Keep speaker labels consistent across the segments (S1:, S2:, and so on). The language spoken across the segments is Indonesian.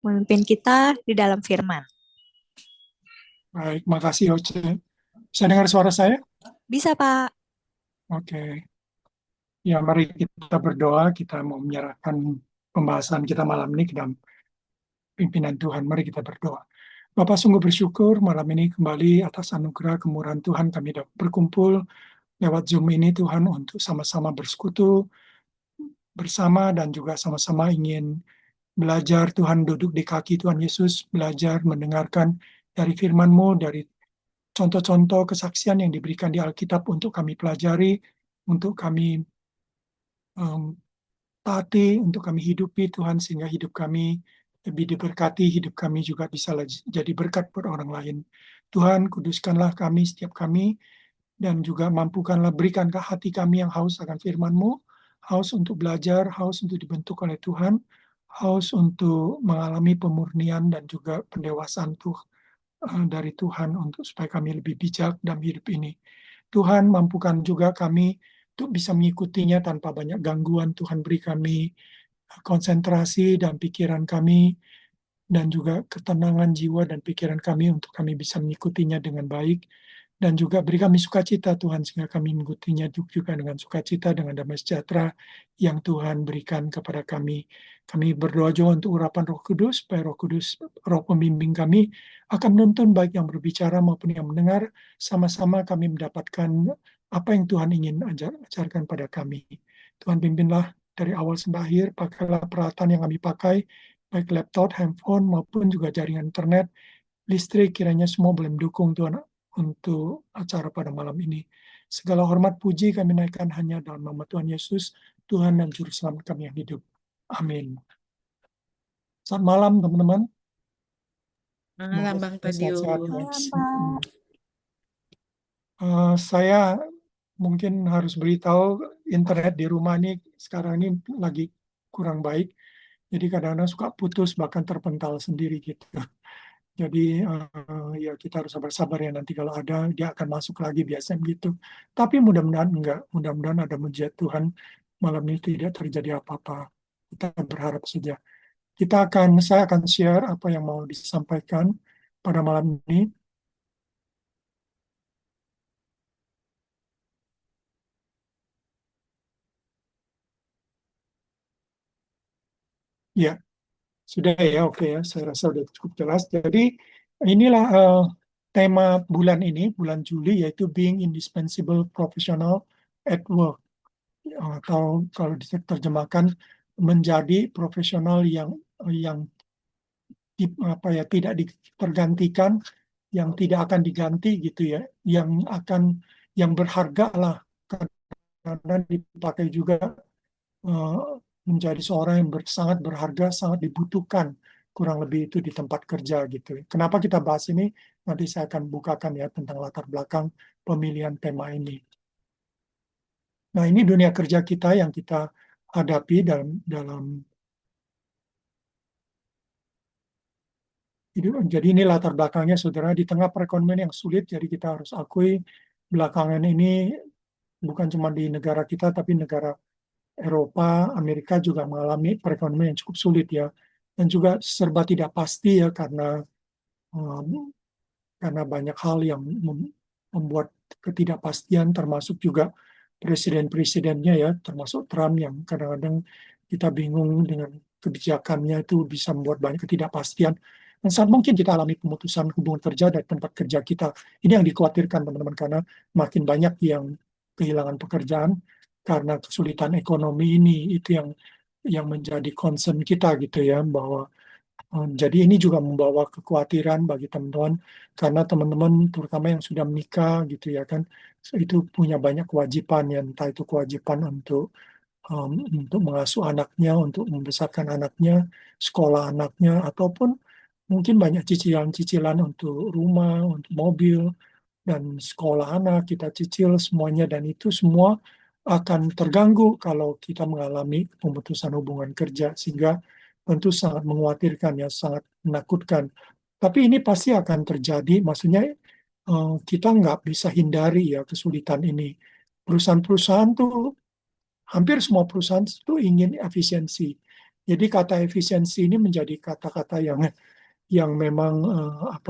S1: memimpin kita di dalam firman.
S2: Baik, makasih Oce. Bisa dengar suara saya?
S1: Bisa, Pak.
S2: Oke. Ya, mari kita berdoa. Kita mau menyerahkan pembahasan kita malam ini ke dalam pimpinan Tuhan. Mari kita berdoa. Bapak sungguh bersyukur malam ini kembali atas anugerah kemurahan Tuhan kami dapat berkumpul lewat Zoom ini Tuhan untuk sama-sama bersekutu bersama dan juga sama-sama ingin belajar Tuhan duduk di kaki Tuhan Yesus, belajar mendengarkan dari firman-Mu, dari contoh-contoh kesaksian yang diberikan di Alkitab untuk kami pelajari, untuk kami um, taati, untuk kami hidupi Tuhan, sehingga hidup kami lebih diberkati, hidup kami juga bisa jadi berkat buat orang lain. Tuhan, kuduskanlah kami, setiap kami, dan juga mampukanlah berikankah hati kami yang haus akan firman-Mu, haus untuk belajar, haus untuk dibentuk oleh Tuhan, haus untuk mengalami pemurnian dan juga pendewasaan dari Tuhan untuk supaya kami lebih bijak dalam hidup ini. Tuhan mampukan juga kami untuk bisa mengikutinya tanpa banyak gangguan. Tuhan beri kami konsentrasi dan pikiran kami dan juga ketenangan jiwa dan pikiran kami untuk kami bisa mengikutinya dengan baik. Dan juga beri kami sukacita Tuhan sehingga kami mengikutinya juga dengan sukacita, dengan damai sejahtera yang Tuhan berikan kepada kami. Kami berdoa juga untuk urapan Roh Kudus, supaya Roh Kudus, Roh Pembimbing kami akan menuntun baik yang berbicara maupun yang mendengar, sama-sama kami mendapatkan apa yang Tuhan ingin ajarkan pada kami. Tuhan pimpinlah dari awal sampai akhir, pakailah peralatan yang kami pakai, baik laptop, handphone, maupun juga jaringan internet, listrik, kiranya semua boleh mendukung Tuhan untuk acara pada malam ini. Segala hormat puji kami naikkan hanya dalam nama Tuhan Yesus, Tuhan dan Juru Selamat kami yang hidup. Amin. Selamat malam teman-teman.
S3: Malam
S2: Semoga
S3: Bang
S2: sehat-sehat ya.
S1: Malam, Pak.
S2: Saya mungkin harus beritahu internet di rumah ini sekarang ini lagi kurang baik. Jadi kadang-kadang suka putus bahkan terpental sendiri gitu. Jadi ya kita harus sabar-sabar ya nanti kalau ada dia akan masuk lagi biasanya begitu. Tapi mudah-mudahan enggak, mudah-mudahan ada mujizat Tuhan malam ini tidak terjadi apa-apa. Kita berharap saja. Saya akan share apa yang mau disampaikan pada malam ini. Ya, sudah ya, oke ya. Saya rasa sudah cukup jelas. Jadi inilah tema bulan ini, bulan Juli, yaitu Being Indispensable Professional at Work. Atau kalau diterjemahkan menjadi profesional yang apa ya tidak tergantikan, yang tidak akan diganti gitu ya, yang berharga lah karena dipakai juga eh, menjadi seorang yang sangat berharga, sangat dibutuhkan kurang lebih itu di tempat kerja gitu. Kenapa kita bahas ini? Nanti saya akan bukakan ya tentang latar belakang pemilihan tema ini. Nah, ini dunia kerja kita yang kita hadapi dalam dalam jadi ini latar belakangnya saudara di tengah perekonomian yang sulit, jadi kita harus akui belakangan ini bukan cuma di negara kita tapi negara Eropa, Amerika juga mengalami perekonomian yang cukup sulit ya, dan juga serba tidak pasti ya um, karena banyak hal yang membuat ketidakpastian, termasuk juga presiden-presidennya ya, termasuk Trump yang kadang-kadang kita bingung dengan kebijakannya itu bisa membuat banyak ketidakpastian. Dan saat mungkin kita alami pemutusan hubungan kerja dari tempat kerja kita. Ini yang dikhawatirkan teman-teman karena makin banyak yang kehilangan pekerjaan karena kesulitan ekonomi ini. Itu yang menjadi concern kita gitu ya, bahwa jadi ini juga membawa kekhawatiran bagi teman-teman karena teman-teman terutama yang sudah menikah gitu ya kan itu punya banyak kewajiban ya entah itu kewajiban untuk mengasuh anaknya, untuk membesarkan anaknya, sekolah anaknya ataupun mungkin banyak cicilan-cicilan untuk rumah, untuk mobil dan sekolah anak kita cicil semuanya dan itu semua akan terganggu kalau kita mengalami pemutusan hubungan kerja sehingga tentu sangat mengkhawatirkan ya sangat menakutkan. Tapi ini pasti akan terjadi, maksudnya kita nggak bisa hindari ya kesulitan ini. Perusahaan-perusahaan tuh hampir semua perusahaan itu ingin efisiensi. Jadi kata efisiensi ini menjadi kata-kata yang memang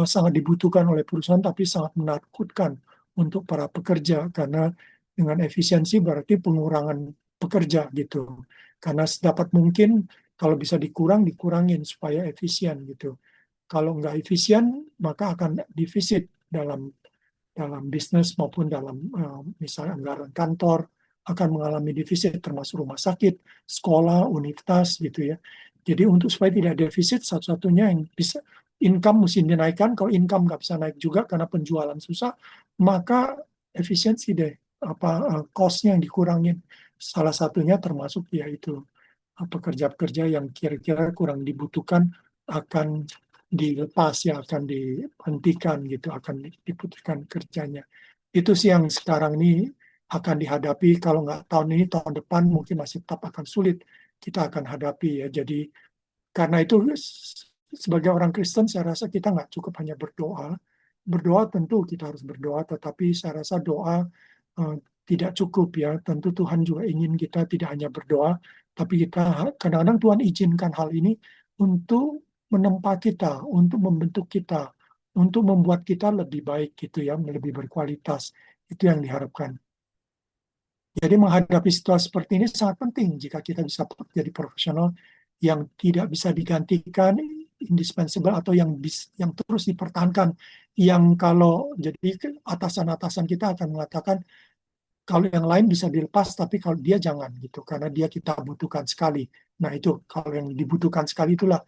S2: sangat dibutuhkan oleh perusahaan tapi sangat menakutkan untuk para pekerja karena dengan efisiensi berarti pengurangan pekerja gitu. Karena sedapat mungkin kalau bisa dikurangin supaya efisien gitu. Kalau nggak efisien maka akan defisit dalam dalam bisnis maupun dalam misalnya anggaran kantor akan mengalami defisit termasuk rumah sakit, sekolah, universitas gitu ya. Jadi untuk supaya tidak defisit satu-satunya yang bisa income mesti dinaikkan. Kalau income nggak bisa naik juga karena penjualan susah, maka efisiensi deh cost-nya yang dikurangin. Salah satunya termasuk yaitu pekerja-pekerja yang kira-kira kurang dibutuhkan akan dilepas ya akan dihentikan gitu akan diputuskan kerjanya itu sih yang sekarang ini akan dihadapi kalau nggak tahun ini tahun depan mungkin masih tetap akan sulit kita akan hadapi ya jadi karena itu sebagai orang Kristen saya rasa kita nggak cukup hanya berdoa tentu kita harus berdoa tetapi saya rasa doa eh, tidak cukup ya tentu Tuhan juga ingin kita tidak hanya berdoa tapi kita kadang-kadang Tuhan izinkan hal ini untuk menempa kita, untuk membentuk kita, untuk membuat kita lebih baik gitu ya, lebih berkualitas. Itu yang diharapkan. Jadi menghadapi situasi seperti ini sangat penting jika kita bisa jadi profesional yang tidak bisa digantikan, indispensable atau yang terus dipertahankan. Yang kalau jadi atasan-atasan kita akan mengatakan kalau yang lain bisa dilepas, tapi kalau dia jangan gitu, karena dia kita butuhkan sekali. Nah itu kalau yang dibutuhkan sekali itulah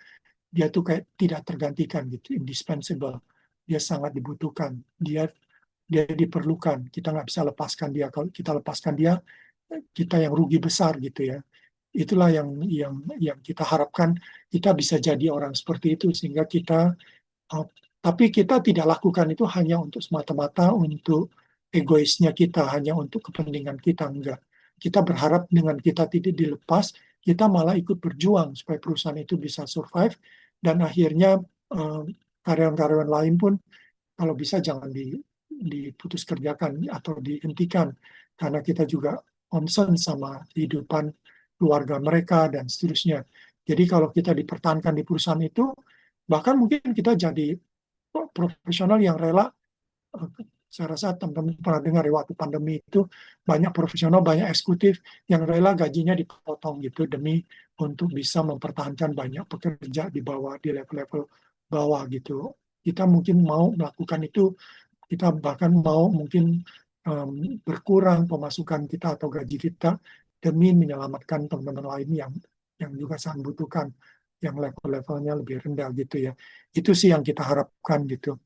S2: dia tuh kayak tidak tergantikan gitu, indispensable. Dia sangat dibutuhkan, dia dia diperlukan. Kita nggak bisa lepaskan dia. Kalau kita lepaskan dia, kita yang rugi besar gitu ya. Itulah yang kita harapkan kita bisa jadi orang seperti itu sehingga kita tapi kita tidak lakukan itu hanya untuk semata-mata untuk egoisnya kita, hanya untuk kepentingan kita, enggak. Kita berharap dengan kita tidak dilepas, kita malah ikut berjuang supaya perusahaan itu bisa survive, dan akhirnya karyawan-karyawan lain pun kalau bisa jangan diputus kerjakan atau dihentikan, karena kita juga concern sama kehidupan keluarga mereka dan seterusnya. Jadi kalau kita dipertahankan di perusahaan itu, bahkan mungkin kita jadi profesional yang rela. Saya rasa teman-teman pernah dengar ya, waktu pandemi itu banyak profesional, banyak eksekutif yang rela gajinya dipotong gitu demi untuk bisa mempertahankan banyak pekerja di bawah, di level-level bawah gitu. Kita mungkin mau melakukan itu, kita bahkan mau mungkin berkurang pemasukan kita atau gaji kita demi menyelamatkan teman-teman lain yang juga sangat membutuhkan, yang level-levelnya lebih rendah gitu ya. Itu sih yang kita harapkan gitu.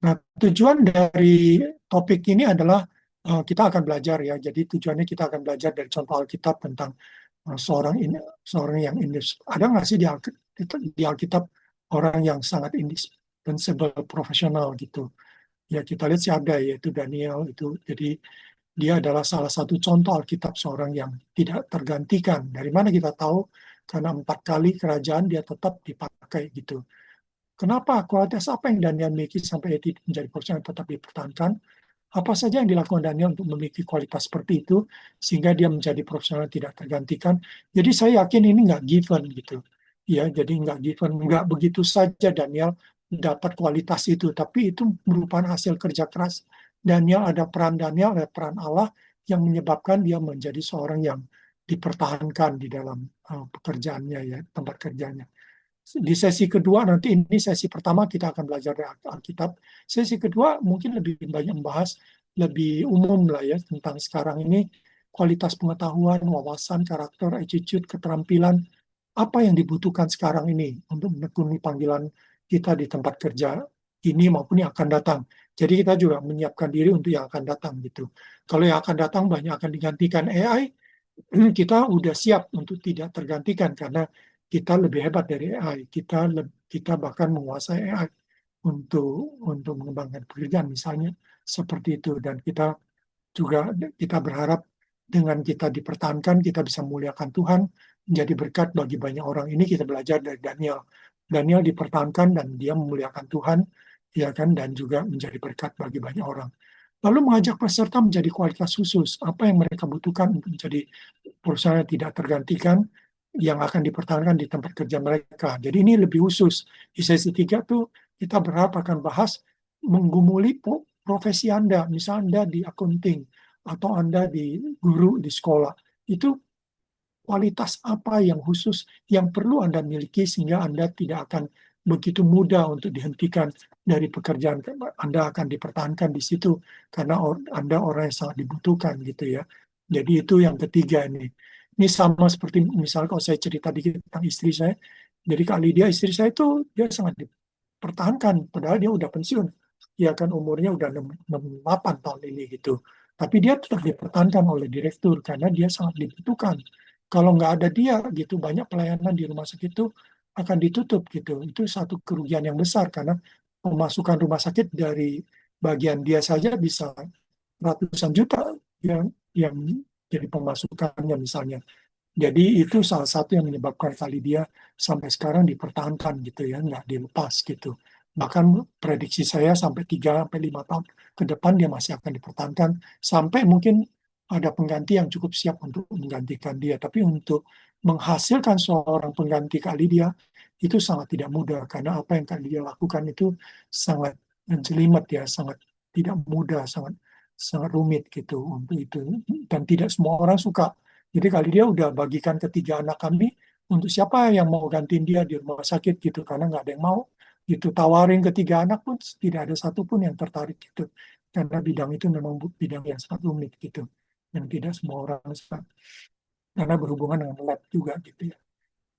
S2: Nah, tujuan dari topik ini adalah kita akan belajar ya. Jadi tujuannya kita akan belajar dari contoh Alkitab tentang seorang yang ada nggak sih di Alkitab orang yang sangat indispensable profesional gitu. Ya kita lihat sih ada yaitu Daniel itu. Jadi dia adalah salah satu contoh Alkitab seorang yang tidak tergantikan. Dari mana kita tahu? Karena 4 kali kerajaan dia tetap dipakai gitu. Kenapa? Kualitas apa yang Daniel miliki sampai dia menjadi profesional yang tetap dipertahankan? Apa saja yang dilakukan Daniel untuk memiliki kualitas seperti itu sehingga dia menjadi profesional yang tidak tergantikan? Jadi saya yakin ini nggak given gitu. Ya, jadi nggak given, nggak begitu saja Daniel dapat kualitas itu, tapi itu merupakan hasil kerja keras. Daniel, ada peran Allah yang menyebabkan dia menjadi seorang yang dipertahankan di dalam pekerjaannya ya, tempat kerjanya. Di sesi kedua nanti ini sesi pertama kita akan belajar dari Alkitab. Sesi kedua mungkin lebih banyak membahas lebih umum lah ya tentang sekarang ini kualitas pengetahuan, wawasan, karakter, attitude, keterampilan apa yang dibutuhkan sekarang ini untuk menekuni panggilan kita di tempat kerja ini maupun yang akan datang. Jadi kita juga menyiapkan diri untuk yang akan datang gitu. Kalau yang akan datang banyak akan digantikan AI, kita udah siap untuk tidak tergantikan karena kita lebih hebat dari AI. Kita bahkan menguasai AI untuk mengembangkan pekerjaan misalnya seperti itu dan kita berharap dengan kita dipertahankan kita bisa memuliakan Tuhan menjadi berkat bagi banyak orang. Ini kita belajar dari Daniel. Daniel dipertahankan dan dia memuliakan Tuhan ya kan dan juga menjadi berkat bagi banyak orang. lalu mengajak peserta menjadi kualitas khusus, apa yang mereka butuhkan untuk menjadi perusahaan yang tidak tergantikan, yang akan dipertahankan di tempat kerja mereka. Jadi ini lebih khusus. Di sesi 3 tuh kita berharap akan bahas menggumuli profesi Anda, misalnya Anda di accounting, atau Anda di guru di sekolah. Itu kualitas apa yang khusus yang perlu Anda miliki sehingga Anda tidak akan begitu mudah untuk dihentikan dari pekerjaan. Anda akan dipertahankan di situ karena Anda orang yang sangat dibutuhkan gitu ya. Jadi itu yang ketiga ini. Ini sama seperti misalnya kalau saya cerita dikit tentang istri saya. Jadi kali dia istri saya itu dia sangat dipertahankan padahal dia udah pensiun. Dia kan umurnya udah 68 tahun ini gitu. Tapi dia tetap dipertahankan oleh direktur karena dia sangat dibutuhkan. Kalau nggak ada dia gitu, banyak pelayanan di rumah sakit itu akan ditutup gitu. Itu satu kerugian yang besar karena pemasukan rumah sakit dari bagian dia saja bisa ratusan juta yang jadi pemasukannya misalnya. Jadi itu salah satu yang menyebabkan kali dia sampai sekarang dipertahankan gitu ya, nggak dilepas gitu. Bahkan prediksi saya sampai 3 sampai 5 tahun ke depan dia masih akan dipertahankan sampai mungkin ada pengganti yang cukup siap untuk menggantikan dia. Tapi untuk menghasilkan seorang pengganti kali dia itu sangat tidak mudah karena apa yang kali dia lakukan itu sangat jelimet ya, sangat tidak mudah, sangat sangat rumit gitu untuk itu dan tidak semua orang suka. Jadi kali dia udah bagikan ketiga anak kami untuk siapa yang mau gantiin dia di rumah sakit gitu karena nggak ada yang mau gitu tawarin ketiga anak pun tidak ada satupun yang tertarik gitu karena bidang itu memang bidang yang sangat rumit gitu yang tidak semua orang suka karena berhubungan dengan lab juga gitu ya.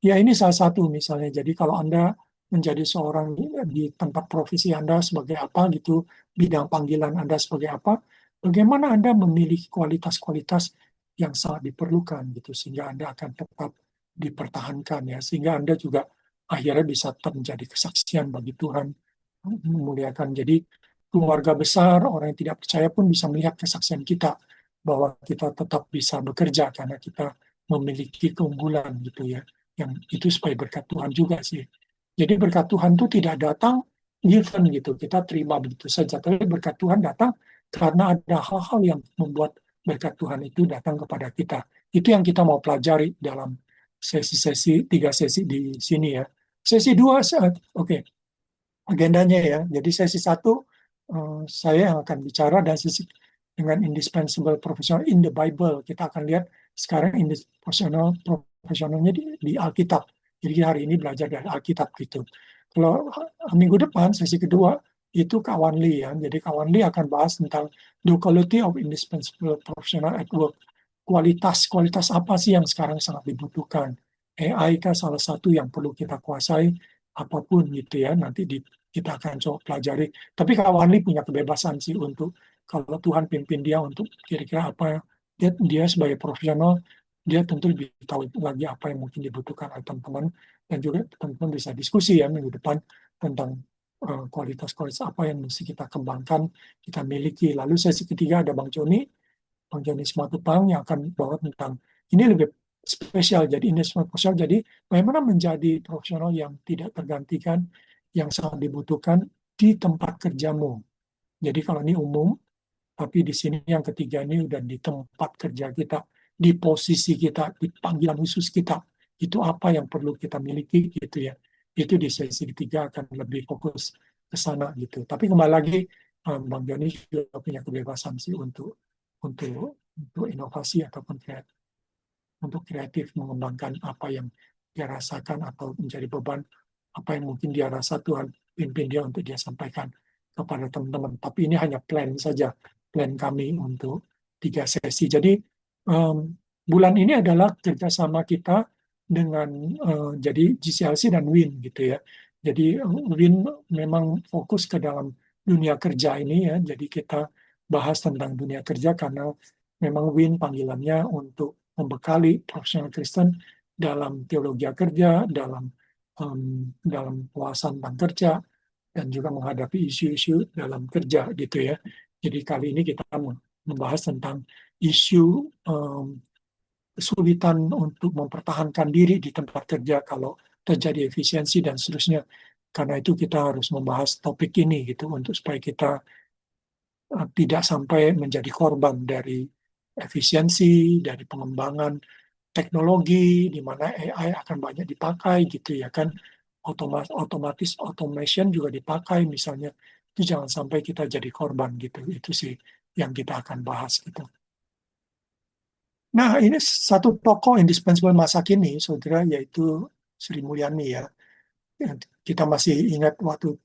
S2: Ya ini salah satu misalnya. Jadi kalau Anda menjadi seorang di tempat profesi Anda sebagai apa gitu, bidang panggilan Anda sebagai apa, bagaimana Anda memilih kualitas-kualitas yang sangat diperlukan gitu sehingga Anda akan tetap dipertahankan ya sehingga Anda juga akhirnya bisa tetap menjadi kesaksian bagi Tuhan memuliakan. Jadi keluarga besar orang yang tidak percaya pun bisa melihat kesaksian kita bahwa kita tetap bisa bekerja karena kita memiliki keunggulan gitu ya yang itu supaya berkat Tuhan juga sih. Jadi berkat Tuhan itu tidak datang given gitu, kita terima begitu saja. Tapi berkat Tuhan datang karena ada hal-hal yang membuat berkat Tuhan itu datang kepada kita. Itu yang kita mau pelajari dalam sesi-sesi, 3 sesi di sini ya. Sesi 2, oke, agendanya ya. Jadi sesi 1, saya yang akan bicara dan sesi dengan indispensable professional in the Bible. Kita akan lihat sekarang indispensable profesionalnya di Alkitab. Jadi hari ini belajar dari Alkitab gitu. Kalau minggu depan sesi kedua itu Kak Wanli ya. Jadi Kak Wanli akan bahas tentang the quality of indispensable professional at work. Kualitas apa sih yang sekarang sangat dibutuhkan? AI kan salah satu yang perlu kita kuasai apapun gitu ya. Nanti kita akan coba pelajari. Tapi Kak Wanli punya kebebasan sih untuk kalau Tuhan pimpin dia untuk kira-kira apa dia sebagai profesional dia tentu lebih tahu lagi apa yang mungkin dibutuhkan oleh teman-teman dan juga teman-teman bisa diskusi ya minggu depan tentang kualitas-kualitas apa yang mesti kita kembangkan, kita miliki. Lalu sesi ketiga ada Bang Joni Simatupang yang akan bawa tentang ini lebih spesial. Jadi ini spesial. Jadi bagaimana menjadi profesional yang tidak tergantikan, yang sangat dibutuhkan di tempat kerjamu. Jadi kalau ini umum, tapi di sini yang ketiga ini udah di tempat kerja kita, di posisi kita, di panggilan khusus kita. Itu apa yang perlu kita miliki gitu ya. Itu di sesi ketiga akan lebih fokus ke sana gitu. Tapi kembali lagi, Bang Joni juga punya kebebasan sih untuk inovasi ataupun untuk kreatif mengembangkan apa yang dia rasakan atau menjadi beban apa yang mungkin dia rasa Tuhan pimpin dia untuk dia sampaikan kepada teman-teman. Tapi ini hanya plan saja, plan kami untuk 3 sesi. Jadi bulan ini adalah kerjasama kita dengan jadi GCLC dan WIN gitu ya. Jadi WIN memang fokus ke dalam dunia kerja ini ya. Jadi kita bahas tentang dunia kerja karena memang WIN panggilannya untuk membekali profesional Kristen dalam teologi kerja, dalam puasan tentang kerja, dan juga menghadapi isu-isu dalam kerja gitu ya. Jadi kali ini kita membahas tentang isu kesulitan untuk mempertahankan diri di tempat kerja kalau terjadi efisiensi dan seterusnya. Karena itu kita harus membahas topik ini gitu untuk supaya kita tidak sampai menjadi korban dari efisiensi, dari pengembangan teknologi di mana AI akan banyak dipakai gitu ya kan, otomatis automation juga dipakai misalnya, itu jangan sampai kita jadi korban gitu, itu sih yang kita akan bahas gitu. Nah, ini satu tokoh indispensable masa kini saudara, yaitu Sri Mulyani ya. Kita masih ingat waktu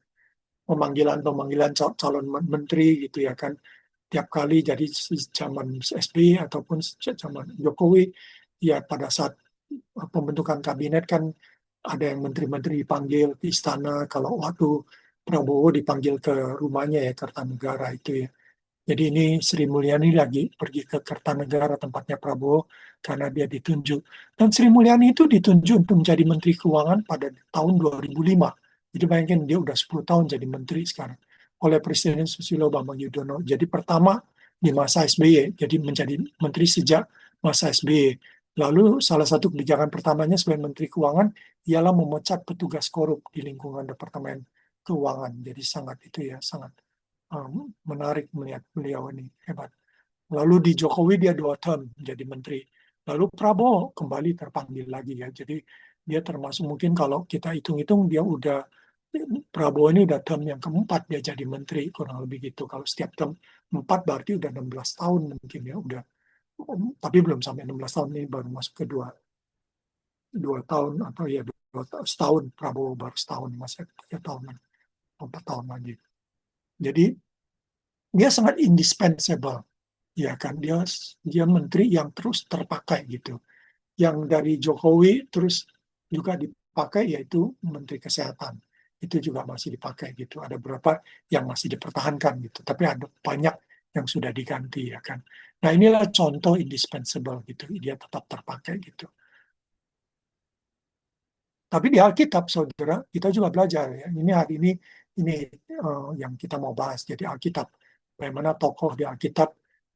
S2: pemanggilan-pemanggilan calon menteri gitu ya kan, tiap kali jadi zaman SBY ataupun zaman Jokowi, ya pada saat pembentukan kabinet kan ada yang menteri-menteri dipanggil ke istana, kalau waktu Prabowo dipanggil ke rumahnya ya, Kertanegara itu ya. Jadi ini Sri Mulyani lagi pergi ke Kertanegara tempatnya Prabowo karena dia ditunjuk. Dan Sri Mulyani itu ditunjuk untuk menjadi Menteri Keuangan pada tahun 2005. Jadi bayangkan dia udah 10 tahun jadi menteri sekarang oleh Presiden Susilo Bambang Yudhoyono. Jadi pertama di masa SBY, jadi menjadi menteri sejak masa SBY. Lalu salah satu kebijakan pertamanya sebagai Menteri Keuangan ialah memecat petugas korup di lingkungan Departemen Keuangan. Jadi sangat itu ya, sangat menarik melihat beliau ini hebat. Lalu di Jokowi dia 2 tahun menjadi menteri. Lalu Prabowo kembali terpanggil lagi ya. Jadi dia termasuk, mungkin kalau kita hitung-hitung dia udah, Prabowo ini udah term yang keempat dia jadi menteri kurang lebih gitu. Kalau setiap term 4 berarti udah 16 tahun mungkin ya udah. Tapi belum sampai 16 tahun, ini baru masuk ke dua tahun atau ya setahun, Prabowo baru setahun, masih 3 tahun 4 tahun lagi. Jadi dia sangat indispensable, ya kan, dia dia menteri yang terus terpakai gitu. Yang dari Jokowi terus juga dipakai yaitu Menteri Kesehatan, itu juga masih dipakai gitu. Ada beberapa yang masih dipertahankan gitu, tapi ada banyak yang sudah diganti ya kan. Nah, inilah contoh indispensable gitu, dia tetap terpakai gitu. Tapi di Alkitab, saudara, kita juga belajar ya. Ini hari ini yang kita mau bahas. Jadi Alkitab, bagaimana tokoh di Alkitab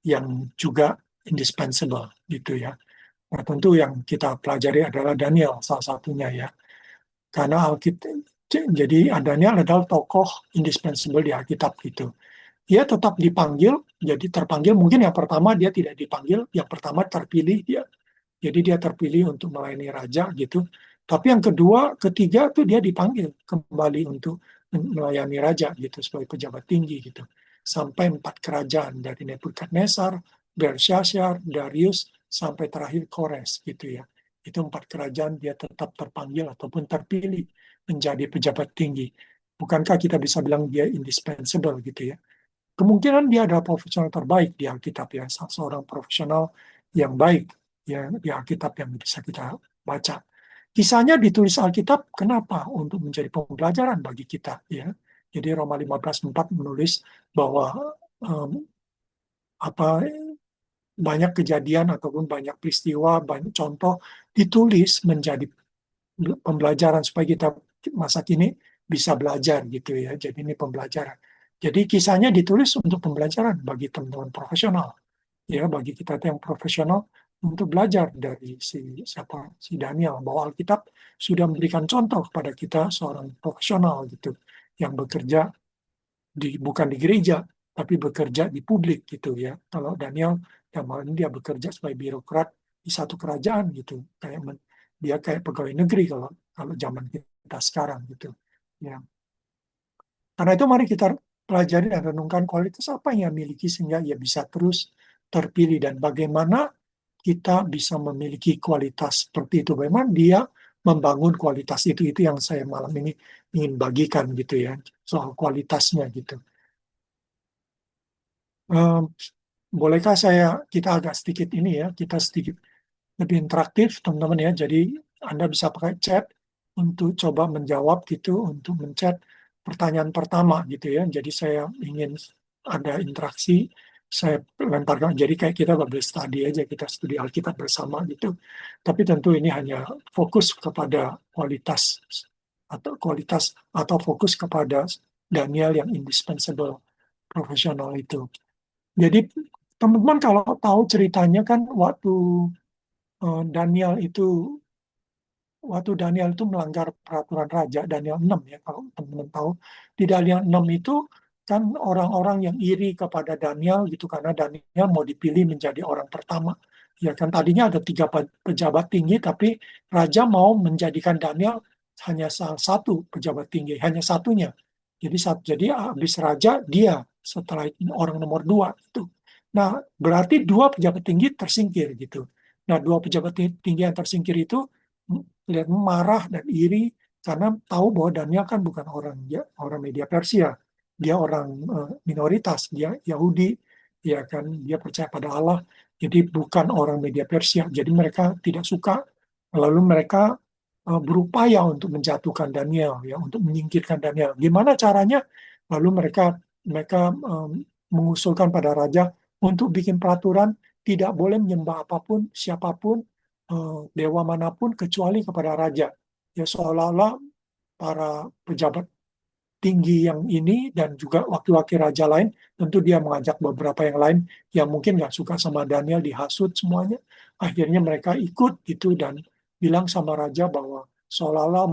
S2: yang juga indispensable gitu ya. Nah, tentu yang kita pelajari adalah Daniel salah satunya ya. Karena Alkitab, jadi Daniel adalah tokoh indispensable di Alkitab gitu. Dia tetap dipanggil, jadi terpanggil. Mungkin yang pertama dia tidak dipanggil, yang pertama terpilih dia. Jadi dia terpilih untuk melayani raja gitu. Tapi yang kedua, ketiga tuh dia dipanggil kembali untuk melayani raja gitu sebagai pejabat tinggi gitu. Sampai 4 kerajaan dari Nebukadnezar, Belshazzar, Darius sampai terakhir Kores gitu ya. Itu 4 kerajaan dia tetap terpanggil ataupun terpilih menjadi pejabat tinggi. Bukankah kita bisa bilang dia indispensable gitu ya? Kemungkinan dia adalah profesional terbaik di Alkitab ya, seorang profesional yang baik ya di Alkitab yang bisa kita baca. Kisahnya ditulis Alkitab kenapa? Untuk menjadi pembelajaran bagi kita ya. Jadi Roma 15:4 menulis bahwa um, apa banyak kejadian ataupun banyak peristiwa, banyak contoh ditulis menjadi pembelajaran supaya kita masa kini bisa belajar gitu ya. Jadi ini pembelajaran. Jadi kisahnya ditulis untuk pembelajaran bagi teman-teman profesional, ya bagi kita yang profesional untuk belajar dari si Daniel, bahwa Alkitab sudah memberikan contoh kepada kita seorang profesional gitu yang bekerja bukan di gereja tapi bekerja di publik gitu ya. Kalau Daniel yang malam ini dia bekerja sebagai birokrat di satu kerajaan gitu, kayak dia kayak pegawai negeri kalau kalau zaman kita sekarang gitu ya. Karena itu mari kita pelajari dan renungkan kualitas apa yang ia miliki sehingga ia bisa terus terpilih, dan bagaimana kita bisa memiliki kualitas seperti itu. Bagaimana dia membangun kualitas itu yang saya malam ini ingin bagikan gitu ya, soal kualitasnya gitu. Eh, Bolehkah kita agak sedikit ini ya, kita sedikit lebih interaktif teman-teman ya. Jadi Anda bisa pakai chat untuk coba menjawab gitu, untuk menchat pertanyaan pertama gitu ya. Jadi saya ingin ada interaksi, saya lemparkan. Jadi kayak kita Bible study aja, kita studi Alkitab bersama gitu. Tapi tentu ini hanya fokus kepada kualitas atau fokus kepada Daniel yang indispensable profesional itu. Jadi teman-teman kalau tahu ceritanya kan Daniel itu Daniel itu melanggar peraturan raja, Daniel 6 ya, kalau teman-teman tahu. Di Daniel 6 itu kan orang-orang yang iri kepada Daniel gitu karena Daniel mau dipilih menjadi orang pertama. Ya kan tadinya ada tiga pejabat tinggi, tapi raja mau menjadikan Daniel hanya salah satu pejabat tinggi, hanya satunya. Jadi habis raja dia setelah itu orang nomor dua itu. Nah berarti dua pejabat tinggi tersingkir gitu. Nah dua pejabat tinggi yang tersingkir itu lihat marah dan iri karena tahu bahwa Daniel kan bukan orang ya, orang media Persia, dia orang minoritas, dia Yahudi, ya kan, dia percaya pada Allah, jadi bukan orang media Persia, jadi mereka tidak suka, lalu mereka berupaya untuk menjatuhkan Daniel, ya, untuk menyingkirkan Daniel. Gimana caranya? Lalu mereka mengusulkan pada raja untuk bikin peraturan tidak boleh menyembah apapun, siapapun, dewa manapun kecuali kepada raja. Ya seolah-olah para pejabat tinggi yang ini dan juga wakil-wakil raja lain, tentu dia mengajak beberapa yang lain yang mungkin nggak suka sama Daniel, dihasut semuanya. Akhirnya mereka ikut itu dan bilang sama raja bahwa seolah-olah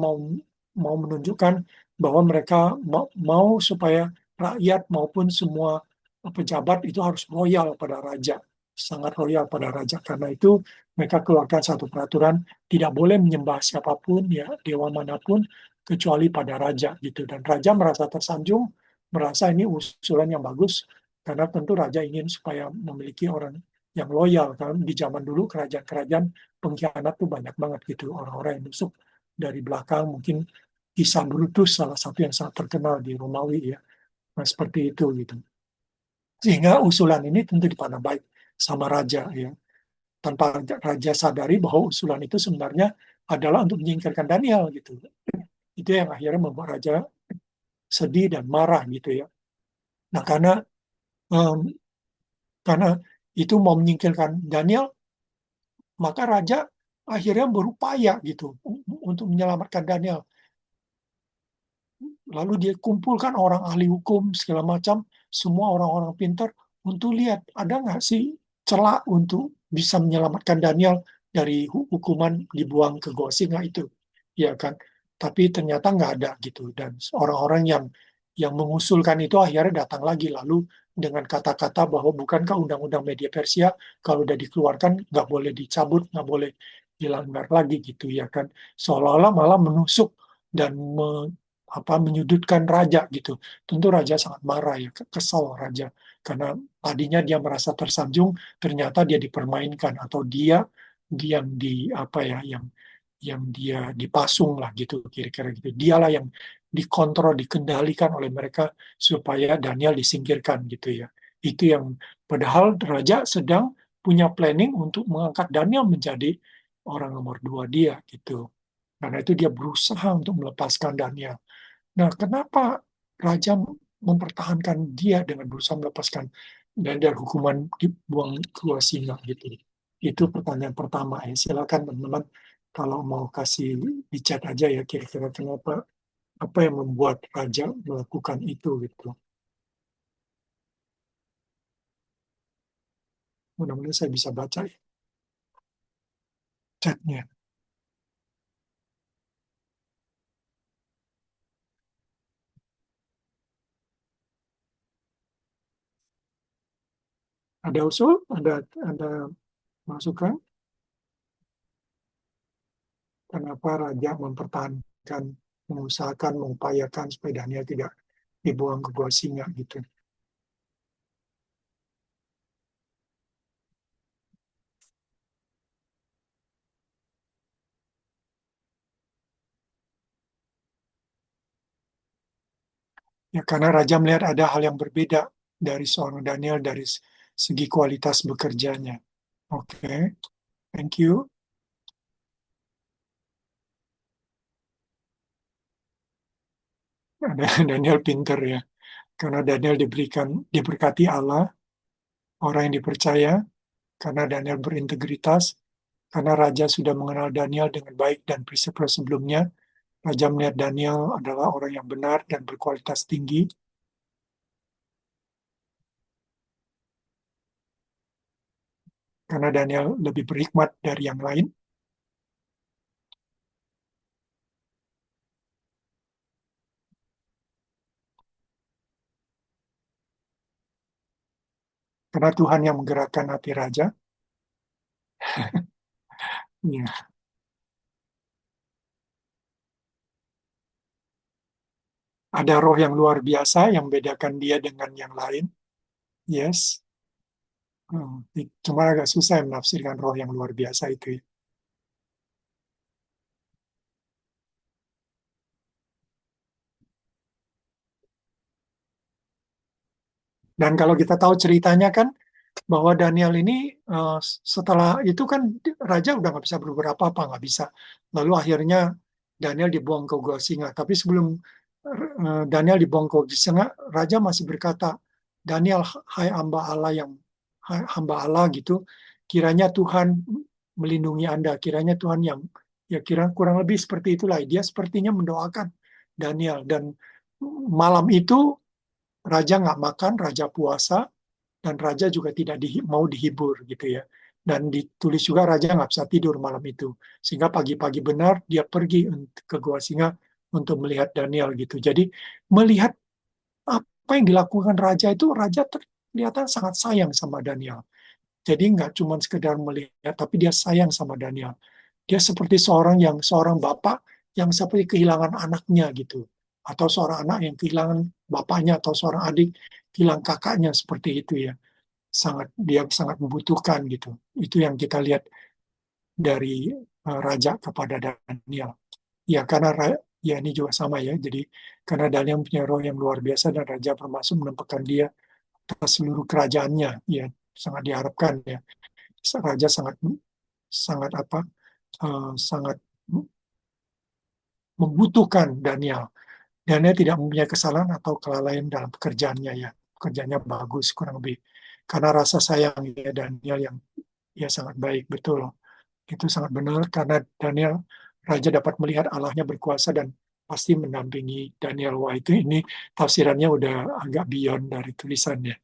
S2: mau menunjukkan bahwa mereka mau supaya rakyat maupun semua pejabat itu harus loyal pada raja, sangat loyal pada raja. Karena itu mereka keluarkan satu peraturan tidak boleh menyembah siapapun, ya dewa manapun, kecuali pada raja gitu. Dan raja merasa tersanjung, merasa ini usulan yang bagus karena tentu raja ingin supaya memiliki orang yang loyal. Karena di zaman dulu kerajaan-kerajaan pengkhianat tuh banyak banget gitu, orang-orang yang nusuk dari belakang. Mungkin kisah Brutus salah satu yang sangat terkenal di Romawi ya. Nah, seperti itu gitu. Sehingga usulan ini tentu dipandang baik sama raja ya. Tanpa raja sadari bahwa usulan itu sebenarnya adalah untuk menyingkirkan Daniel gitu. Itu yang akhirnya membuat raja sedih dan marah gitu ya. Nah em, karena itu mau menyingkirkan Daniel, maka raja akhirnya berupaya gitu untuk menyelamatkan Daniel. Lalu dia kumpulkan orang ahli hukum segala macam, semua orang-orang pintar untuk lihat ada nggak sih celah untuk bisa menyelamatkan Daniel dari hukuman dibuang ke gua singa itu, ya kan? Tapi ternyata nggak ada gitu dan orang-orang yang mengusulkan itu akhirnya datang lagi lalu dengan kata-kata bahwa bukankah undang-undang media Persia kalau udah dikeluarkan nggak boleh dicabut, nggak boleh dilanggar lagi gitu ya kan? Seolah-olah malah menusuk dan menyudutkan raja gitu. Tentu raja sangat marah ya, kesal raja karena tadinya dia merasa tersanjung, ternyata dia dipermainkan atau dia yang di apa ya, yang dia dipasung lah gitu kira-kira gitu. Dialah yang dikontrol, dikendalikan oleh mereka supaya Daniel disingkirkan gitu ya. Itu yang padahal raja sedang punya planning untuk mengangkat Daniel menjadi orang nomor dua dia gitu. Karena itu dia berusaha untuk melepaskan Daniel. Nah, kenapa raja mempertahankan dia dengan berusaha melepaskan dan dari hukuman dibuang ke singa gitu? Itu pertanyaan pertama ya. Silakan teman-teman kalau mau kasih di chat aja ya kira-kira kenapa apa yang membuat raja melakukan itu gitu. Mudah-mudahan saya bisa baca ya chatnya. Ada usul? Ada masukan? Kenapa raja mempertahankan, mengusahakan, mengupayakan supaya Daniel tidak dibuang ke gua singa gitu? Ya, karena raja melihat ada hal yang berbeda dari seorang Daniel dari segi kualitas bekerjanya. Oke, thank you. Ada Daniel pinter ya, karena Daniel diberkati Allah, orang yang dipercaya, karena Daniel berintegritas, karena raja sudah mengenal Daniel dengan baik dan prinsip sebelumnya. Raja melihat Daniel adalah orang yang benar dan berkualitas tinggi, karena Daniel lebih berhikmat dari yang lain. Karena Tuhan yang menggerakkan hati raja. Ya. Ada roh yang luar biasa yang membedakan dia dengan yang lain. Yes. Cuma agak susah menafsirkan roh yang luar biasa itu, ya. Dan kalau kita tahu ceritanya kan, bahwa Daniel ini setelah itu kan raja udah nggak bisa berbuat apa-apa, nggak bisa. Lalu akhirnya Daniel dibuang ke gua singa. Tapi sebelum Daniel dibuang ke gua singa, raja masih berkata, Daniel, hai hamba Allah yang hai hamba Allah gitu, kiranya Tuhan melindungi Anda, kiranya Tuhan yang ya kira kurang lebih seperti itulah. Dia sepertinya mendoakan Daniel dan malam itu raja nggak makan, raja puasa, dan raja juga tidak mau dihibur gitu ya. Dan ditulis juga raja nggak bisa tidur malam itu. Sehingga pagi-pagi benar dia pergi ke Gua Singa untuk melihat Daniel gitu. Jadi melihat apa yang dilakukan raja itu, raja terlihat sangat sayang sama Daniel. Jadi nggak cuma sekedar melihat, tapi dia sayang sama Daniel. Dia seperti seorang bapak yang seperti kehilangan anaknya gitu. Atau seorang anak yang kehilangan bapaknya, atau seorang adik kehilangan kakaknya, seperti itu ya. Dia sangat membutuhkan gitu. Itu yang kita lihat dari raja kepada Daniel. Ya karena ya ini juga sama ya. Jadi karena Daniel punya roh yang luar biasa dan raja bermaksud menempatkan dia atas seluruh kerajaannya. Ya sangat diharapkan ya. Raja sangat sangat apa? Sangat membutuhkan Daniel. Daniel tidak mempunyai kesalahan atau kelalaian dalam pekerjaannya ya. Pekerjaannya bagus kurang lebih. Karena rasa sayang ya Daniel yang ya sangat baik betul. Itu sangat benar karena Daniel, raja dapat melihat Allahnya berkuasa dan pasti mendampingi Daniel. Wah itu ini tafsirannya udah agak beyond dari tulisannya.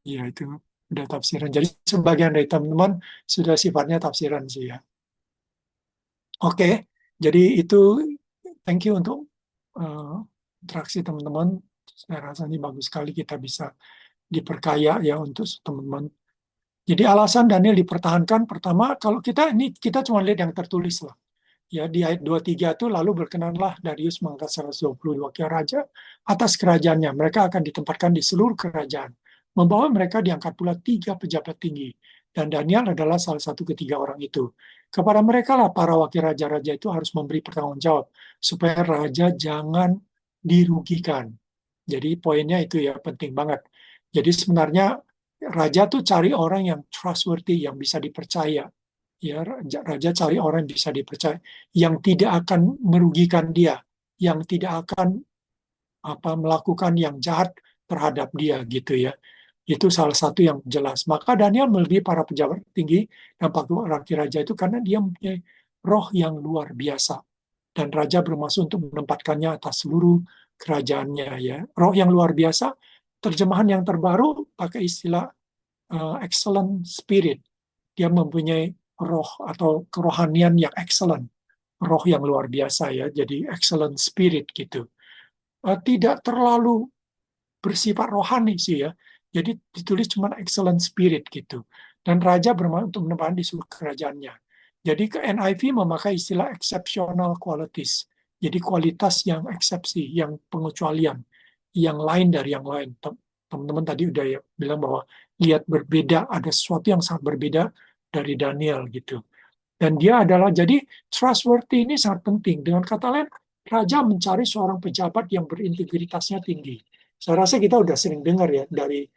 S2: Iya itu udah tafsiran. Jadi sebagian dari teman-teman sudah sifatnya tafsiran sih ya. Oke, jadi itu thank you untuk uh, interaksi teman-teman. Saya rasa ini bagus sekali kita bisa diperkaya ya untuk teman-teman. Jadi alasan Daniel dipertahankan pertama kalau kita cuma lihat yang tertulis lah. Ya, di ayat 23 itu lalu berkenanlah Darius mengangkat 122 raja atas kerajaannya. Mereka akan ditempatkan di seluruh kerajaan. Membawa mereka diangkat pula 3 pejabat tinggi. Dan Daniel adalah salah satu ketiga orang itu. Kepada mereka lah para wakil raja-raja itu harus memberi pertanggungjawab supaya raja jangan dirugikan. Jadi poinnya itu ya penting banget. Jadi sebenarnya raja tuh cari orang yang trustworthy, yang bisa dipercaya. Ya, raja cari orang yang bisa dipercaya, yang tidak akan merugikan dia, yang tidak akan melakukan yang jahat terhadap dia gitu ya. Itu salah satu yang jelas. Maka Daniel melebihi para pejabat tinggi dan wakil raja itu karena dia mempunyai roh yang luar biasa. Dan raja bermaksud untuk menempatkannya atas seluruh kerajaannya ya. Roh yang luar biasa, terjemahan yang terbaru pakai istilah excellent spirit. Dia mempunyai roh atau kerohanian yang excellent, roh yang luar biasa ya. Jadi excellent spirit gitu. Tidak terlalu bersifat rohani sih ya. Jadi ditulis cuma excellent spirit gitu. Dan raja bermaksud untuk menempatkan di seluruh kerajaannya. Jadi ke NIV memakai istilah exceptional qualities. Jadi kualitas yang eksepsi, yang pengecualian, yang lain dari yang lain. Teman-teman tadi udah ya bilang bahwa lihat berbeda, ada sesuatu yang sangat berbeda dari Daniel gitu. Dan dia adalah, jadi trustworthy ini sangat penting. Dengan kata lain, raja mencari seorang pejabat yang berintegritasnya tinggi. Saya rasa kita udah sering dengar ya, dari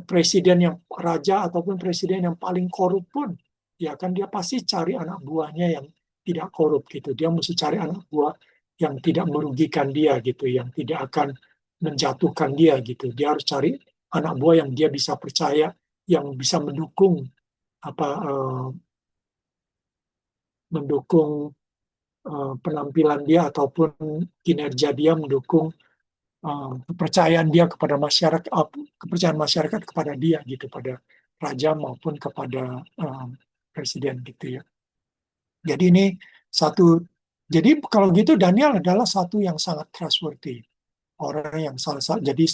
S2: presiden yang raja ataupun presiden yang paling korup pun, ya kan dia pasti cari anak buahnya yang tidak korup gitu. Dia mesti cari anak buah yang tidak merugikan dia gitu, yang tidak akan menjatuhkan dia gitu. Dia harus cari anak buah yang dia bisa percaya, yang bisa mendukung apa mendukung penampilan dia ataupun kinerja dia, mendukung kepercayaan dia kepada masyarakat, kepercayaan masyarakat kepada dia gitu, pada raja maupun kepada presiden gitu ya. Jadi ini satu. Jadi kalau gitu Daniel adalah satu yang sangat trustworthy, orang yang salah satu. Jadi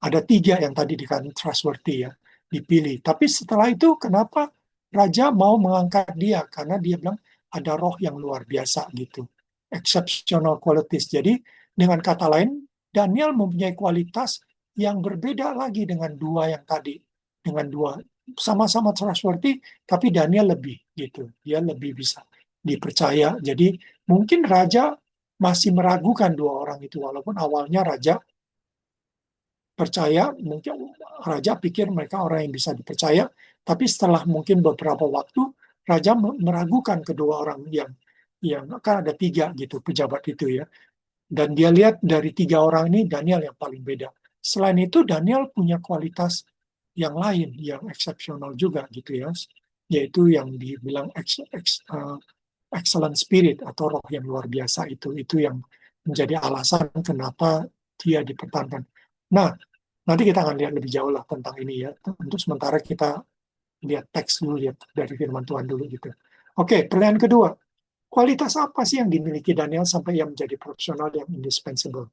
S2: ada 3 yang tadi dikatakan trustworthy ya. dipilih. Tapi setelah itu kenapa raja mau mengangkat dia? Karena dia bilang ada roh yang luar biasa gitu. Exceptional qualities. Jadi dengan kata lain, Daniel mempunyai kualitas yang berbeda lagi dengan dua yang tadi. Dengan dua sama-sama trustworthy, tapi Daniel lebih gitu. Dia lebih bisa dipercaya. Jadi mungkin raja masih meragukan dua orang itu, walaupun awalnya raja percaya, mungkin raja pikir mereka orang yang bisa dipercaya, tapi setelah mungkin beberapa waktu raja meragukan kedua orang yang kan ada tiga gitu pejabat itu ya, dan dia lihat dari tiga orang ini Daniel yang paling beda. Selain itu Daniel punya kualitas yang lain yang eksepsional juga gitu ya, yaitu yang dibilang excellent spirit atau roh yang luar biasa itu yang menjadi alasan kenapa dia dipertahankan. Nah, nanti kita akan lihat lebih jauh lah tentang ini ya. Untuk sementara kita lihat teks dulu, lihat dari firman Tuhan dulu gitu. Oke, pertanyaan kedua. Kualitas apa sih yang dimiliki Daniel sampai yang menjadi profesional yang indispensable?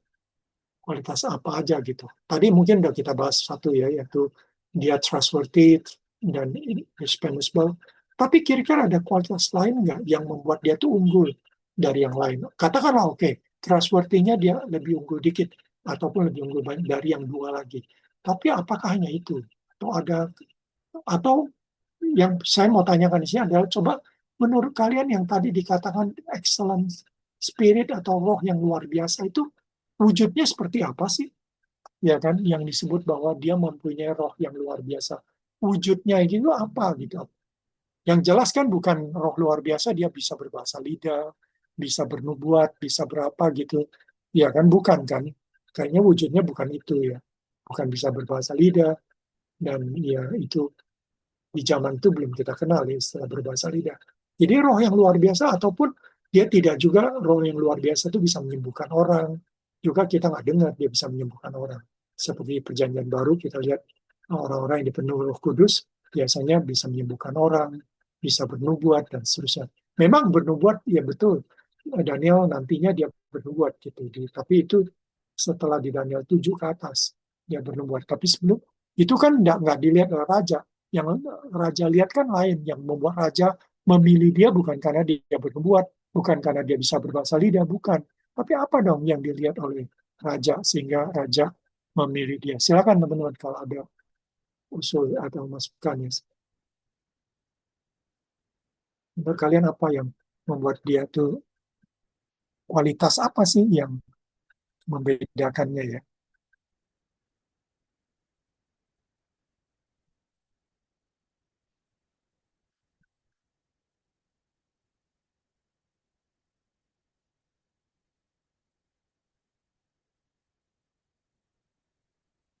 S2: Kualitas apa aja gitu. Tadi mungkin udah kita bahas satu ya, yaitu dia trustworthy dan indispensable. Tapi kira-kira ada kualitas lain nggak yang membuat dia tuh unggul dari yang lain? Katakanlah oke, trustworthy-nya dia lebih unggul dikit, ataupun lebih unggul banyak dari yang dua lagi. Tapi apakah hanya itu? Atau ada, atau yang saya mau tanyakan di sini adalah coba menurut kalian yang tadi dikatakan excellent spirit atau roh yang luar biasa itu wujudnya seperti apa sih? Ya kan, yang disebut bahwa dia mempunyai roh yang luar biasa. Wujudnya itu apa gitu? Yang jelas kan bukan roh luar biasa, dia bisa berbahasa lidah, bisa bernubuat, bisa berapa gitu. Ya kan, bukan kan? Kayaknya wujudnya bukan itu ya. Bukan bisa berbahasa lidah, dan ya itu di zaman itu belum kita kenal ya istilah berbahasa lidah. Jadi roh yang luar biasa ataupun dia tidak juga roh yang luar biasa itu bisa menyembuhkan orang. Juga kita nggak dengar dia bisa menyembuhkan orang. Seperti perjanjian baru kita lihat orang-orang yang dipenuhi Roh Kudus biasanya bisa menyembuhkan orang, bisa bernubuat dan seterusnya. Memang bernubuat ya betul. Daniel nantinya dia bernubuat gitu. Tapi itu setelah di Daniel 7 ke atas dia bernubuat. Tapi sebelum itu kan nggak dilihat oleh raja. Yang raja lihat kan lain. Yang membuat raja memilih dia bukan karena dia bernubuat, bukan karena dia bisa berbahasa lidah, bukan. Tapi apa dong yang dilihat oleh raja sehingga raja memilih dia? Silakan teman-teman kalau ada usul atau masukannya. Menurut kalian apa yang membuat dia tuh kualitas apa sih yang membedakannya ya?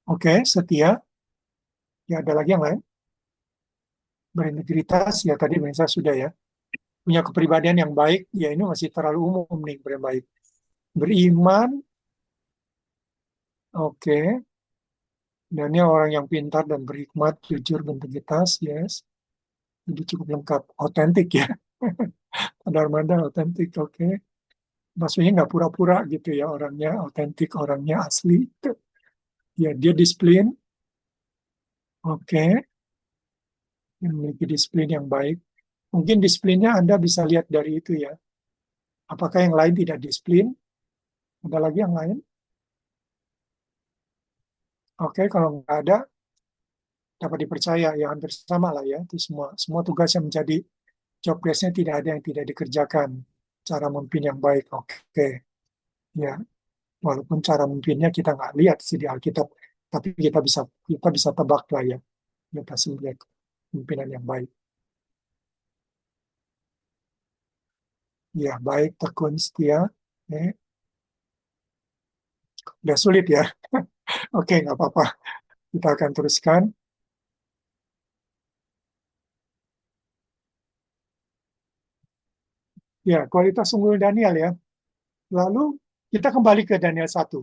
S2: Oke, setia. Ya ada lagi yang lain? Berintegritas, ya tadi saya sudah ya. Punya kepribadian yang baik, ya ini masih terlalu umum nih, baik. Beriman, oke. Dan ini orang yang pintar dan berhikmat, jujur, berintegritas, yes. Jadi cukup lengkap. Otentik ya. Mandar-mandar otentik, oke. Maksudnya nggak pura-pura gitu ya, orangnya otentik, orangnya asli. Ya, dia disiplin, oke. Yang memiliki disiplin yang baik. Mungkin disiplinnya Anda bisa lihat dari itu ya. Apakah yang lain tidak disiplin? Ada lagi yang lain? Oke, kalau nggak ada, dapat dipercaya ya hampir sama lah ya. Itu semua semua tugas yang menjadi job desk-nya tidak ada yang tidak dikerjakan. Cara memimpin yang baik, oke. Ya, walaupun cara memimpinnya kita nggak lihat sih di Alkitab, tapi kita bisa tebak lah ya. Kita pasti melihat pimpinan yang baik. Ya, baik, tekun, setia. Oke. Udah sulit ya. Oke, nggak apa-apa. Kita akan teruskan. Ya, kualitas unggul Daniel ya. Lalu kita kembali ke Daniel 1.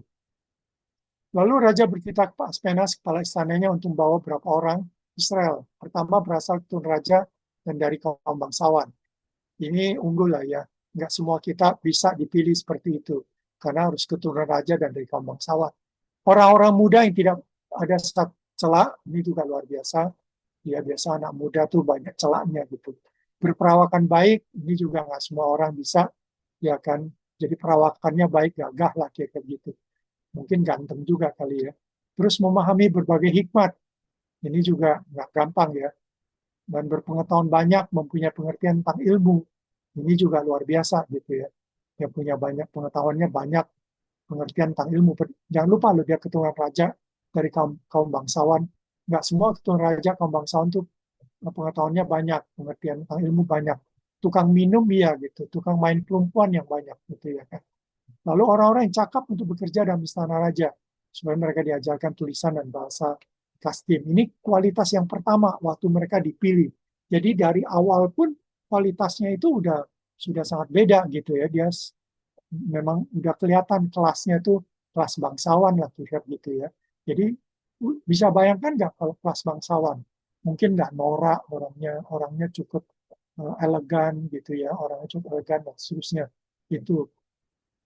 S2: Lalu Raja berkita ke Aspenas, kepala istananya, untuk membawa beberapa orang Israel. Pertama berasal turun raja dan dari kaum bangsawan. Ini unggul lah ya. Nggak semua kita bisa dipilih seperti itu. Karena harus keturunan raja dan dari kaum bangsawan. Orang-orang muda yang tidak ada celah, ini juga luar biasa. Ya biasa anak muda tuh banyak celaknya gitu. Berperawakan baik, ini juga nggak semua orang bisa, ya kan. Jadi perawakannya baik, gagah lah kayak gitu. Mungkin ganteng juga kali ya. Terus memahami berbagai hikmat, ini juga nggak gampang ya. Dan berpengetahuan banyak, mempunyai pengertian tentang ilmu, ini juga luar biasa gitu ya. Dia punya banyak pengetahuannya, banyak pengertian tentang ilmu. Jangan lupa loh, dia keturunan raja dari kaum kaum bangsawan. Nggak semua keturunan raja kaum bangsawan tuh pengetahuannya banyak, pengertian tentang ilmu banyak. Tukang minum ya gitu, tukang main perempuan yang banyak gitu ya kan. Lalu orang-orang yang cakap untuk bekerja dalam istana raja, supaya mereka diajarkan tulisan dan bahasa kastim. Ini kualitas yang pertama waktu mereka dipilih. Jadi dari awal pun kualitasnya itu sudah sangat beda gitu ya. Dia memang udah kelihatan kelasnya itu kelas bangsawan lah kira gitu ya. Jadi bisa bayangkan nggak kalau kelas bangsawan? Mungkin nggak norak orangnya, orangnya cukup elegan gitu ya, orangnya cukup elegan dan seterusnya. Itu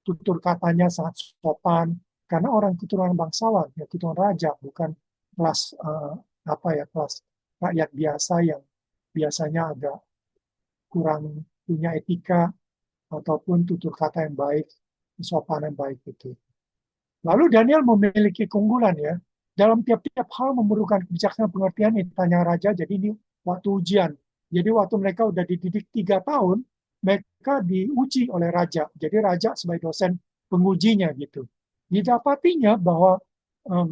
S2: tutur katanya sangat sopan karena orang keturunan bangsawan, ya keturunan raja, bukan kelas apa ya kelas rakyat biasa yang biasanya agak kurang punya etika ataupun tutur kata yang baik, sopan yang baik itu. Lalu Daniel memiliki keunggulan ya. Dalam tiap-tiap hal memerlukan kebijaksanaan pengertian yang ditanya raja. Jadi ini waktu ujian. Jadi waktu mereka udah dididik 3 tahun, mereka diuji oleh raja. Jadi raja sebagai dosen pengujinya gitu. Didapatinya bahwa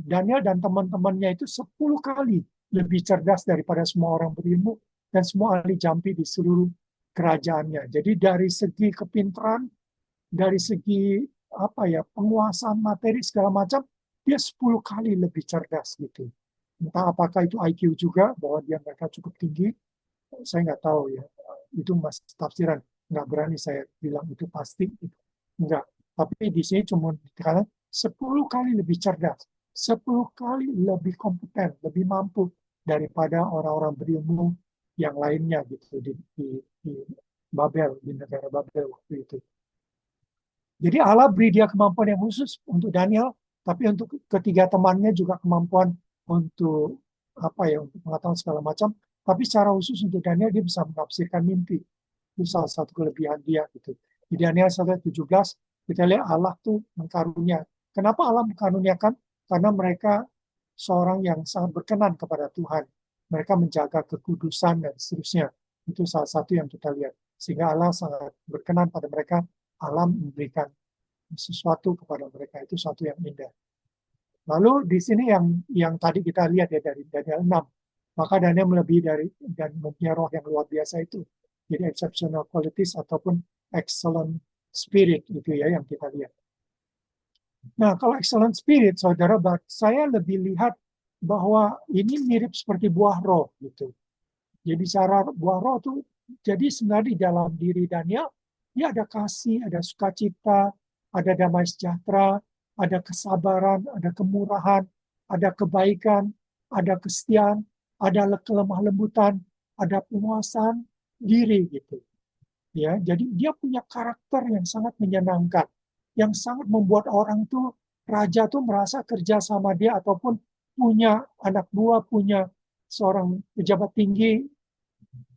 S2: Daniel dan teman-temannya itu 10 kali lebih cerdas daripada semua orang berilmu dan semua ahli jampi di seluruh kerajaannya. Jadi dari segi kepintaran, dari segi apa ya penguasaan materi segala macam dia 10 kali lebih cerdas gitu. Entah apakah itu IQ juga bahwa dia mereka cukup tinggi, saya nggak tahu ya. Itu masih tafsiran, nggak berani saya bilang itu pasti. Enggak. Tapi di sini cuma dikatakan 10 kali lebih cerdas, 10 kali lebih kompeten, lebih mampu daripada orang-orang berilmu yang lainnya gitu di Babel, di negara Babel waktu itu. Jadi Allah beri dia kemampuan yang khusus untuk Daniel, tapi untuk ketiga temannya juga kemampuan untuk apa ya, untuk pengetahuan segala macam. Tapi secara khusus untuk Daniel dia bisa menafsirkan mimpi. Itu salah satu kelebihan dia gitu. Di Daniel 1:17 kita lihat Allah tuh mengkarunia. Kenapa Allah mengkaruniakan? Karena mereka seorang yang sangat berkenan kepada Tuhan. Mereka menjaga kekudusan dan seterusnya. Itu salah satu yang kita lihat. Sehingga Allah sangat berkenan pada mereka. Allah memberikan sesuatu kepada mereka, itu sesuatu yang indah. Lalu di sini yang tadi kita lihat ya dari Daniel 6, maka Daniel melebihi dari dan mempunyai roh yang luar biasa itu. Jadi exceptional qualities ataupun excellent spirit itu ya yang kita lihat. Nah, kalau excellent spirit, saudara, saya lebih lihat bahwa ini mirip seperti buah roh gitu. Jadi cara buah roh itu, jadi sebenarnya di dalam diri Daniel, dia ada kasih, ada sukacita, ada damai sejahtera, ada kesabaran, ada kemurahan, ada kebaikan, ada kesetiaan, ada kelemah lembutan, ada penguasaan diri gitu. Ya, jadi dia punya karakter yang sangat menyenangkan, yang sangat membuat orang tuh raja tuh merasa kerja sama dia ataupun punya anak buah, punya seorang pejabat tinggi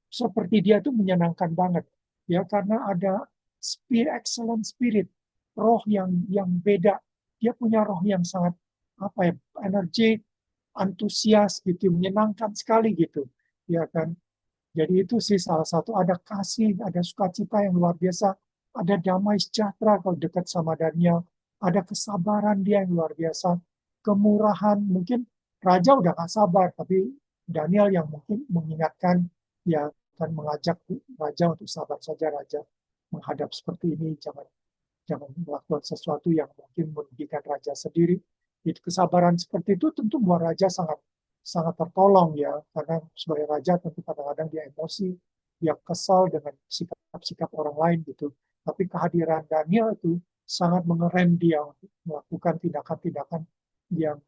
S2: seperti dia itu menyenangkan banget ya karena ada excellent spirit, roh yang beda. Dia punya roh yang sangat apa ya, energi, antusias gitu, menyenangkan sekali gitu ya kan. Jadi itu sih salah satu, ada kasih, ada sukacita yang luar biasa, ada damai sejahtera kalau dekat sama Daniel, ada kesabaran dia yang luar biasa, kemurahan. Mungkin raja udah gak sabar, tapi Daniel yang mungkin mengingatkan, ya akan mengajak raja untuk sabar saja raja menghadap seperti ini, jangan jangan melakukan sesuatu yang mungkin merugikan raja sendiri. Itu kesabaran seperti itu tentu buat raja sangat sangat tertolong ya, karena sebagai raja tentu kadang-kadang dia emosi, dia kesal dengan sikap-sikap orang lain gitu. Tapi kehadiran Daniel itu sangat mengerem dia untuk melakukan tindakan-tindakan yang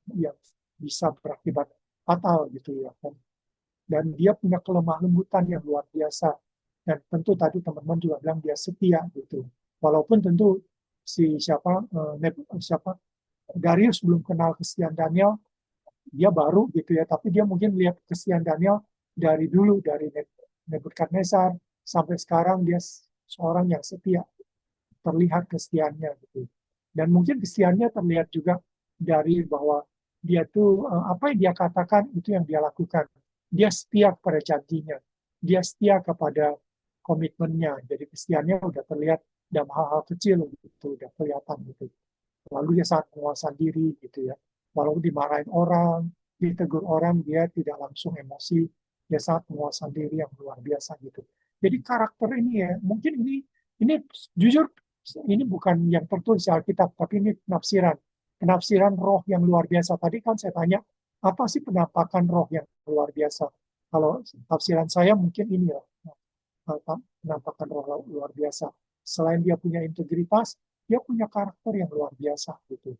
S2: bisa berakibat fatal gitu ya kan. Dan dia punya kelemah lembutan yang luar biasa. Dan tentu tadi teman-teman juga bilang dia setia gitu. Walaupun tentu siapa Darius belum kenal kesetiaan Daniel, dia baru gitu ya, tapi dia mungkin lihat kesetiaan Daniel dari dulu, dari Nebukadnezar sampai sekarang dia seorang yang setia, terlihat kesetiaannya gitu. Dan mungkin kesetiaannya terlihat juga dari bahwa dia tuh apa yang dia katakan itu yang dia lakukan. Dia setia kepada janjinya. Dia setia kepada komitmennya. Jadi kesetiaannya udah terlihat dalam hal-hal kecil gitu, udah kelihatan gitu. Lalu dia sangat menguasai diri gitu ya. Walaupun dimarahin orang, ditegur orang, dia tidak langsung emosi. Dia sangat menguasai diri yang luar biasa gitu. Jadi karakter ini ya, mungkin ini jujur ini bukan yang tertulis di Alkitab, tapi ini penafsiran. Penafsiran roh yang luar biasa. Tadi kan saya tanya, apa sih penampakan roh yang luar biasa? Kalau tafsiran saya mungkin ini ya, penampakan roh luar biasa. Selain dia punya integritas, dia punya karakter yang luar biasa gitu.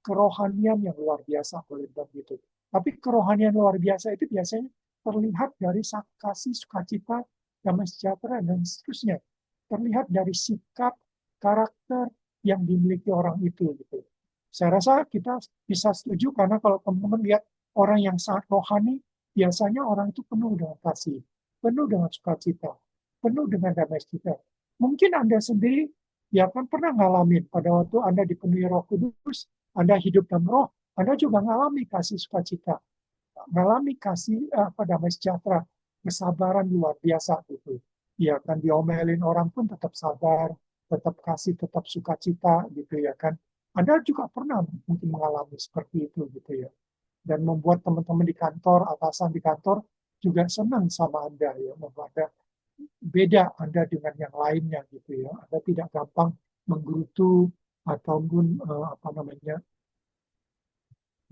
S2: Kerohanian yang luar biasa boleh bilang gitu. Tapi kerohanian luar biasa itu biasanya terlihat dari kasih, sukacita, damai sejahtera dan seterusnya. Terlihat dari sikap, karakter yang dimiliki orang itu gitu. Saya rasa kita bisa setuju karena kalau teman-teman lihat orang yang sangat rohani, biasanya orang itu penuh dengan kasih, penuh dengan sukacita, penuh dengan damai sejahtera. Mungkin Anda sendiri ya kan pernah ngalamin pada waktu Anda dipenuhi Roh Kudus, Anda hidup dalam Roh, Anda juga ngalami kasih sukacita, ngalami kasih damai sejahtera, kesabaran luar biasa gitu. Ya kan diomelin orang pun tetap sabar, tetap kasih, tetap sukacita gitu ya kan. Anda juga pernah mungkin mengalami seperti itu gitu ya. Dan membuat teman-teman di kantor, atasan di kantor juga senang sama Anda ya, membuat Anda beda Anda dengan yang lainnya gitu ya. Anda tidak gampang menggerutu ataupun apa namanya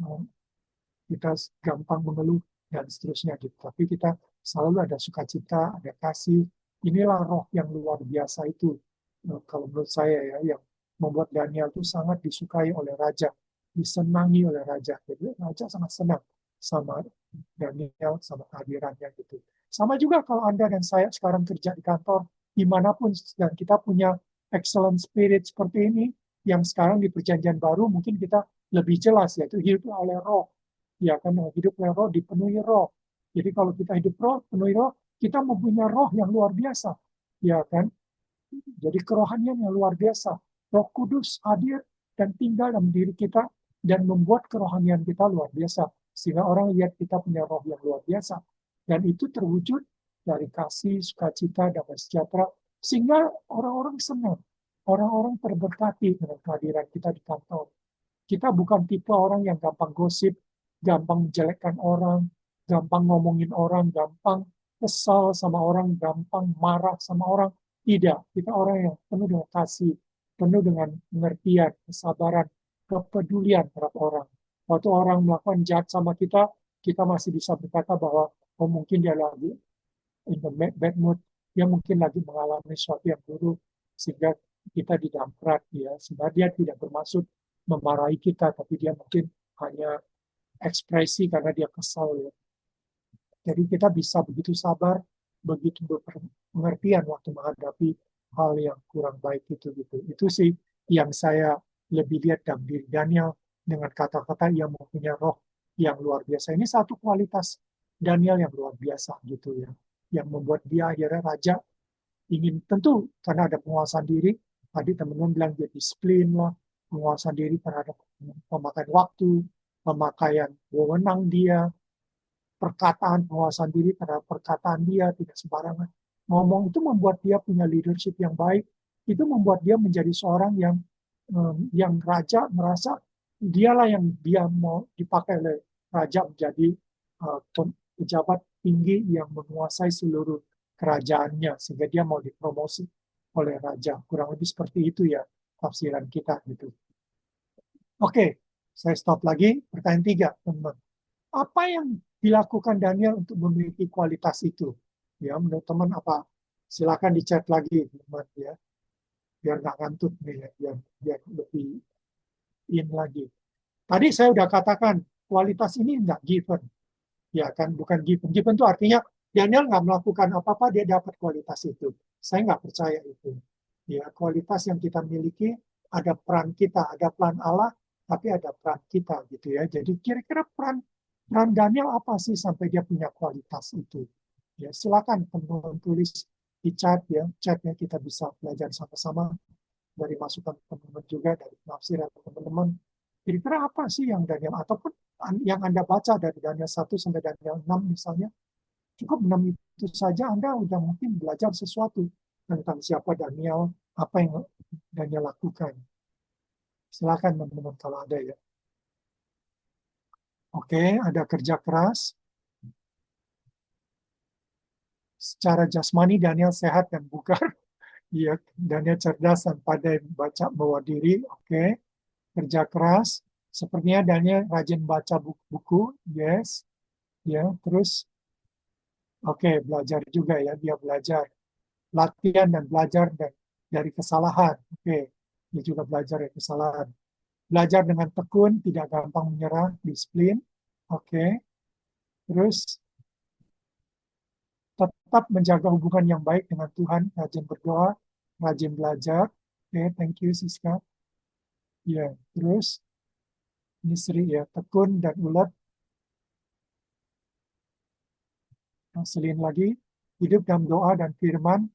S2: eh, kita gampang mengeluh dan seterusnya gitu. Tapi kita selalu ada sukacita, ada kasih. Inilah roh yang luar biasa itu. Kalau menurut saya ya, yang membuat Daniel itu sangat disukai oleh raja, disenangi oleh raja. Jadi raja sangat senang sama Daniel, sama kehadirannya gitu. Sama juga kalau Anda dan saya sekarang kerja di kantor, dimanapun, dan kita punya excellent spirit seperti ini, yang sekarang di perjanjian baru mungkin kita lebih jelas, yaitu hidup oleh roh. Ya kan, hidup oleh roh, dipenuhi roh. Jadi kalau kita hidup roh, penuhi roh, kita mempunyai roh yang luar biasa. Ya kan, jadi kerohanian yang luar biasa. Roh Kudus hadir dan tinggal dalam diri kita dan membuat kerohanian kita luar biasa. Sehingga orang lihat kita punya roh yang luar biasa. Dan itu terwujud dari kasih, sukacita, damai sejahtera. Sehingga orang-orang senang. Orang-orang terberkati dengan kehadiran kita di kantor. Kita bukan tipe orang yang gampang gosip, gampang menjelekkan orang, gampang ngomongin orang, gampang kesal sama orang, gampang marah sama orang. Tidak, kita orang yang penuh dengan kasih, penuh dengan pengertian, kesabaran, kepedulian terhadap orang. Waktu orang melakukan jahat sama kita masih bisa berkata bahwa oh mungkin dia lagi in the bad mood, dia mungkin lagi mengalami sesuatu yang buruk, sehingga kita didamprat ya, sehingga dia tidak bermaksud memarahi kita, tapi dia mungkin hanya ekspresi karena dia kesal ya. Jadi kita bisa begitu sabar, begitu pengertian waktu menghadapi hal yang kurang baik itu gitu. Itu sih yang saya lebih lihat dalam diri Daniel dengan kata-kata yang mempunyai roh yang luar biasa. Ini satu kualitas Daniel yang luar biasa gitu ya, yang membuat dia akhirnya raja ingin tentu karena ada penguasaan diri. Tadi teman-teman bilang dia disiplin lah, penguasaan diri terhadap pemakaian waktu, pemakaian wewenang dia, perkataan penguasaan diri terhadap perkataan dia tidak sembarangan. Ngomong itu membuat dia punya leadership yang baik. Itu membuat dia menjadi seorang yang raja merasa dialah yang dia mau dipakai oleh raja menjadi uh, pejabat tinggi yang menguasai seluruh kerajaannya sehingga dia mau dipromosi oleh raja. Kurang lebih seperti itu ya tafsiran kita gitu. Oke, saya stop lagi. Pertanyaan 3, teman-teman. Apa yang dilakukan Daniel untuk memiliki kualitas itu? Ya, menurut teman apa? Silakan di chat lagi, teman ya. Biar nggak ngantuk nih, ya. Biar lebih in lagi. Tadi saya udah katakan kualitas ini nggak given, ya kan? Bukan given. Given itu artinya Daniel nggak melakukan apa-apa dia dapat kualitas itu. Saya nggak percaya itu. Ya, kualitas yang kita miliki ada peran kita, ada peran Allah, tapi ada peran kita gitu ya. Jadi kira-kira peran Daniel apa sih sampai dia punya kualitas itu? Ya, silakan teman-teman tulis di chat ya, chatnya kita bisa belajar sama-sama dari masukan teman-teman juga dari penafsiran teman-teman. Kira-kira apa sih yang Daniel ataupun yang Anda baca dari Daniel 1 sampai Daniel 6 misalnya, cukup 6 itu saja Anda udah mungkin belajar sesuatu tentang siapa Daniel, apa yang Daniel lakukan. Silakan teman-teman kalau ada ya. Oke, ada kerja keras. Secara jasmani Daniel sehat dan bugar. Iya, Daniel cerdas dan pandai baca bawa diri. Oke, kerja keras. Sepertinya Daniel rajin baca buku. Yes, ya. Terus, oke, belajar juga ya. Dia belajar latihan dan belajar dari kesalahan. Oke, dia juga belajar dari kesalahan. Belajar dengan tekun, tidak gampang menyerah, disiplin. Oke, terus tetap menjaga hubungan yang baik dengan Tuhan, rajin berdoa, rajin belajar. Oke, thank you Siska. Ya, terus ini Sri ya, tekun dan ulet. Selin lagi, hidup dalam doa dan firman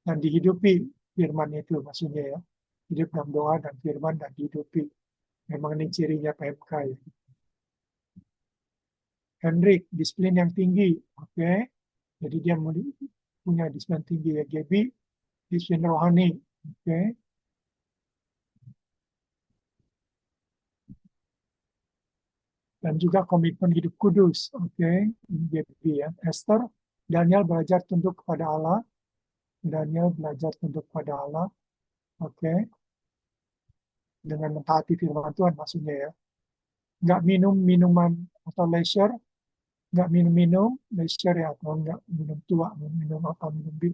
S2: dan dihidupi firman itu maksudnya ya. Hidup dalam doa dan firman dan dihidupi. Memang ini cirinya PMK ya. Hendrik, disiplin yang tinggi. Oke, jadi dia punya disiplin tinggi ya. Gaby, disiplin rohani. Oke, dan juga komitmen hidup kudus. Oke, Gaby ya. Esther, Daniel belajar tunduk kepada Allah. Daniel belajar tunduk kepada Allah. Oke, dengan mentaati firman Tuhan maksudnya ya. Nggak minum minuman atau leisure, nggak minum-minum leisure ya, atau nggak minum tua, minum apa, minum bir.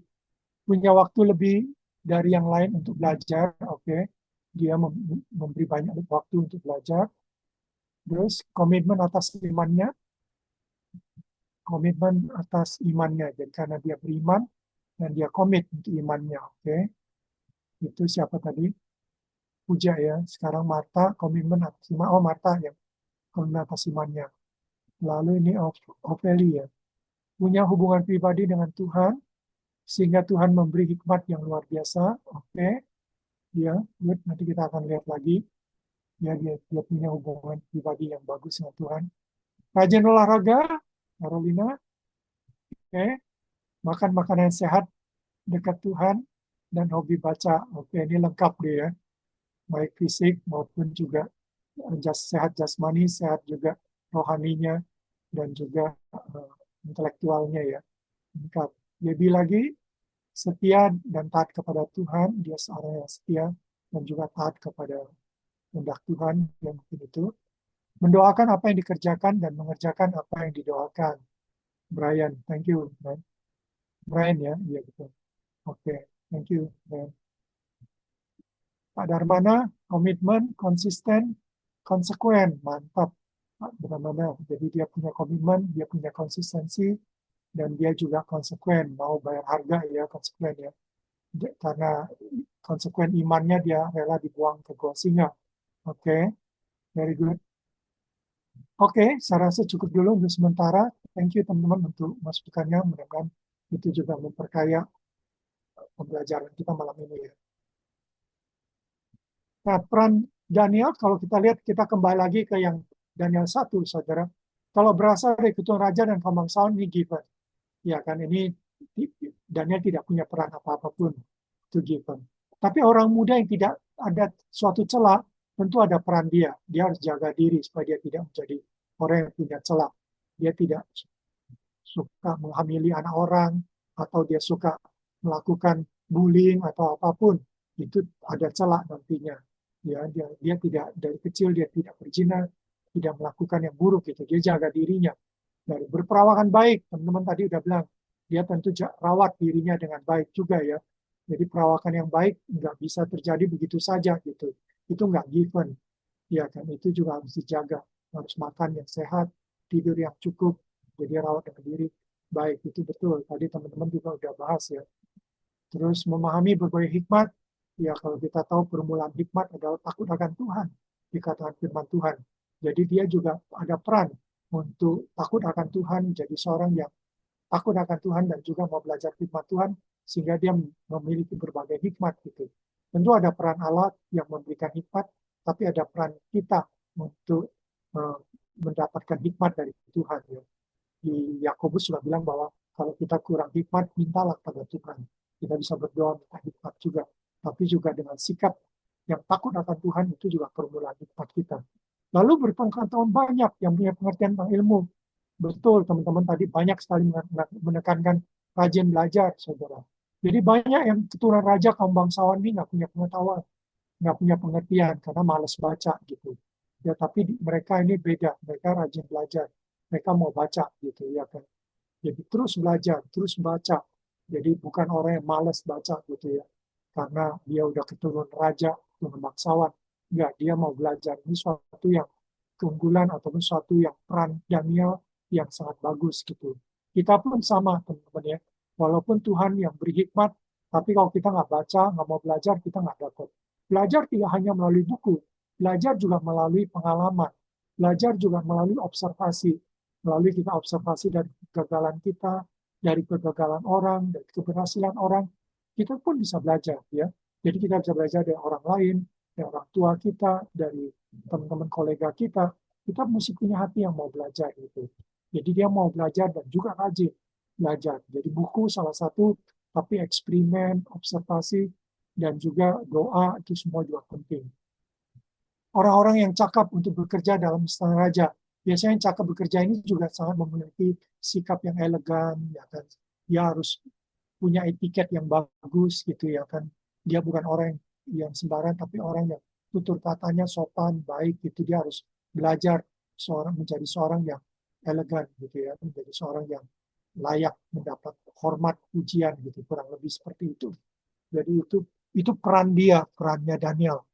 S2: Punya waktu lebih dari yang lain untuk belajar. Oke, dia memberi banyak waktu untuk belajar. Terus komitmen atas imannya. Jadi karena dia beriman dan dia komit untuk imannya. Oke, itu siapa tadi? Puja ya. Sekarang Marta komitmen atas iman. Oh Marta ya, komitmen atas imannya. Lalu ini Ophelia, punya hubungan pribadi dengan Tuhan sehingga Tuhan memberi hikmat yang luar biasa. Oke, ya, good. Nanti kita akan lihat lagi. Ya, dia punya hubungan pribadi yang bagus dengan Tuhan. Rajin olahraga, Carolina. Oke, makan makanan sehat dekat Tuhan dan hobi baca. Oke, ini lengkap deh ya. Baik fisik maupun juga sehat jasmani, sehat juga rohaninya dan juga intelektualnya ya. Lengkap. Lebih lagi setia dan taat kepada Tuhan, dia seorang yang setia dan juga taat kepada kehendak Tuhan yang mungkin itu. Mendoakan apa yang dikerjakan dan mengerjakan apa yang didoakan. Brian, thank you. Brian ya, iya betul. Oke, thank you. Brian. Pak Darmana, komitmen, konsisten, konsekuen, mantap. Pak Darmana, jadi dia punya komitmen, dia punya konsistensi, dan dia juga konsekuen, mau bayar harga ya, konsekuen ya. Karena konsekuen imannya dia rela dibuang ke gua singa. Oke, very good. Oke, saya rasa cukup dulu untuk sementara. Thank you teman-teman untuk masukannya. Mudah-mudahan itu juga memperkaya pembelajaran kita malam ini ya. Nah, peran Daniel, kalau kita lihat, kita kembali lagi ke yang Daniel 1, saudara. Kalau berasal dari keturunan raja dan kebangsawan, ini given. Ya kan, ini Daniel tidak punya peran apa-apa pun. Itu given. Tapi orang muda yang tidak ada suatu celah, tentu ada peran dia. Dia harus jaga diri supaya dia tidak menjadi orang yang punya celah. Dia tidak suka menghamili anak orang, atau dia suka melakukan bullying atau apapun. Itu ada celah nantinya. Ya, dia tidak dari kecil dia tidak berzina, tidak melakukan yang buruk gitu. Dia jaga dirinya dari berperawakan baik. Teman-teman tadi udah bilang dia tentu rawat dirinya dengan baik juga ya. Jadi perawakan yang baik nggak bisa terjadi begitu saja gitu. Itu nggak given. Ya kan, itu juga harus dijaga. Harus makan yang sehat, tidur yang cukup, jadi rawat dengan diri. Baik, itu betul. Tadi teman-teman juga udah bahas ya. Terus memahami berbagai hikmat. Ya, kalau kita tahu permulaan hikmat adalah takut akan Tuhan. Dikatakan firman Tuhan. Jadi dia juga ada peran untuk takut akan Tuhan, jadi seorang yang takut akan Tuhan dan juga mau belajar hikmat Tuhan sehingga dia memiliki berbagai hikmat gitu. Tentu ada peran Allah yang memberikan hikmat, tapi ada peran kita untuk uh, mendapatkan hikmat dari Tuhan ya. Di Yakobus sudah bilang bahwa kalau kita kurang hikmat, mintalah pada Tuhan. Kita bisa berdoa minta hikmat juga. Tapi juga dengan sikap yang takut akan Tuhan itu juga permulaan hikmat kita. Lalu berpengetahuan banyak yang punya pengertian tentang ilmu. Betul, teman-teman tadi banyak sekali menekankan rajin belajar, saudara. Jadi banyak yang keturunan raja kaum bangsawan ini nggak punya pengetahuan, nggak punya pengertian karena malas baca gitu. Ya, tapi mereka ini beda, mereka rajin belajar, mereka mau baca gitu ya kan. Jadi terus belajar, terus baca. Jadi bukan orang yang malas baca gitu ya, karena dia udah keturunan raja, keturunan bangsawan. Enggak, dia mau belajar. Ini suatu yang keunggulan ataupun suatu yang peran Daniel yang sangat bagus gitu. Kita pun sama teman-teman ya. Walaupun Tuhan yang beri hikmat, tapi kalau kita nggak baca, nggak mau belajar, kita nggak dapat. Belajar tidak hanya melalui buku, belajar juga melalui pengalaman, belajar juga melalui observasi, melalui kita observasi dari kegagalan kita, dari kegagalan orang, dari keberhasilan orang, kita pun bisa belajar ya. Jadi kita bisa belajar dari orang lain, dari orang tua kita, dari teman-teman kolega kita, kita mesti punya hati yang mau belajar gitu. Jadi dia mau belajar dan juga rajin belajar. Jadi buku salah satu, tapi eksperimen, observasi, dan juga doa itu semua juga penting. Orang-orang yang cakap untuk bekerja dalam istana raja, biasanya yang cakap bekerja ini juga sangat memiliki sikap yang elegan, ya kan. Dia harus punya etiket yang bagus gitu ya kan. Dia bukan orang yang sembarangan, tapi orang yang tutur katanya sopan, baik gitu. Dia harus belajar menjadi seorang yang elegan gitu ya, menjadi seorang yang layak mendapat hormat pujian gitu, kurang lebih seperti itu. Jadi itu peran dia, perannya Daniel.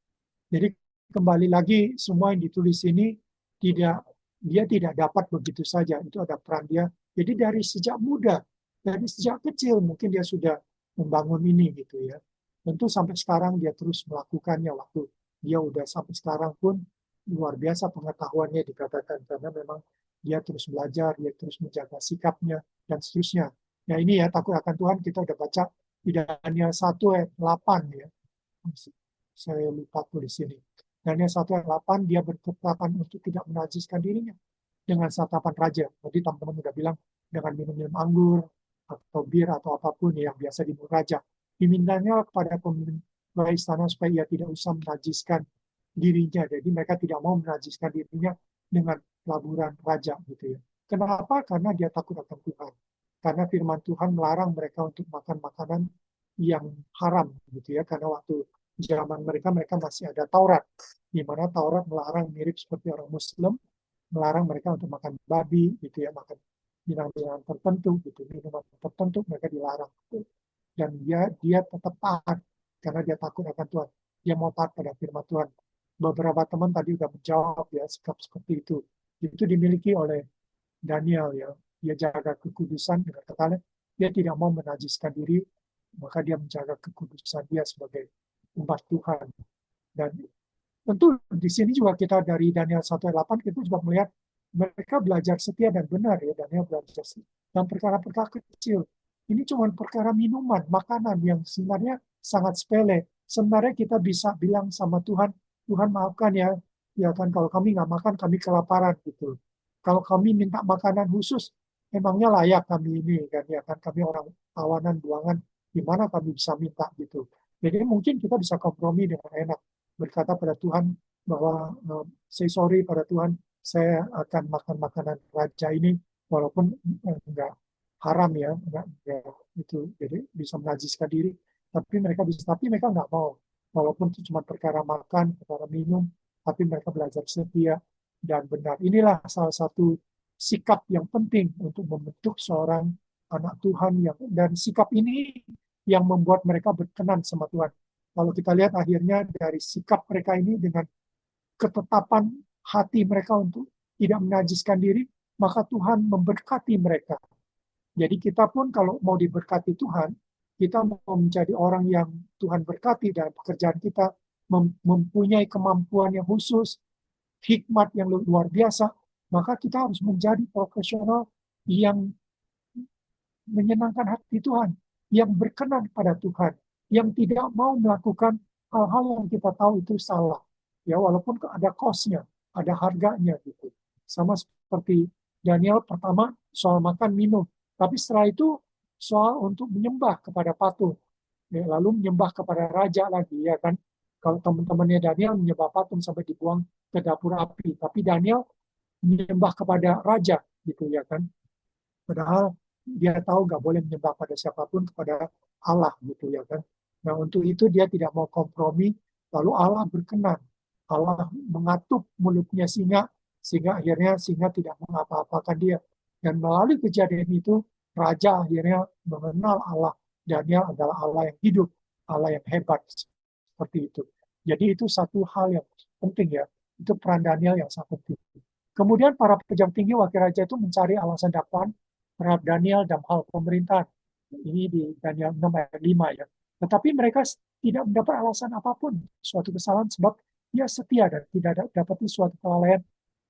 S2: Jadi kembali lagi semua yang ditulis ini tidak dia tidak dapat begitu saja. Itu ada peran dia. Jadi dari sejak muda, dari sejak kecil mungkin dia sudah membangun ini gitu ya. Tentu sampai sekarang dia terus melakukannya waktu dia udah sampai sekarang pun luar biasa pengetahuannya dikatakan karena memang dia terus belajar, dia terus menjaga sikapnya dan seterusnya. Ya ini ya takut akan Tuhan kita udah baca di Daniel 1 ayat 8 ya. Saya lupa tulis sini. Daniel 1 ayat 8 dia berketetapan untuk tidak menajiskan dirinya dengan santapan raja. Jadi teman-teman udah bilang dengan minum-minum anggur atau bir atau apapun yang biasa diminum raja. Dimintanya kepada pemimpin istana supaya ia tidak usah menajiskan dirinya. Jadi mereka tidak mau menajiskan dirinya dengan pelaburan raja gitu ya. Kenapa? Karena dia takut akan Tuhan. Karena firman Tuhan melarang mereka untuk makan makanan yang haram gitu ya. Karena waktu zaman mereka masih ada Taurat, di mana Taurat melarang mirip seperti orang Muslim, melarang mereka untuk makan babi gitu ya, makan binatang tertentu gitu, minuman tertentu mereka dilarang. Dan dia tetap taat karena dia takut akan Tuhan. Dia mau taat pada firman Tuhan. Beberapa teman tadi sudah menjawab ya sikap seperti itu. Itu dimiliki oleh Daniel ya. Dia jaga kekudusan dengan kata dia tidak mau menajiskan diri, maka dia menjaga kekudusan dia sebagai umat Tuhan. Dan tentu di sini juga kita dari Daniel 1 ayat 8 kita juga melihat mereka belajar setia dan benar ya. Daniel belajar setia. Dan perkara-perkara kecil. Ini cuma perkara minuman, makanan yang sebenarnya sangat sepele. Sebenarnya kita bisa bilang sama Tuhan, Tuhan maafkan ya, ya kan kalau kami nggak makan kami kelaparan gitu. Kalau kami minta makanan khusus, emangnya layak kami ini kan ya kan kami orang tawanan buangan, gimana kami bisa minta gitu. Jadi mungkin kita bisa kompromi dengan enak berkata pada Tuhan bahwa saya sorry pada Tuhan, saya akan makan makanan raja ini walaupun enggak haram ya, enggak itu jadi bisa menajiskan diri, tapi mereka nggak mau walaupun itu cuma perkara makan, perkara minum, tapi mereka belajar setia dan benar. Inilah salah satu sikap yang penting untuk membentuk seorang anak Tuhan yang dan sikap ini yang membuat mereka berkenan sama Tuhan. Kalau kita lihat akhirnya dari sikap mereka ini dengan ketetapan hati mereka untuk tidak menajiskan diri, maka Tuhan memberkati mereka. Jadi kita pun kalau mau diberkati Tuhan, kita mau menjadi orang yang Tuhan berkati dalam pekerjaan kita, mempunyai kemampuan yang khusus, hikmat yang luar biasa, maka kita harus menjadi profesional yang menyenangkan hati Tuhan, yang berkenan pada Tuhan, yang tidak mau melakukan hal-hal yang kita tahu itu salah. Ya, walaupun ada cost-nya, ada harganya gitu. Sama seperti Daniel pertama soal makan minum, tapi setelah itu soal untuk menyembah kepada patung. Ya, lalu menyembah kepada raja lagi, ya kan? Kalau teman-temannya Daniel menyembah patung sampai dibuang ke dapur api, tapi Daniel menyembah kepada raja, gitu ya kan? Padahal dia tahu nggak boleh menyembah pada siapapun, kepada Allah, gitu ya kan? Nah, untuk itu dia tidak mau kompromi, lalu Allah berkenan. Allah mengatup mulutnya singa, sehingga akhirnya singa tidak mengapa-apakan dia. Dan melalui kejadian itu, raja akhirnya mengenal Allah. Daniel adalah Allah yang hidup, Allah yang hebat, seperti itu. Jadi itu satu hal yang penting ya. Itu peran Daniel yang sangat penting. Kemudian para pejabat tinggi wakil raja itu mencari alasan dakwaan terhadap Daniel dalam hal pemerintahan. Ini di Daniel 6 ayat 5 ya. Tetapi mereka tidak mendapat alasan apapun suatu kesalahan sebab dia setia dan tidak dapat suatu kelalaian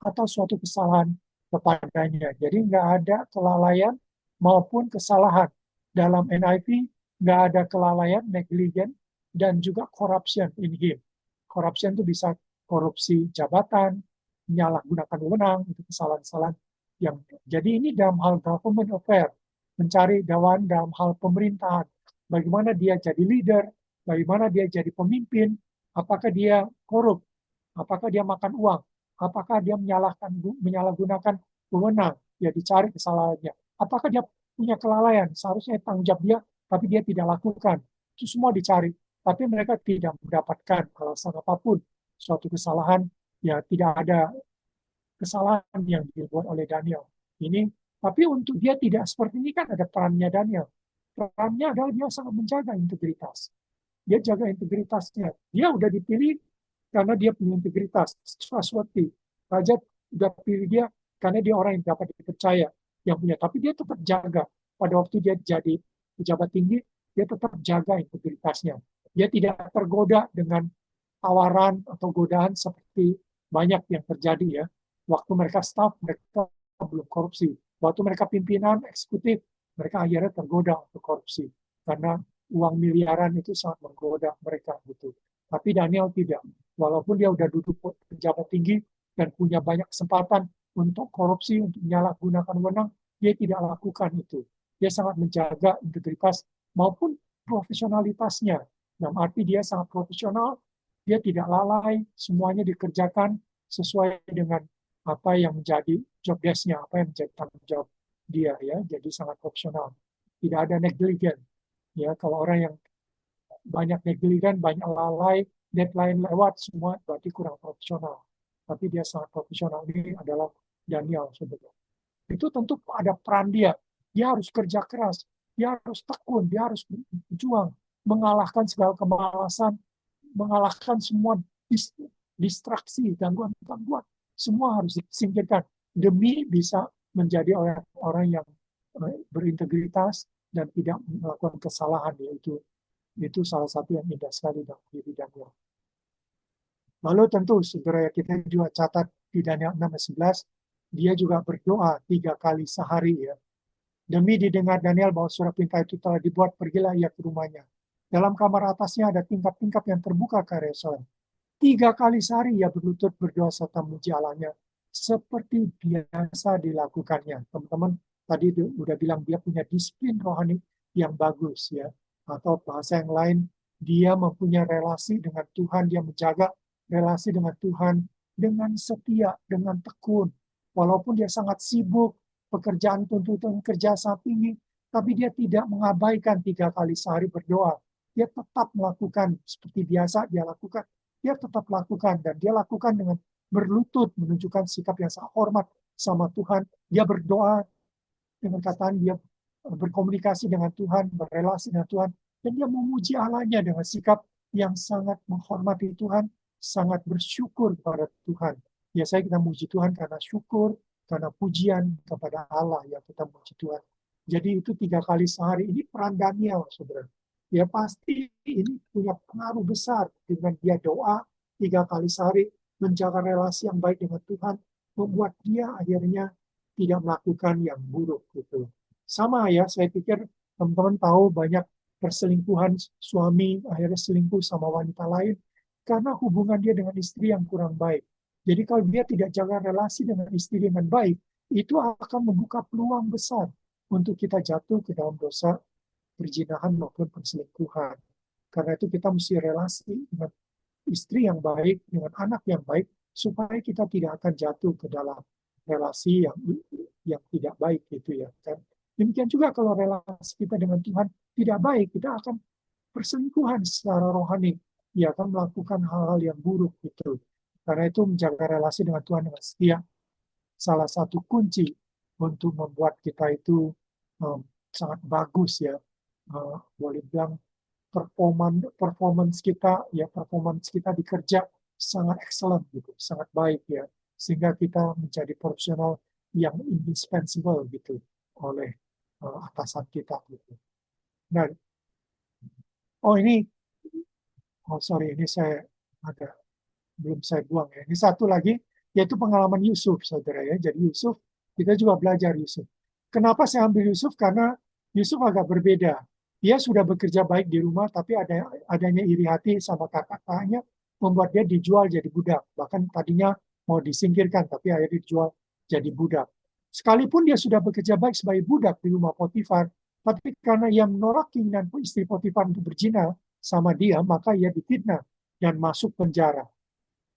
S2: atau suatu kesalahan kepadanya. Jadi nggak ada kelalaian maupun kesalahan. Dalam NIV nggak ada kelalaian, negligent, dan juga corruption in him. Corruption itu bisa korupsi jabatan, menyalahgunakan wewenang, itu kesalahan-kesalahan yang jadi ini dalam hal government affair, mencari dakwaan dalam hal pemerintahan, bagaimana dia jadi leader, bagaimana dia jadi pemimpin, apakah dia korup, apakah dia makan uang, apakah dia menyalahgunakan wewenang, ya dicari kesalahannya, apakah dia punya kelalaian, seharusnya tanggung jawab dia, tapi dia tidak lakukan, itu semua dicari, tapi mereka tidak mendapatkan alasan apapun suatu kesalahan, ya tidak ada kesalahan yang dibuat oleh Daniel. Ini, tapi untuk dia tidak seperti ini kan ada perannya Daniel. Perannya adalah dia sangat menjaga integritas. Dia jaga integritasnya. Dia udah dipilih karena dia punya integritas, trustworthy. Raja udah pilih dia karena dia orang yang dapat dipercaya, yang punya. Tapi dia tetap jaga. Pada waktu dia jadi pejabat tinggi, dia tetap jaga integritasnya. Dia tidak tergoda dengan tawaran atau godaan seperti banyak yang terjadi ya. Waktu mereka staff, mereka belum korupsi. Waktu mereka pimpinan, eksekutif, mereka akhirnya tergoda untuk korupsi. Karena uang miliaran itu sangat menggoda mereka gitu. Tapi Daniel tidak. Walaupun dia udah duduk pejabat tinggi dan punya banyak kesempatan untuk korupsi, untuk menyalahgunakan wewenang, dia tidak lakukan itu. Dia sangat menjaga integritas maupun profesionalitasnya. Dalam arti dia sangat profesional, dia tidak lalai, semuanya dikerjakan sesuai dengan apa yang menjadi job desk-nya, apa yang menjadi tanggung jawab dia ya. Jadi sangat profesional. Tidak ada negligent. Ya, kalau orang yang banyak negligent, banyak lalai, deadline lewat semua berarti kurang profesional. Tapi dia sangat profesional. Ini adalah Daniel sebetulnya. Itu tentu ada peran dia. Dia harus kerja keras, dia harus tekun, dia harus berjuang, mengalahkan segala kemalasan, mengalahkan semua distraksi, gangguan-gangguan. Semua harus disingkirkan demi bisa menjadi orang yang berintegritas dan tidak melakukan kesalahan, yaitu itu salah satu yang indah sekali dalam diri Daniel. Lalu tentu saudara kita juga catat di Daniel 6:11, dia juga berdoa 3 kali sehari ya. Demi didengar Daniel bahwa surat perintah itu telah dibuat, pergilah ia ke rumahnya. Dalam kamar atasnya ada tingkap-tingkap yang terbuka ke Yerusalem. 3 kali sehari ia berlutut berdoa serta memuji Allahnya seperti biasa dilakukannya. Teman-teman tadi udah bilang dia punya disiplin rohani yang bagus ya. Atau bahasa yang lain, dia mempunyai relasi dengan Tuhan, dia menjaga relasi dengan Tuhan dengan setia, dengan tekun. Walaupun dia sangat sibuk, pekerjaan tuntutan kerja sangat tinggi, tapi dia tidak mengabaikan 3 kali sehari berdoa. Dia tetap melakukan seperti biasa dia lakukan. Dia tetap lakukan dan dia lakukan dengan berlutut, menunjukkan sikap yang sangat hormat sama Tuhan. Dia berdoa dengan kataan dia berkomunikasi dengan Tuhan, berrelasi dengan Tuhan, dan dia memuji Allahnya dengan sikap yang sangat menghormati Tuhan, sangat bersyukur kepada Tuhan. Biasanya kita memuji Tuhan karena syukur, karena pujian kepada Allah yang kita memuji Tuhan. Jadi itu 3 kali sehari. Ini peran Daniel, saudara. Ya pasti ini punya pengaruh besar dengan dia doa 3 kali sehari, menjaga relasi yang baik dengan Tuhan, membuat dia akhirnya tidak melakukan yang buruk gitu. Sama ya, saya pikir teman-teman tahu banyak perselingkuhan suami akhirnya selingkuh sama wanita lain karena hubungan dia dengan istri yang kurang baik. Jadi kalau dia tidak jaga relasi dengan istri dengan baik, itu akan membuka peluang besar untuk kita jatuh ke dalam dosa perzinahan maupun perselingkuhan. Karena itu kita mesti relasi dengan istri yang baik, dengan anak yang baik, supaya kita tidak akan jatuh ke dalam relasi yang tidak baik gitu ya. Dan demikian juga kalau relasi kita dengan Tuhan tidak baik, kita akan perselingkuhan secara rohani, ya akan melakukan hal-hal yang buruk gitu. Karena itu menjaga relasi dengan Tuhan dengan setia salah satu kunci untuk membuat kita itu sangat bagus ya. Boleh bilang performance kita di kerja sangat excellent gitu, sangat baik ya, sehingga kita menjadi profesional yang indispensable gitu oleh atasan kita gitu. Nah, oh ini, oh sorry ini saya ada belum saya buang ya. Ini satu lagi yaitu pengalaman Yusuf, saudara ya. Jadi Yusuf kita juga belajar Yusuf. Kenapa saya ambil Yusuf? Karena Yusuf agak berbeda. Dia sudah bekerja baik di rumah, tapi adanya iri hati sama kakak-kakaknya membuat dia dijual jadi budak. Bahkan tadinya mau disingkirkan, tapi akhirnya dijual jadi budak. Sekalipun dia sudah bekerja baik sebagai budak di rumah Potifar, tapi karena ia menolak keinginan istri Potifar untuk berzina sama dia, maka ia difitnah dan masuk penjara.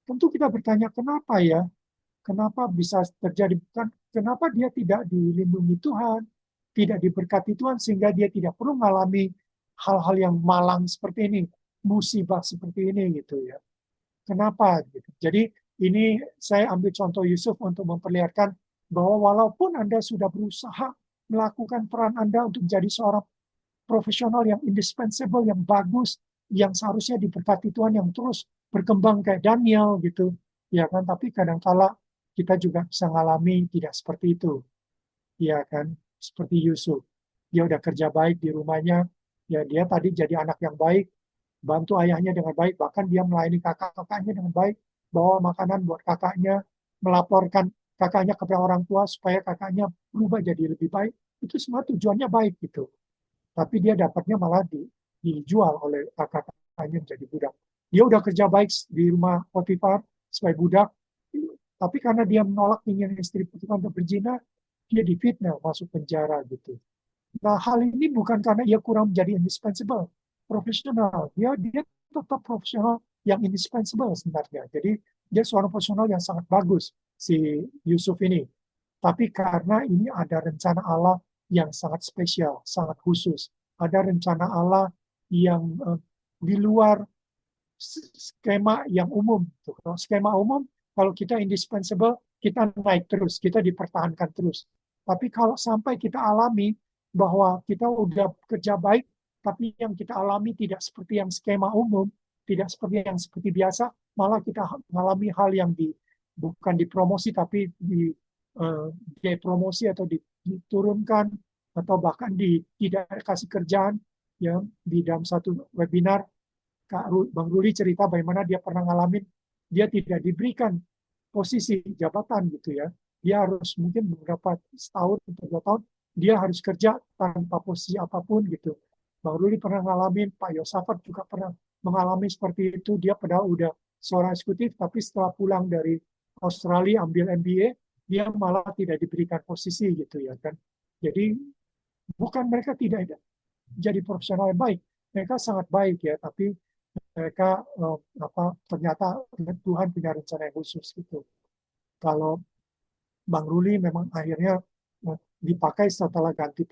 S2: Tentu kita bertanya, kenapa ya? Kenapa bisa terjadi? Kenapa dia tidak dilindungi Tuhan, tidak diberkati Tuhan, sehingga dia tidak perlu mengalami hal-hal yang malang seperti ini, musibah seperti ini gitu ya. Kenapa? Gitu. Jadi ini saya ambil contoh Yusuf untuk memperlihatkan bahwa walaupun Anda sudah berusaha melakukan peran Anda untuk menjadi seorang profesional yang indispensable, yang bagus, yang seharusnya diberkati Tuhan, yang terus berkembang kayak Daniel gitu, ya kan? Tapi kadangkala kita juga bisa mengalami tidak seperti itu, ya kan? Seperti Yusuf, dia udah kerja baik di rumahnya, ya dia tadi jadi anak yang baik, bantu ayahnya dengan baik, bahkan dia melayani kakak-kakaknya dengan baik, bawa makanan buat kakaknya, melaporkan kakaknya kepada orang tua supaya kakaknya berubah jadi lebih baik. Itu semua tujuannya baik gitu. Tapi dia dapatnya malah dijual oleh kakaknya menjadi budak. Dia udah kerja baik di rumah Potifar sebagai budak, tapi karena dia menolak ingin istri Potifar untuk berzina, dia difitnah masuk penjara gitu. Nah, hal ini bukan karena ia kurang menjadi indispensable, profesional. Dia tetap profesional yang indispensable sebenarnya. Jadi dia seorang profesional yang sangat bagus, si Yusuf ini. Tapi karena ini ada rencana Allah yang sangat spesial, sangat khusus. Ada rencana Allah yang di luar skema yang umum. Kalau skema umum, kalau kita indispensable, kita naik terus, kita dipertahankan terus. Tapi kalau sampai kita alami bahwa kita udah kerja baik, tapi yang kita alami tidak seperti yang skema umum, tidak seperti yang seperti biasa, malah kita mengalami hal yang bukan dipromosi, tapi dipromosi atau diturunkan, atau bahkan tidak kasih kerjaan. Ya, di dalam satu webinar Bang Ruli cerita bagaimana dia pernah ngalamin dia tidak diberikan posisi jabatan gitu ya. Dia harus mungkin beberapa setahun atau 2 tahun dia harus kerja tanpa posisi apapun gitu. Bang Ruli pernah ngalamin, Pak Yosafat juga pernah mengalami seperti itu. Dia padahal udah seorang eksekutif, tapi setelah pulang dari Australia ambil MBA, dia malah tidak diberikan posisi gitu ya kan. Jadi bukan mereka tidak jadi profesional yang baik, mereka sangat baik ya, tapi mereka ternyata Tuhan punya rencana yang khusus gitu. Kalau Bang Ruli memang akhirnya dipakai setelah ganti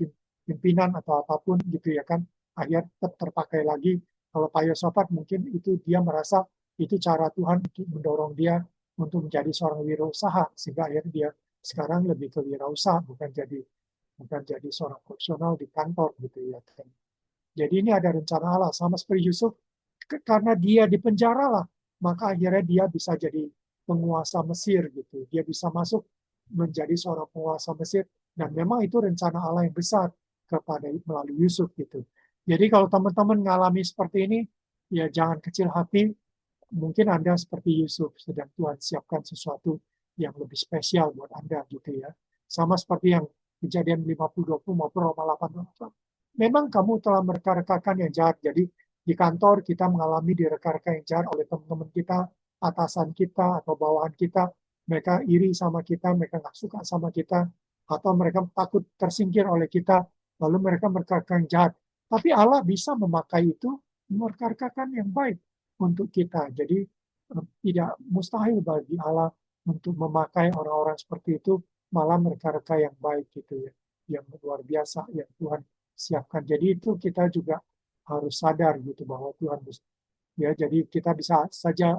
S2: pimpinan atau apapun gitu ya kan, akhirnya terpakai lagi. Kalau Pak Yosafat mungkin itu dia merasa itu cara Tuhan untuk mendorong dia untuk menjadi seorang wirausaha, sehingga akhirnya dia sekarang lebih ke wirausaha, bukan jadi seorang profesional di kantor gitu ya kan. Jadi ini ada rencana Allah, sama seperti Yusuf, karena dia di penjara lah, maka akhirnya dia bisa jadi penguasa Mesir gitu. Dia bisa masuk menjadi seorang penguasa Mesir, dan memang itu rencana Allah yang besar kepada melalui Yusuf gitu. Jadi kalau teman-teman mengalami seperti ini, ya jangan kecil hati. Mungkin Anda seperti Yusuf, sedang Tuhan siapkan sesuatu yang lebih spesial buat Anda gitu ya. Sama seperti yang Kejadian 50-20 maupun Roma 8. Memang kamu telah mereka-rekakan yang jahat. Jadi di kantor kita mengalami direka-reka yang jahat oleh teman-teman kita, atasan kita, atau bawahan kita. Mereka iri sama kita, mereka nggak suka sama kita, atau mereka takut tersingkir oleh kita, lalu mereka mereka yang jahat. Tapi Allah bisa memakai itu, mereka-rekakan yang baik untuk kita. Jadi tidak mustahil bagi Allah untuk memakai orang-orang seperti itu, malah mereka-reka yang baik gitu ya, yang luar biasa yang Tuhan siapkan. Jadi itu kita juga harus sadar gitu bahwa Tuhan ya, jadi kita bisa saja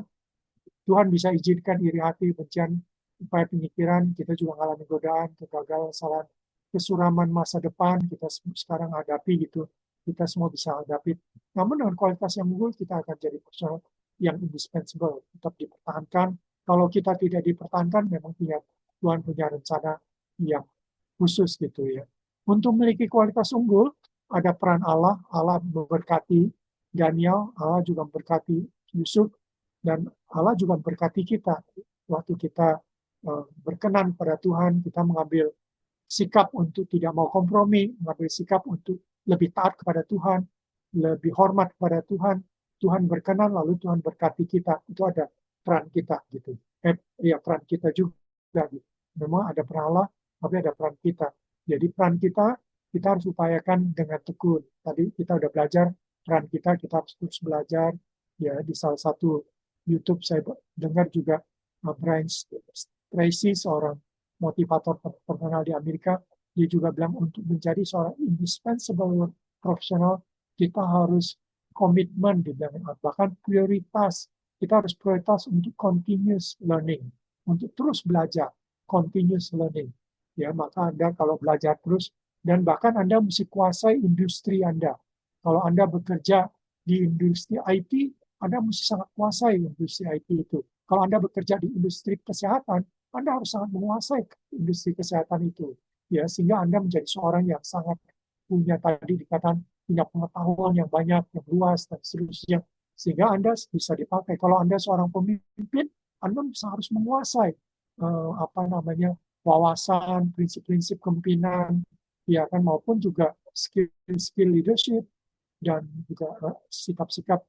S2: Tuhan bisa izinkan iri hati, bencian, upaya penyikiran, kita juga mengalami godaan, kegagalan, kesalahan, kesuraman masa depan, kita sekarang hadapi gitu, kita semua bisa hadapi. Namun dengan kualitas yang unggul, kita akan jadi personal yang indispensable, tetap dipertahankan. Kalau kita tidak dipertahankan, memang Tuhan punya rencana yang khusus gitu ya. Untuk memiliki kualitas unggul, ada peran Allah, Allah memberkati Daniel, Allah juga memberkati Yusuf, dan Allah juga memberkati kita. Waktu kita berkenan pada Tuhan, kita mengambil sikap untuk tidak mau kompromi, mengambil sikap untuk lebih taat kepada Tuhan, lebih hormat kepada Tuhan. Tuhan berkenan, lalu Tuhan berkati kita. Itu ada peran kita gitu. Ya peran kita juga. Gitu. Memang ada peran Allah, tapi ada peran kita. Jadi peran kita harus upayakan dengan tekun. Tadi kita udah belajar peran kita harus terus belajar. Ya di salah satu YouTube saya dengar juga Brian Tracy, seorang motivator terkenal di Amerika, dia juga bilang untuk menjadi seorang indispensable profesional, kita harus komitmen di dalam, bahkan prioritas. Kita harus prioritas untuk continuous learning, untuk terus belajar, continuous learning. Ya, maka Anda kalau belajar terus, dan bahkan Anda mesti kuasai industri Anda. Kalau Anda bekerja di industri IT, Anda mesti sangat kuasai industri IT itu. Kalau Anda bekerja di industri kesehatan, Anda harus sangat menguasai industri kesehatan itu. Ya, sehingga Anda menjadi seorang yang sangat punya tadi dikatakan punya pengetahuan yang banyak, yang luas, dan seterusnya. Sehingga Anda bisa dipakai. Kalau Anda seorang pemimpin, Anda harus menguasai wawasan, prinsip-prinsip kepemimpinan, ya kan, maupun juga skill leadership dan juga sikap-sikap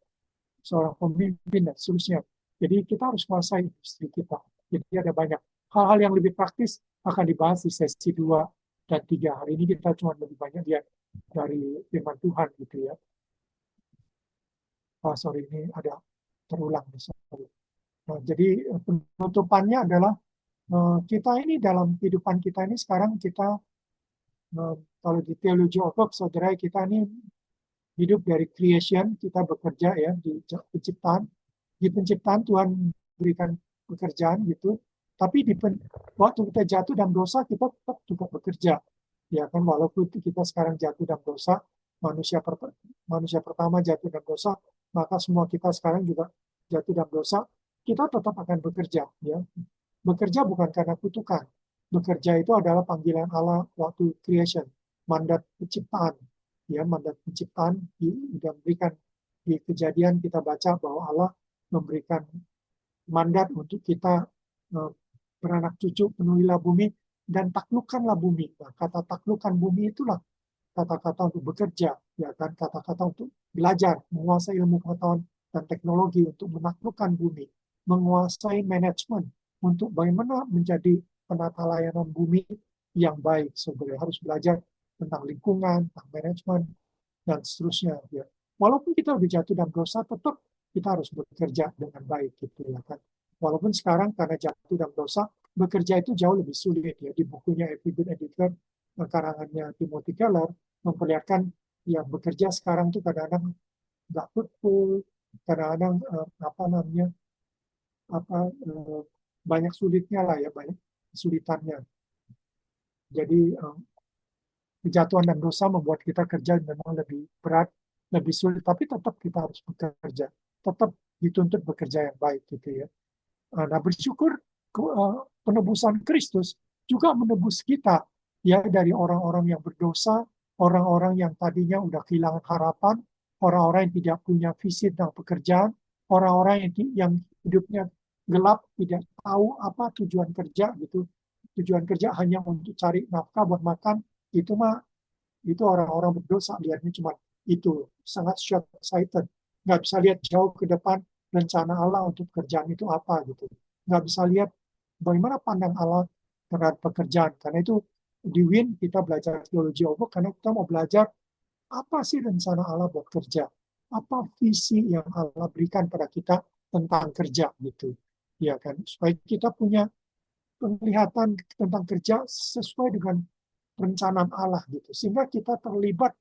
S2: seorang pemimpin dan seterusnya. Jadi kita harus menguasai industri kita. Jadi ada banyak hal-hal yang lebih praktis akan dibahas di sesi 2 dan 3. Hari ini kita cuma lebih banyak lihat dari firman Tuhan gitu ya. Sorry, ini ada terulang. Sorry. Nah, jadi penutupannya adalah kita ini dalam kehidupan kita ini sekarang kita kalau di teologi ortodoks, saudara, kita ini hidup dari creation, kita bekerja ya di penciptaan. Di penciptaan Tuhan berikan pekerjaan gitu. Tapi waktu kita jatuh dalam dosa, kita tetap juga bekerja. Ya kan, walaupun kita sekarang jatuh dalam dosa, manusia pertama jatuh dalam dosa, maka semua kita sekarang juga jatuh dalam dosa, kita tetap akan bekerja. Ya. Bekerja bukan karena kutukan. Bekerja itu adalah panggilan Allah waktu creation, mandat penciptaan. Ya, mandat penciptaan diberikan di Kejadian, kita baca bahwa Allah memberikan mandat untuk kita beranak cucu, penuhilah bumi dan taklukkanlah bumi. Nah, kata taklukkan bumi itulah kata-kata untuk bekerja, ya kan, kata-kata untuk belajar, menguasai ilmu pengetahuan dan teknologi untuk menaklukkan bumi, menguasai manajemen untuk bagaimana menjadi penata layanan bumi yang baik. Sebenarnya harus belajar tentang lingkungan, tentang manajemen dan seterusnya. Ya. Walaupun kita sudah jatuh dalam dosa, tetap kita harus bekerja dengan baik gitu ya kan. Walaupun sekarang karena jatuh dalam dosa, bekerja itu jauh lebih sulit ya. Di bukunya Every Good Editor, karangannya Timothy Keller, memperlihatkan yang bekerja sekarang itu kadang-kadang nggak fruitful, kadang-kadang banyak sulitnya lah ya, banyak kesulitannya. Jadi kejatuhan dan dosa membuat kita kerja memang lebih berat, lebih sulit, tapi tetap kita harus bekerja, tetap dituntut bekerja yang baik gitu ya. Nah, bersyukur penebusan Kristus juga menebus kita ya dari orang-orang yang berdosa, orang-orang yang tadinya udah kehilangan harapan, orang-orang yang tidak punya visi tentang pekerjaan, orang-orang yang hidupnya gelap, tidak tahu apa tujuan kerja gitu. tujuan kerja hanya untuk cari nafkah buat makan, itu mah itu orang-orang berdosa lihatnya cuma itu, sangat short sighted, nggak bisa lihat jauh ke depan rencana Allah untuk pekerjaan itu apa gitu, nggak bisa lihat bagaimana pandang Allah terhadap pekerjaan. Karena itu di WIN kita belajar teologi of work karena kita mau belajar apa sih rencana Allah buat kerja, apa visi yang Allah berikan pada kita tentang kerja gitu, ya kan, supaya kita punya penglihatan tentang kerja sesuai dengan perencanaan Allah gitu. Sehingga kita terlibat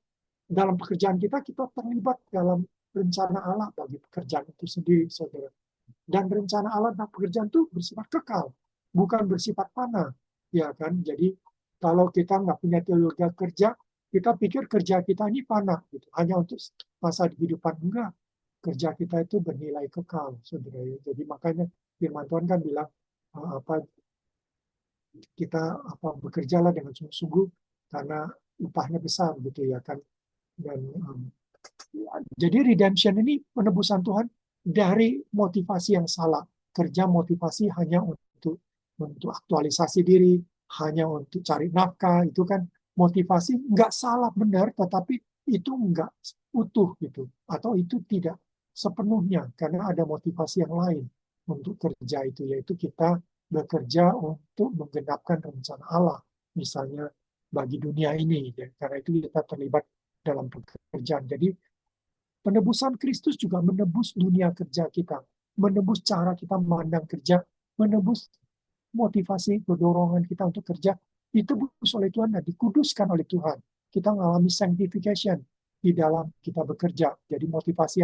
S2: dalam pekerjaan kita, kita terlibat dalam rencana Allah bagi pekerjaan itu sendiri, saudara. Dan rencana Allah tentang pekerjaan itu bersifat kekal, bukan bersifat panah, ya kan? Jadi kalau kita nggak punya teologi kerja, kita pikir kerja kita ini panah, gitu. Hanya untuk masa kehidupan, enggak. Kerja kita itu bernilai kekal, saudara. Jadi makanya firman Tuhan kan bilang apa kita bekerjalah dengan sungguh-sungguh karena upahnya besar gitu ya kan. Dan jadi redemption ini penebusan Tuhan dari motivasi yang salah. Kerja motivasi hanya untuk aktualisasi diri, hanya untuk cari nafkah, itu kan motivasi nggak salah benar, tetapi itu nggak utuh gitu, atau itu tidak sepenuhnya karena ada motivasi yang lain untuk kerja itu, yaitu kita bekerja untuk menggenapkan rencana Allah, misalnya bagi dunia ini, ya. Karena itu kita terlibat dalam pekerjaan. Jadi penebusan Kristus juga menebus dunia kerja kita, menebus cara kita memandang kerja, menebus motivasi, dorongan kita untuk kerja, ditebus oleh Tuhan dan dikuduskan oleh Tuhan. Kita mengalami sanctification di dalam kita bekerja. Jadi motivasi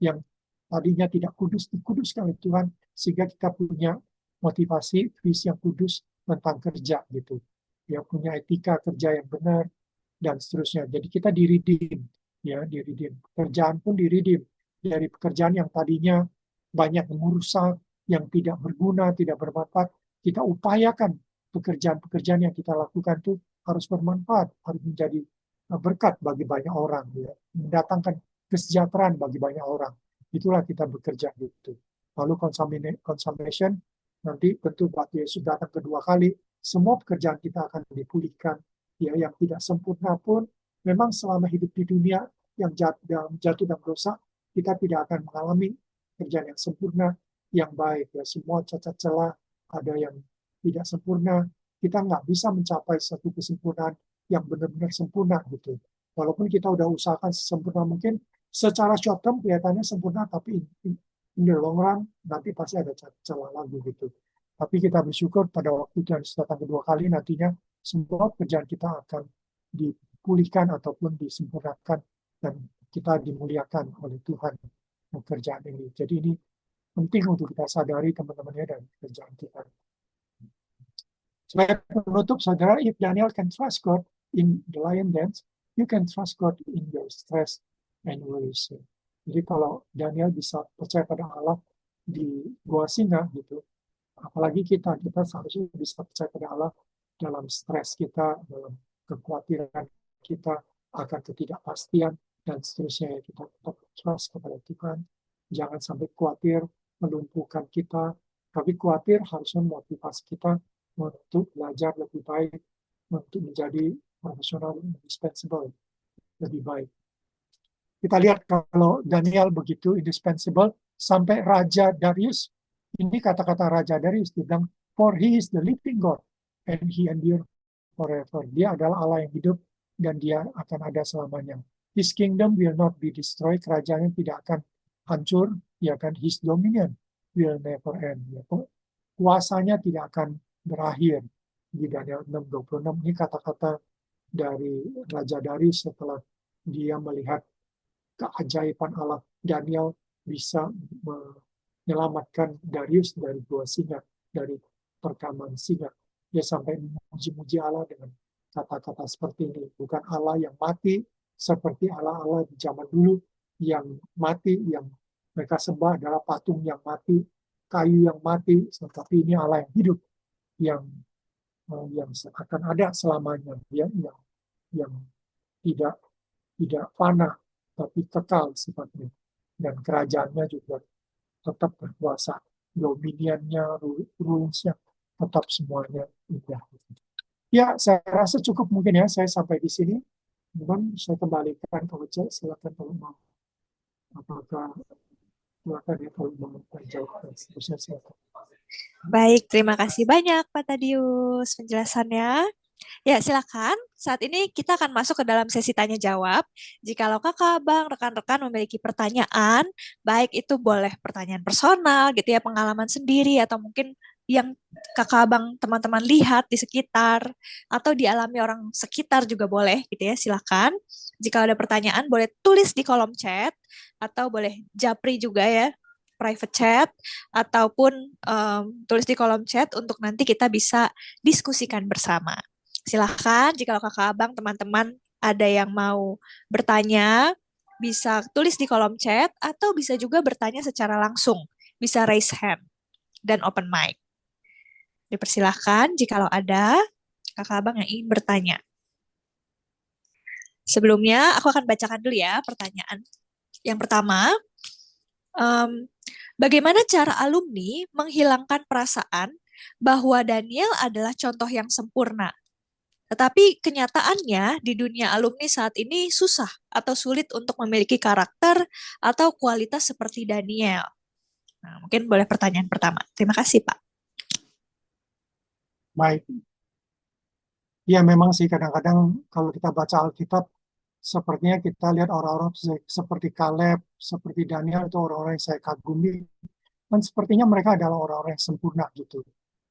S2: yang tadinya tidak kudus, dikuduskan oleh Tuhan, sehingga kita punya motivasi, visi yang kudus tentang kerja gitu. Dia punya etika kerja yang benar, dan seterusnya. Jadi kita diridim, ya diridim. Pekerjaan pun diridim dari pekerjaan yang tadinya banyak merusak, yang tidak berguna, tidak bermanfaat. Kita upayakan pekerjaan-pekerjaan yang kita lakukan itu harus bermanfaat, harus menjadi berkat bagi banyak orang, ya. Mendatangkan kesejahteraan bagi banyak orang. Itulah kita bekerja gitu. Lalu consummation, nanti tentu waktu Yesus datang kedua kali, semua pekerjaan kita akan dipulihkan. Ya, yang tidak sempurna pun memang selama hidup di dunia yang jatuh dalam dosa, kita tidak akan mengalami kerjaan yang sempurna, yang baik. Ya, semua cacat celah, ada yang tidak sempurna. Kita nggak bisa mencapai satu kesempurnaan yang benar-benar sempurna gitu. Walaupun kita udah usahakan sesempurna mungkin, secara short term kelihatannya sempurna, tapi in the long run nanti pasti ada celah lagi gitu. Tapi kita bersyukur pada waktu Tuhan datang kedua kali, nantinya semua pekerjaan kita akan dipulihkan ataupun disempurnakan dan kita dimuliakan oleh Tuhan pekerjaan ini. Jadi ini penting untuk kita sadari teman-temannya dan pekerjaan kita. Sebagai penutup, saudara, if Daniel can trust God in the lion dens, you can trust God in your stress and worries. Jadi kalau Daniel bisa percaya pada Allah di gua singa gitu, apalagi kita seharusnya bisa percaya pada Allah dalam stres kita, dalam kekhawatiran kita akan ketidakpastian dan seterusnya. Kita tetap trust kepada Tuhan. Jangan sampai khawatir melumpuhkan kita, tapi khawatir harusnya motivasi kita untuk belajar lebih baik, untuk menjadi profesional indispensable lebih baik. Kita lihat kalau Daniel begitu indispensable sampai Raja Darius, ini kata-kata Raja Darius, dia bilang, for he is the living God and he endure forever. Dia adalah Allah yang hidup dan dia akan ada selamanya. His kingdom will not be destroyed. Kerajaannya tidak akan hancur. Ya kan, his dominion will never end. Ya, kuasanya tidak akan berakhir. Di Daniel 6:26 ini kata-kata dari Raja Darius setelah dia melihat keajaiban Allah. Daniel bisa menyelamatkan Darius dari gua singa, dari perkaman singa. Dia sampai memuji-muji Allah dengan kata-kata seperti ini. Bukan Allah yang mati seperti Allah-Allah di zaman dulu yang mati, yang mereka sembah adalah patung yang mati, kayu yang mati, tetapi ini Allah yang hidup, yang akan ada selamanya, yang tidak fana, tapi kekal sifatnya. Dan kerajaannya juga tetap berkuasa. Dominionnya, rules-nya tetap semuanya indah. Ya, saya rasa cukup mungkin ya saya sampai di sini. Kemudian saya kembalikan ke Uce, silakan kalau mau. Apakah silakan ya kalau mau menjawab dan seterusnya silakan.
S1: Baik, terima kasih banyak Pak Tadius penjelasannya. Ya, silakan. Saat ini kita akan masuk ke dalam sesi tanya jawab. Jikalau kakak, bang, rekan-rekan memiliki pertanyaan, baik itu boleh pertanyaan personal gitu ya, pengalaman sendiri atau mungkin yang kakak, bang, teman-teman lihat di sekitar atau dialami orang sekitar juga boleh gitu ya, silakan. Jika ada pertanyaan boleh tulis di kolom chat atau boleh japri juga ya, private chat ataupun tulis di kolom chat untuk nanti kita bisa diskusikan bersama. Silahkan jika kakak abang teman-teman ada yang mau bertanya, bisa tulis di kolom chat atau bisa juga bertanya secara langsung. Bisa raise hand dan open mic. Dipersilahkan jikalau ada kakak abang yang ingin bertanya. Sebelumnya aku akan bacakan dulu ya pertanyaan. Yang pertama, bagaimana cara alumni menghilangkan perasaan bahwa Daniel adalah contoh yang sempurna? Tetapi kenyataannya di dunia alumni saat ini susah atau sulit untuk memiliki karakter atau kualitas seperti Daniel. Nah, mungkin boleh pertanyaan pertama. Terima kasih, Pak.
S2: Baik, ya memang sih kadang-kadang kalau kita baca Alkitab, sepertinya kita lihat orang-orang seperti Kaleb, seperti Daniel itu orang-orang yang saya kagumi, dan sepertinya mereka adalah orang-orang yang sempurna gitu.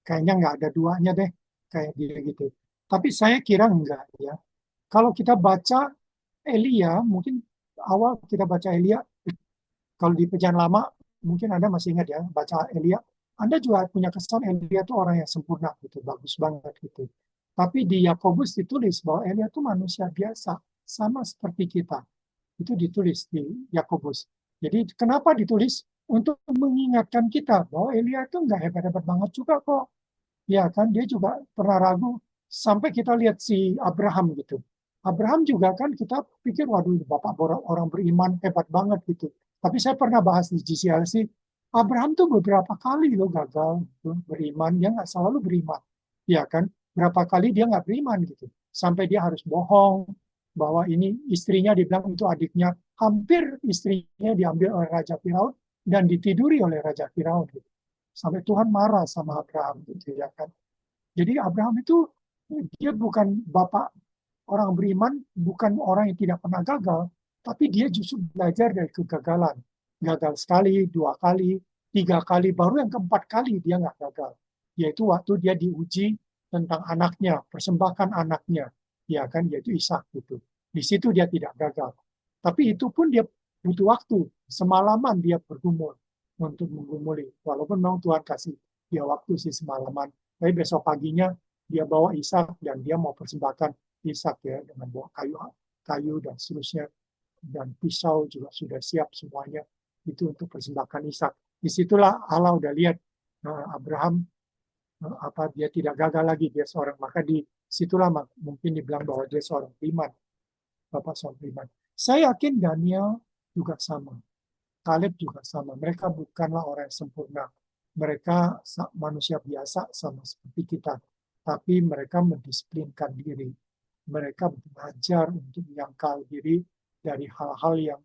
S2: Kayaknya nggak ada duanya deh, kayak dia gitu. Tapi saya kira enggak ya. Kalau kita baca Elia, mungkin awal kita baca Elia, kalau di Perjanjian Lama, mungkin Anda masih ingat ya, baca Elia. Anda juga punya kesan Elia itu orang yang sempurna gitu, bagus banget gitu. Tapi di Yakobus ditulis bahwa Elia itu manusia biasa, sama seperti kita. Itu ditulis di Yakobus. Jadi kenapa ditulis? Untuk mengingatkan kita bahwa Elia itu nggak hebat-hebat banget juga kok. Ya kan, dia juga pernah ragu sampai kita lihat si Abraham gitu. Abraham juga kan kita pikir, waduh, bapak orang beriman hebat banget gitu. Tapi saya pernah bahas di GCLC, Abraham tuh beberapa kali loh gagal gitu, beriman, dia nggak selalu beriman. Ya kan, berapa kali dia nggak beriman gitu. Sampai dia harus bohong bahwa ini istrinya dibilang itu adiknya, hampir istrinya diambil oleh Raja Firaun dan ditiduri oleh Raja Firaun gitu. Sampai Tuhan marah sama Abraham gitu ya kan. Jadi Abraham itu dia bukan bapak orang beriman, bukan orang yang tidak pernah gagal, tapi dia justru belajar dari kegagalan. Gagal sekali, dua kali, tiga kali, baru yang keempat kali dia nggak gagal. Yaitu waktu dia diuji tentang anaknya, persembahkan anaknya, ya kan, yaitu Ishak gitu. Di situ dia tidak gagal. Tapi itu pun dia butuh waktu, semalaman dia bergumul untuk menggumuli. Walaupun memang Tuhan kasih dia waktu sih semalaman. Tapi besok paginya dia bawa Ishak dan dia mau persembahkan Ishak ya dengan bawa kayu dan seterusnya, dan pisau juga sudah siap semuanya itu untuk persembahkan Ishak. Disitulah Allah udah lihat Abraham apa dia tidak gagal lagi, dia seorang, maka di situlah mungkin dibilang bahwa dia seorang beriman, bapak seorang beriman. Saya yakin Daniel juga sama, Kaleb juga sama. Mereka bukanlah orang yang sempurna. Mereka manusia biasa sama seperti kita. Tapi mereka mendisiplinkan diri. Mereka belajar untuk menyangkal diri dari hal-hal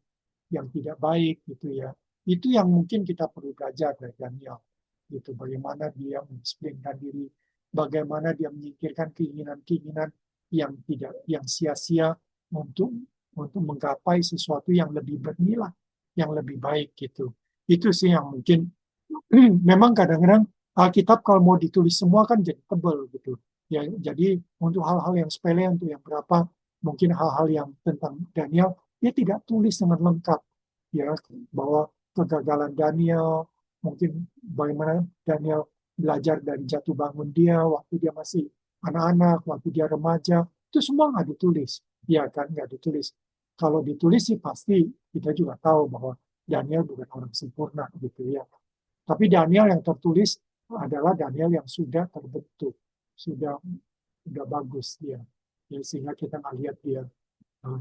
S2: yang tidak baik gitu ya. Itu yang mungkin kita perlu belajar dari Daniel. Gitu, bagaimana dia mendisiplinkan diri, bagaimana dia menyingkirkan keinginan-keinginan yang sia-sia untuk menggapai sesuatu yang lebih bernilai, yang lebih baik gitu. Itu sih yang mungkin memang kadang-kadang Alkitab kalau mau ditulis semua kan jadi tebal gitu. Ya, jadi untuk hal-hal yang sepele, untuk yang berapa, mungkin hal-hal yang tentang Daniel, dia tidak tulis dengan lengkap. Ya, bahwa kegagalan Daniel, mungkin bagaimana Daniel belajar dari jatuh bangun dia, waktu dia masih anak-anak, waktu dia remaja, itu semua nggak ditulis. Ya kan, nggak ditulis. Kalau ditulis sih pasti kita juga tahu bahwa Daniel bukan orang sempurna gitu ya. Tapi Daniel yang tertulis adalah Daniel yang sudah terbentuk, sudah bagus dia. Ya, sehingga kita nggak lihat dia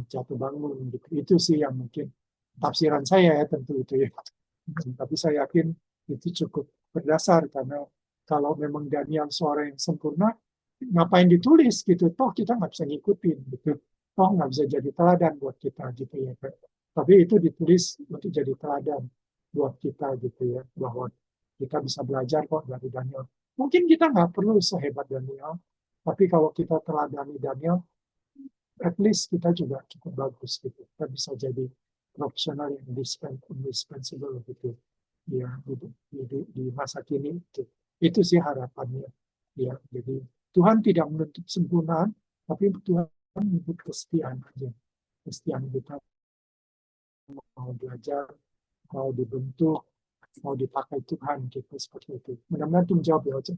S2: jatuh bangun gitu. Itu sih yang mungkin tafsiran saya ya tentu itu ya. Tapi saya yakin itu cukup berdasar karena Kalau memang Daniel seorang yang sempurna, ngapain ditulis gitu? Toh kita nggak bisa ngikutin gitu. Toh nggak bisa jadi teladan buat kita gitu ya. Tapi itu ditulis untuk jadi teladan buat kita gitu ya. Bahwa kita bisa belajar kok dari Daniel. Mungkin kita nggak perlu sehebat Daniel, tapi kalau kita teladani Daniel, at least kita juga cukup bagus gitu. Kita bisa jadi profesional yang indispensable gitu. Ya, di masa kini itu sih harapannya. Ya, jadi Tuhan tidak menuntut sempurnaan, tapi Tuhan menuntut kesetiaan aja. Kesetiaan kita mau belajar, mau dibentuk, mau dipakai Tuhan gitu seperti itu. Mudah-mudahan itu menjawab ya, Oce.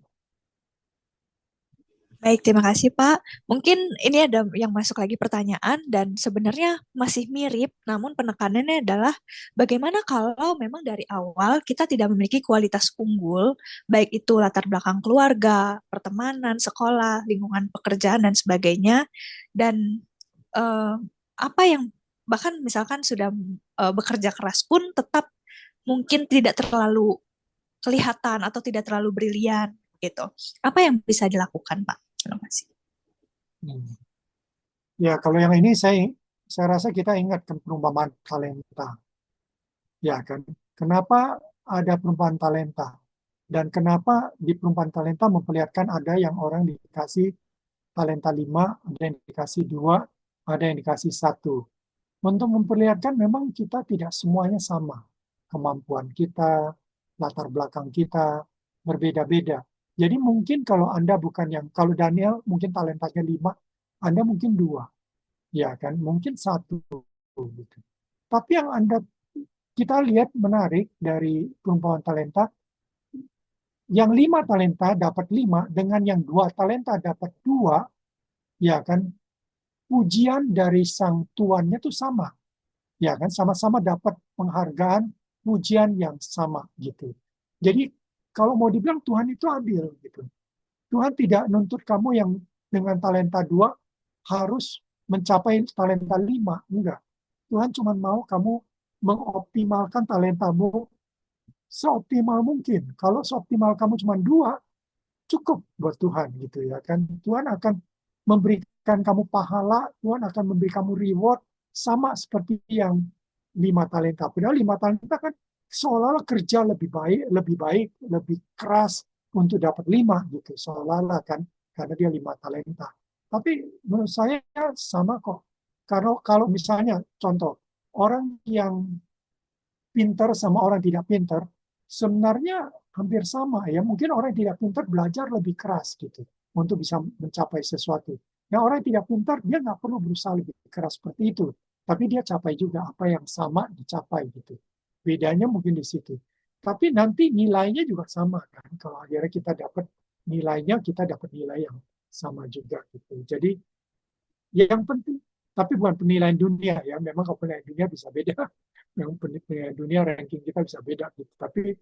S1: Baik, terima kasih Pak. Mungkin ini ada yang masuk lagi pertanyaan dan sebenarnya masih mirip, namun penekanannya adalah bagaimana kalau memang dari awal kita tidak memiliki kualitas unggul, baik itu latar belakang keluarga, pertemanan, sekolah, lingkungan pekerjaan, dan sebagainya. Dan eh, apa yang bahkan misalkan sudah bekerja keras pun tetap mungkin tidak terlalu kelihatan atau tidak terlalu brilian gitu. Apa yang bisa dilakukan, Pak? Terima kasih.
S2: Hmm. Ya, kalau yang ini saya rasa kita ingatkan perumpamaan talenta. Ya kan? Kenapa ada perumpamaan talenta? Dan kenapa di perumpamaan talenta memperlihatkan ada yang orang dikasih talenta 5, ada yang dikasih 2, ada yang dikasih 1. Untuk memperlihatkan memang kita tidak semuanya sama. Kemampuan kita, latar belakang kita, berbeda-beda. Jadi mungkin kalau Anda bukan yang, kalau Daniel mungkin talentanya 5, Anda mungkin 2. Ya kan? Mungkin 1. Gitu. Tapi yang kita lihat menarik dari perumpamaan talenta, yang 5 talenta dapat 5, dengan yang 2 talenta dapat 2, ya kan, pujian dari sang tuannya itu sama, ya kan, sama-sama dapat penghargaan, pujian yang sama gitu. Jadi kalau mau dibilang Tuhan itu adil gitu. Tuhan tidak nuntut kamu yang dengan talenta 2 harus mencapai talenta 5, enggak. Tuhan cuma mau kamu mengoptimalkan talentamu seoptimal mungkin. Kalau seoptimal kamu cuma 2, cukup buat Tuhan gitu ya kan. Tuhan akan memberikan kamu pahala, Tuhan akan memberi kamu reward sama seperti yang 5 talenta. Padahal 5 talenta kan seolah-olah kerja lebih baik, lebih keras untuk dapat 5 gitu. Seolah-olah kan karena dia 5 talenta. Tapi menurut saya sama kok. Karena kalau misalnya contoh orang yang pintar sama orang tidak pintar sebenarnya hampir sama ya. Mungkin orang yang tidak pintar belajar lebih keras gitu untuk bisa mencapai sesuatu. Yang orang yang tidak pintar dia nggak perlu berusaha lebih keras seperti itu, tapi dia capai juga apa yang sama dicapai gitu. Bedanya mungkin di situ. Tapi nanti nilainya juga sama kan. Kalau akhirnya kita dapat nilainya, kita dapat nilai yang sama juga gitu. Jadi yang penting, tapi bukan penilaian dunia ya. Memang kalau penilaian dunia bisa beda. Memang penilaian dunia ranking kita bisa beda gitu. Tapi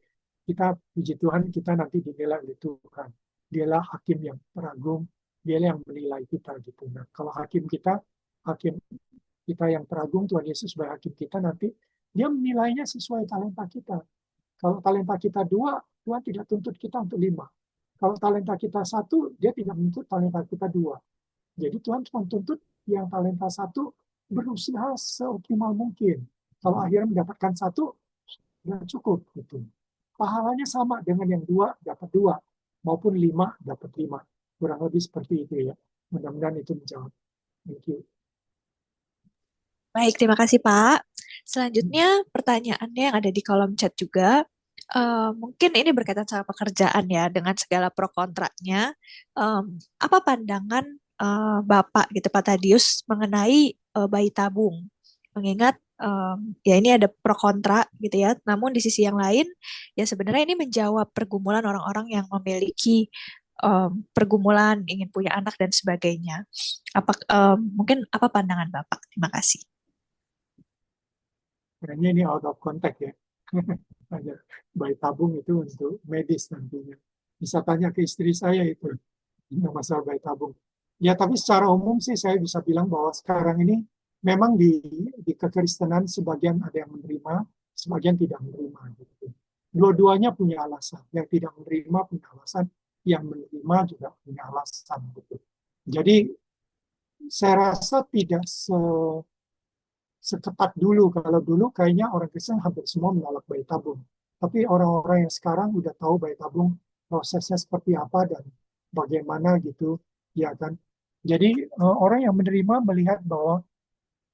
S2: kita puji Tuhan kita nanti dinilai oleh Tuhan. Dialah hakim yang teragum, dialah yang menilai kita gitu. Nah, kalau hakim kita yang teragum Tuhan Yesus sebagai hakim kita nanti dia menilainya sesuai talenta kita. Kalau talenta kita 2, Tuhan tidak tuntut kita untuk 5. Kalau talenta kita 1, dia tidak menuntut talenta kita 2. Jadi Tuhan cuma tuntut yang talenta 1 berusaha seoptimal mungkin. Kalau akhirnya mendapatkan 1, sudah cukup gitu. Pahalanya sama dengan yang 2 dapat 2, maupun 5 dapat 5. Kurang lebih seperti itu ya. Mudah-mudahan itu menjawab. Thank you.
S1: Baik, terima kasih Pak. Selanjutnya pertanyaannya yang ada di kolom chat juga. Mungkin ini berkaitan sama pekerjaan ya, dengan segala pro kontranya. Apa pandangan Bapak gitu Pak Tadius mengenai bayi tabung? Mengingat ya ini ada pro kontra gitu ya. Namun di sisi yang lain ya sebenarnya ini menjawab pergumulan orang-orang yang memiliki pergumulan ingin punya anak dan sebagainya. Mungkin apa pandangan Bapak? Terima kasih.
S2: Kayaknya ini out of context ya. Ada bayi tabung itu untuk medis nantinya. Bisa tanya ke istri saya itu masalah bayi tabung. Ya, tapi secara umum sih saya bisa bilang bahwa sekarang ini memang di kekristenan sebagian ada yang menerima, sebagian tidak menerima. Gitu. Dua-duanya punya alasan. Yang tidak menerima punya alasan, yang menerima juga punya alasan. Gitu. Jadi saya rasa tidak seketat dulu. Kalau dulu kayaknya orang Kristen hampir semua menolak bayi tabung. Tapi orang-orang yang sekarang udah tahu bayi tabung prosesnya seperti apa dan bagaimana gitu, ya kan. Jadi orang yang menerima melihat bahwa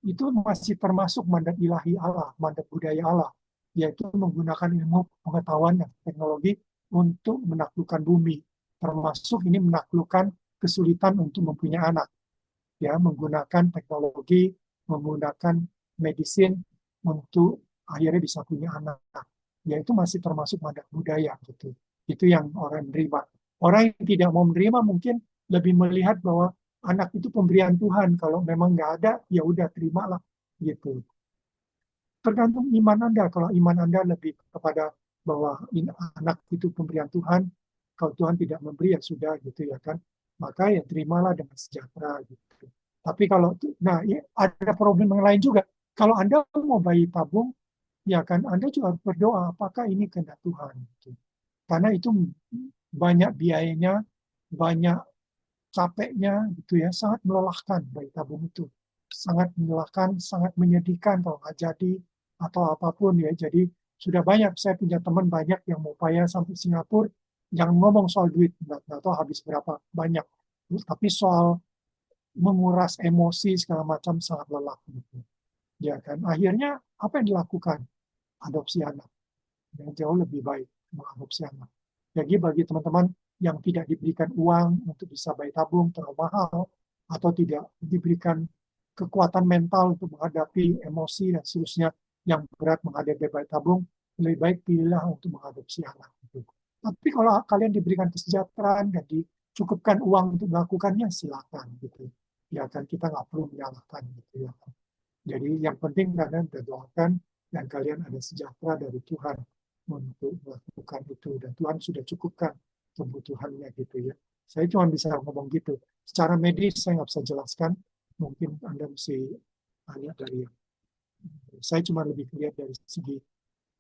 S2: itu masih termasuk mandat ilahi Allah, mandat budaya Allah, yaitu menggunakan ilmu pengetahuan dan teknologi untuk menaklukkan bumi. Termasuk ini menaklukkan kesulitan untuk mempunyai anak, ya, menggunakan teknologi, menggunakan medisin untuk akhirnya bisa punya anak. Ya itu masih termasuk mandat budaya gitu. Itu yang orang menerima. Orang yang tidak mau menerima mungkin lebih melihat bahwa anak itu pemberian Tuhan. Kalau memang nggak ada, ya udah terimalah gitu. Tergantung iman Anda. Kalau iman Anda lebih kepada bahwa anak itu pemberian Tuhan, kalau Tuhan tidak memberi ya sudah gitu ya kan, maka ya terimalah dengan sejahtera gitu. Tapi kalau nah ya, ada problem yang lain juga. Kalau Anda mau bayi tabung, ya kan Anda juga harus berdoa apakah ini kehendak Tuhan gitu. Karena itu banyak biayanya, banyak capeknya gitu ya, sangat melelahkan bayi tabung itu. Sangat melelahkan, sangat menyedihkan kalau nggak jadi atau apapun ya. Jadi sudah banyak, saya punya teman banyak yang mau payah sampai Singapura, jangan ngomong soal duit, nggak tahu habis berapa banyak. Tapi soal menguras emosi segala macam sangat lelah. Gitu. Ya kan, akhirnya apa yang dilakukan? Adopsi anak. Yang jauh lebih baik mengadopsi anak. Jadi bagi teman-teman yang tidak diberikan uang untuk bisa bayi tabung terlalu mahal, atau tidak diberikan kekuatan mental untuk menghadapi emosi dan seterusnya yang berat menghadapi bayi tabung, lebih baik pilihlah untuk mengadopsi anak. Tapi kalau kalian diberikan kesejahteraan dan dicukupkan uang untuk melakukannya, silakan gitu. Ya kan kita nggak perlu menyalahkan gitu ya. Jadi yang penting kalian berdoakan dan kalian ada sejahtera dari Tuhan untuk melakukan itu dan Tuhan sudah cukupkan kebutuhannya gitu ya. Saya cuma bisa ngomong gitu. Secara medis saya nggak bisa jelaskan. Mungkin Anda mesti tanya dari saya cuma lebih lihat dari segi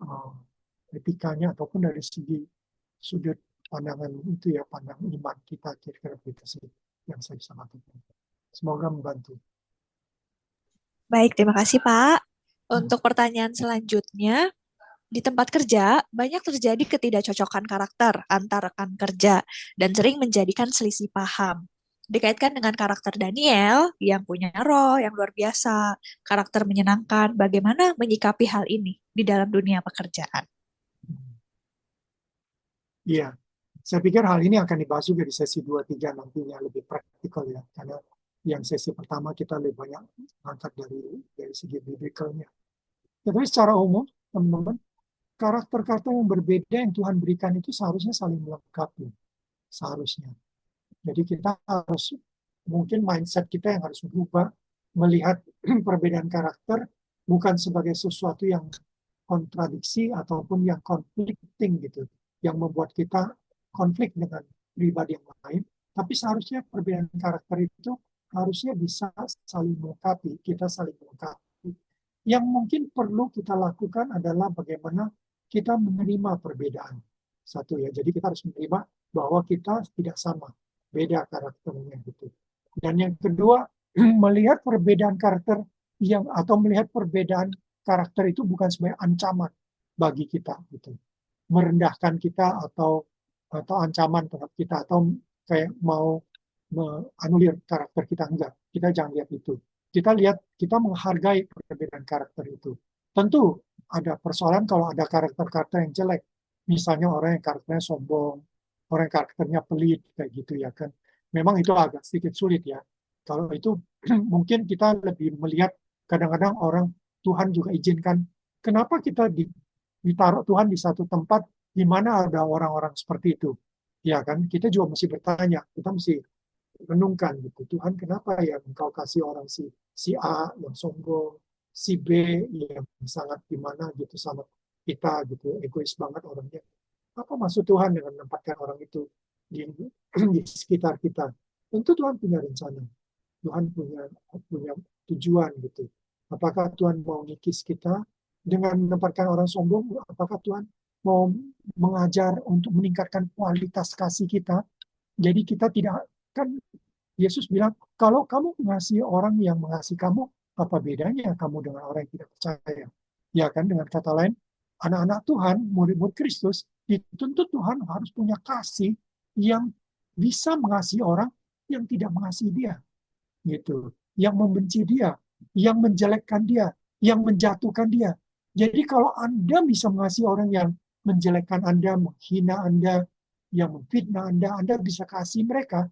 S2: uh, etikanya ataupun dari segi sudut pandangan itu ya, pandang iman kita kira-kira begitu sih yang saya bisa lakukan. Semoga membantu.
S1: Baik, terima kasih Pak. Untuk pertanyaan selanjutnya, di tempat kerja banyak terjadi ketidakcocokan karakter antar rekan kerja dan sering menjadikan selisih paham. Dikaitkan dengan karakter Daniel yang punya roh yang luar biasa, karakter menyenangkan, bagaimana menyikapi hal ini di dalam dunia pekerjaan?
S2: Iya, saya pikir hal ini akan dibahas juga di sesi 2-3 nantinya lebih praktikal ya, karena yang sesi pertama kita lebih banyak angkat dari segi biblicalnya. Ya, tapi secara umum, teman-teman, karakter-karakter yang berbeda yang Tuhan berikan itu seharusnya saling melengkapi, seharusnya. Jadi kita harus, mungkin mindset kita yang harus berubah, melihat perbedaan karakter bukan sebagai sesuatu yang kontradiksi ataupun yang conflicting gitu, yang membuat kita konflik dengan pribadi yang lain, tapi seharusnya perbedaan karakter itu harusnya bisa saling melengkapi, kita saling melengkapi. Yang mungkin perlu kita lakukan adalah bagaimana kita menerima perbedaan. Satu ya, jadi kita harus menerima bahwa kita tidak sama, beda karakternya gitu. Dan yang kedua, melihat perbedaan karakter yang atau melihat perbedaan karakter itu bukan sebagai ancaman bagi kita gitu, merendahkan kita atau ancaman terhadap kita atau kayak mau menganulir karakter kita, enggak, kita jangan lihat itu. Kita lihat, kita menghargai perbedaan karakter itu. Tentu ada persoalan kalau ada karakter-karakter yang jelek, misalnya orang yang karakternya sombong, orang yang karakternya pelit kayak gitu ya kan, memang itu agak sedikit sulit ya. Kalau itu mungkin kita lebih melihat, kadang-kadang orang Tuhan juga izinkan, kenapa kita ditaruh Tuhan di satu tempat di mana ada orang-orang seperti itu. Ya kan, kita juga mesti bertanya, kita mesti renungkan gitu. Tuhan, kenapa ya engkau kasih orang si A yang sombong, si B yang sangat gimana gitu sama kita gitu, egois banget orangnya. Apa maksud Tuhan dengan menempatkan orang itu di sekitar kita? Tentu Tuhan punya rencana. Tuhan punya tujuan gitu. Apakah Tuhan mau ngikis kita dengan menempatkan orang sombong? Apakah Tuhan mau mengajar untuk meningkatkan kualitas kasih kita. Jadi kita tidak, kan Yesus bilang, kalau kamu mengasihi orang yang mengasihi kamu, apa bedanya kamu dengan orang yang tidak percaya? Ya kan, dengan kata lain, anak-anak Tuhan, murid-murid Kristus, dituntut Tuhan harus punya kasih yang bisa mengasihi orang yang tidak mengasihi dia, gitu, yang membenci dia, yang menjelekkan dia, yang menjatuhkan dia. Jadi kalau Anda bisa mengasihi orang yang menjelekkan Anda, menghina Anda, yang memfitnah Anda bisa kasih mereka,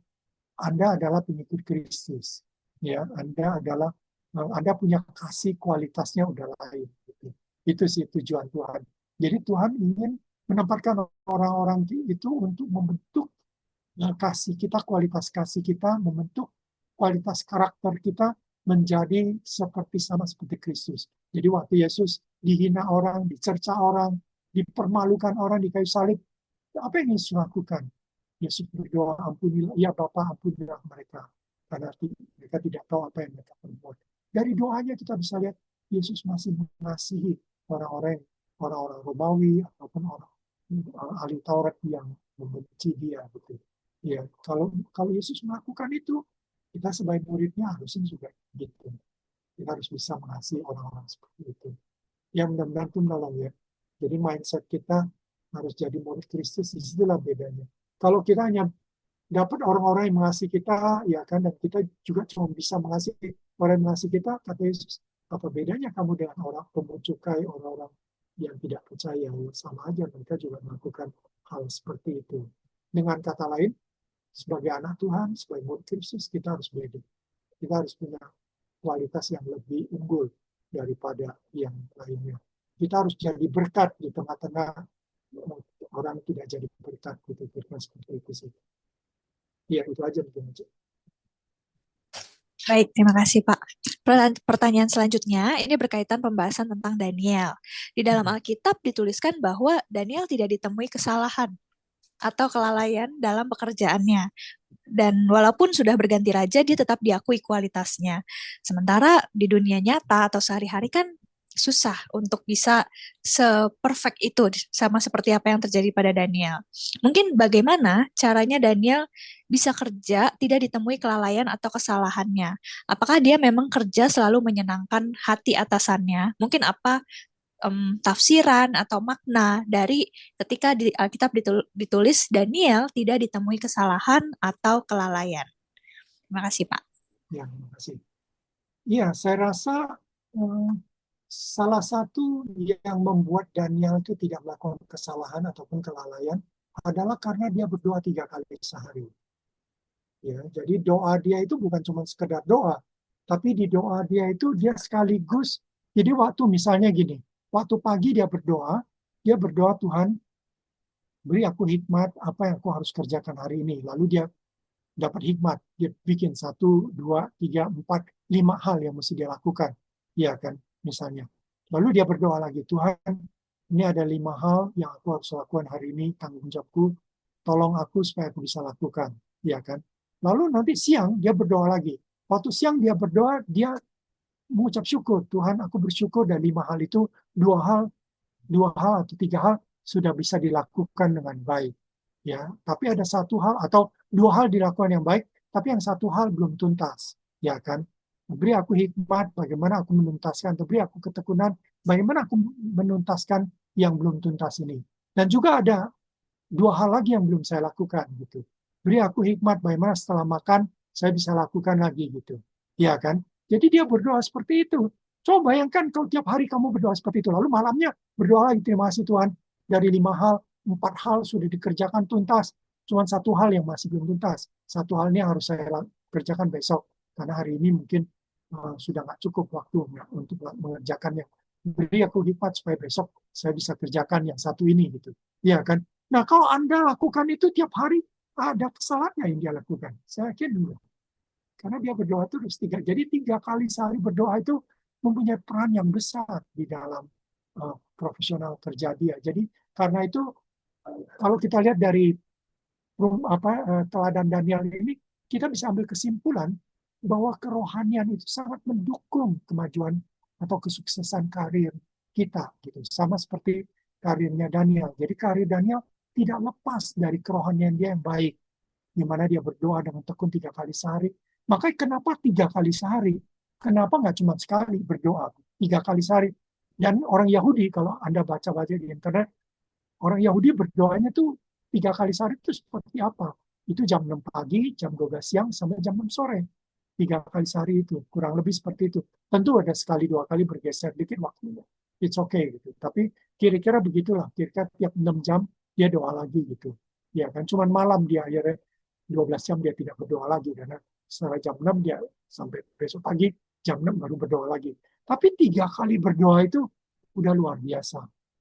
S2: Anda adalah pengikut Kristus. Ya, Anda punya kasih, kualitasnya udah lain. Gitu. Itu sih tujuan Tuhan. Jadi Tuhan ingin menempatkan orang-orang itu untuk membentuk kasih kita, kualitas kasih kita, membentuk kualitas karakter kita menjadi sama seperti Kristus. Jadi waktu Yesus dihina orang, dicerca orang, dipermalukan orang di kayu salib, apa yang Yesus lakukan? Yesus berdoa, ampunilah, ya Bapa, ampunilah mereka. Karena mereka tidak tahu apa yang mereka perbuat. Dari doanya kita bisa lihat Yesus masih mengasihi orang-orang Romawi ataupun orang ahli Taurat yang membenci dia. Gitu. Ya, kalau Yesus melakukan itu, kita sebagai muridnya harusnya juga gitu. Kita harus bisa mengasihi orang-orang seperti itu. Ya, mudah-mudahan itu menolong ya. Jadi mindset kita harus jadi murid Kristus, disitulah bedanya. Kalau kita hanya dapat orang-orang yang mengasihi kita, ya kan, dan kita juga cuma bisa mengasihi orang yang mengasihi kita, kata Yesus, apa bedanya kamu dengan orang pemungut cukai, orang-orang yang tidak percaya? Sama aja, mereka juga melakukan hal seperti itu. Dengan kata lain, sebagai anak Tuhan, sebagai murid Kristus, kita harus beda. Kita harus punya kualitas yang lebih unggul daripada yang lainnya. Kita harus jadi berkat di tengah-tengah orang tidak jadi berkat, gitu, seperti itu sih. Ya, itu aja mungkin.
S1: Baik, terima kasih Pak. Pertanyaan selanjutnya, ini berkaitan pembahasan tentang Daniel. Di dalam Alkitab dituliskan bahwa Daniel tidak ditemui kesalahan atau kelalaian dalam pekerjaannya. Dan walaupun sudah berganti raja, dia tetap diakui kualitasnya. Sementara di dunia nyata atau sehari-hari kan susah untuk bisa seperfect itu, sama seperti apa yang terjadi pada Daniel. Mungkin bagaimana caranya Daniel bisa kerja tidak ditemui kelalaian atau kesalahannya? Apakah dia memang kerja selalu menyenangkan hati atasannya? Mungkin apa tafsiran atau makna dari ketika di Alkitab ditulis Daniel tidak ditemui kesalahan atau kelalaian. Terima kasih, Pak.
S2: Ya, terima kasih. Iya, saya rasa salah satu yang membuat Daniel itu tidak melakukan kesalahan ataupun kelalaian adalah karena dia berdoa 3 kali sehari. Ya, jadi doa dia itu bukan cuma sekedar doa, tapi di doa dia itu dia sekaligus. Jadi waktu misalnya gini, waktu pagi dia berdoa Tuhan beri aku hikmat apa yang aku harus kerjakan hari ini. Lalu dia dapat hikmat, dia bikin 1, 2, 3, 4, 5 hal yang mesti dia lakukan, ya kan, misalnya. Lalu dia berdoa lagi, Tuhan, ini ada 5 hal yang aku harus lakukan hari ini, tanggung jawabku, tolong aku supaya aku bisa lakukan, ya kan. Lalu nanti siang dia berdoa lagi. Waktu siang dia berdoa, dia mengucap syukur, Tuhan, aku bersyukur dan 5 hal itu 2 hal atau 3 hal sudah bisa dilakukan dengan baik. Ya, tapi ada 1 hal atau 2 hal dilakukan yang baik, tapi yang 1 hal belum tuntas, ya kan? Beri aku hikmat bagaimana aku menuntaskan, atau beri aku ketekunan bagaimana aku menuntaskan yang belum tuntas ini. Dan juga ada 2 hal lagi yang belum saya lakukan gitu. Beri aku hikmat bagaimana setelah makan saya bisa lakukan lagi gitu, ya kan? Jadi dia berdoa seperti itu. Coba bayangkan kalau tiap hari kamu berdoa seperti itu, lalu malamnya berdoa lagi, terima kasih Tuhan dari 5 hal 4 hal sudah dikerjakan tuntas, cuma 1 hal yang masih belum tuntas. 1 hal ini harus saya kerjakan besok, karena hari ini mungkin sudah nggak cukup waktu untuk mengerjakannya. Beri aku hikmat supaya besok saya bisa kerjakan yang satu ini gitu. Ya kan? Nah, kalau Anda lakukan itu tiap hari, ada kesalahannya yang dia lakukan. Saya yakin dulu. Karena dia berdoa terus. Jadi 3 kali sehari berdoa itu mempunyai peran yang besar di dalam profesional kerja dia. Jadi karena itu kalau kita lihat dari teladan Daniel ini, kita bisa ambil kesimpulan bahwa kerohanian itu sangat mendukung kemajuan atau kesuksesan karir kita, gitu. Sama seperti karirnya Daniel. Jadi karir Daniel tidak lepas dari kerohanian dia yang baik, di mana dia berdoa dengan tekun 3 kali sehari. Makanya kenapa 3 kali sehari? Kenapa nggak cuma sekali berdoa? 3 kali sehari. Dan orang Yahudi, kalau Anda baca-baca di internet, orang Yahudi berdoanya tuh 3 kali sehari itu seperti apa? Itu jam 6 pagi, jam 12 siang, sampai jam 6 sore. 3 kali sehari itu, kurang lebih seperti itu. Tentu ada sekali 2 kali bergeser dikit waktunya. It's okay gitu. Tapi kira-kira begitulah. Kira-kira tiap 6 jam dia doa lagi gitu. Ya kan, cuman malam dia akhirnya 12 jam dia tidak berdoa lagi. Karena setelah jam 6 dia sampai besok pagi, jam 6 baru berdoa lagi. Tapi 3 kali berdoa itu udah luar biasa.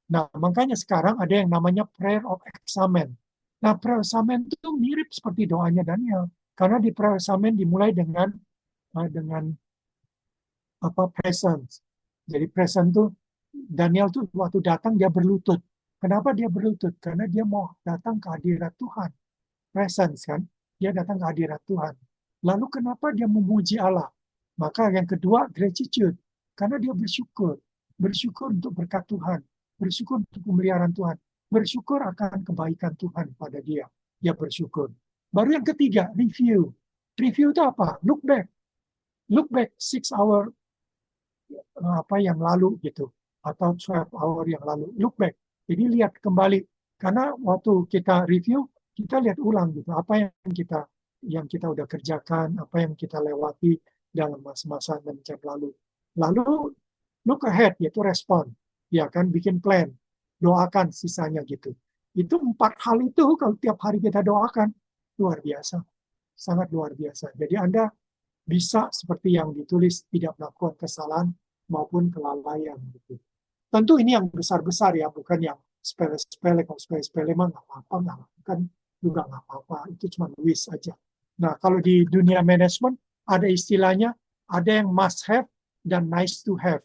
S2: Nah, makanya sekarang ada yang namanya prayer of examen. Nah, prayer of examen itu mirip seperti doanya Daniel. Karena di prayer of examen dimulai dengan apa presence. Jadi presence tuh Daniel tuh waktu datang dia berlutut. Kenapa dia berlutut? Karena dia mau datang ke hadirat Tuhan. Presence kan, dia datang ke hadirat Tuhan. Lalu kenapa dia memuji Allah? Maka yang kedua gratitude, karena dia bersyukur, bersyukur untuk berkat Tuhan, bersyukur untuk pemeliharaan Tuhan, bersyukur akan kebaikan Tuhan pada dia. Dia bersyukur. Baru yang ketiga review. Review itu apa? Look back 6 hour apa yang lalu gitu, atau 12 hour yang lalu. Look back. Jadi lihat kembali. Karena waktu kita review, kita lihat ulang gitu, apa yang kita udah kerjakan, apa yang kita lewati dalam masa-masa dan jam lalu. Lalu look ahead, yaitu respon. Ya kan, bikin plan. Doakan sisanya gitu. Itu 4 hal itu kalau tiap hari kita doakan, luar biasa. Sangat luar biasa. Jadi Anda bisa seperti yang ditulis, tidak melakukan kesalahan maupun kelalaian gitu. Tentu ini yang besar-besar ya, bukan yang sepele-sepele. Kalau sepele-sepele mah nggak apa-apa, nggak lakukan juga nggak apa-apa. Itu cuma wish aja. Nah, kalau di dunia manajemen ada istilahnya, ada yang must have dan nice to have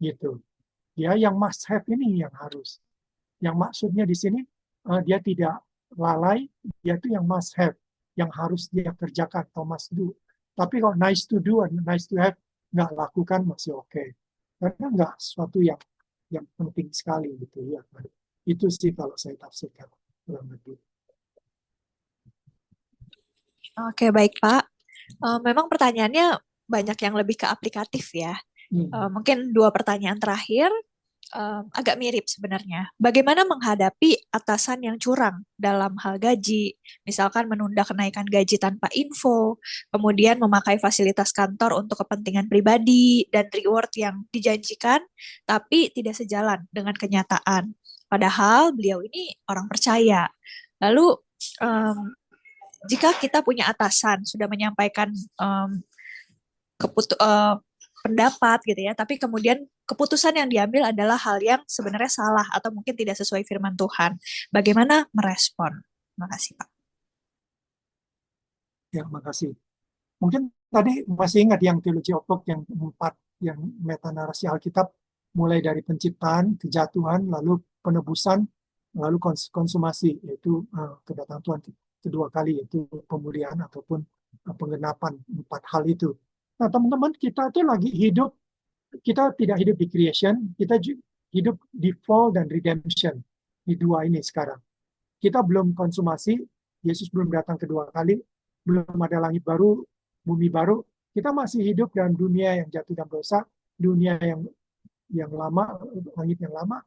S2: gitu. Ya, yang must have ini yang harus. Yang maksudnya di sini dia tidak lalai, dia itu yang must have, yang harus dia kerjakan atau must do. Tapi kalau nice to do and nice to have nggak lakukan masih oke. Karena nggak sesuatu yang penting sekali gitu ya. Itu sih kalau saya tafsirkan kurang lebih.
S1: Oke, baik Pak. Memang pertanyaannya banyak yang lebih ke aplikatif ya. Mungkin dua pertanyaan terakhir agak mirip sebenarnya. Bagaimana menghadapi atasan yang curang dalam hal gaji, misalkan menunda kenaikan gaji tanpa info, kemudian memakai fasilitas kantor untuk kepentingan pribadi, dan reward yang dijanjikan, tapi tidak sejalan dengan kenyataan. Padahal beliau ini orang percaya. Lalu, em, jika kita punya atasan sudah menyampaikan pendapat gitu ya, tapi kemudian keputusan yang diambil adalah hal yang sebenarnya salah atau mungkin tidak sesuai firman Tuhan. Bagaimana merespon? Terima kasih, Pak.
S2: Ya, makasih. Mungkin tadi masih ingat yang teologi Oktok yang 4, yang metanarasi Alkitab, mulai dari penciptaan, kejatuhan, lalu penebusan, lalu konsumasi, yaitu kedatangan Tuhan kedua kali, yaitu pemulihan ataupun penggenapan 4 hal itu. Nah, teman-teman, kita itu lagi hidup, kita tidak hidup di creation, kita hidup di fall dan redemption, di dua ini sekarang. Kita belum konsumasi, Yesus belum datang kedua kali, belum ada langit baru, bumi baru, kita masih hidup dalam dunia yang jatuh dalam dosa, dunia yang lama, langit yang lama,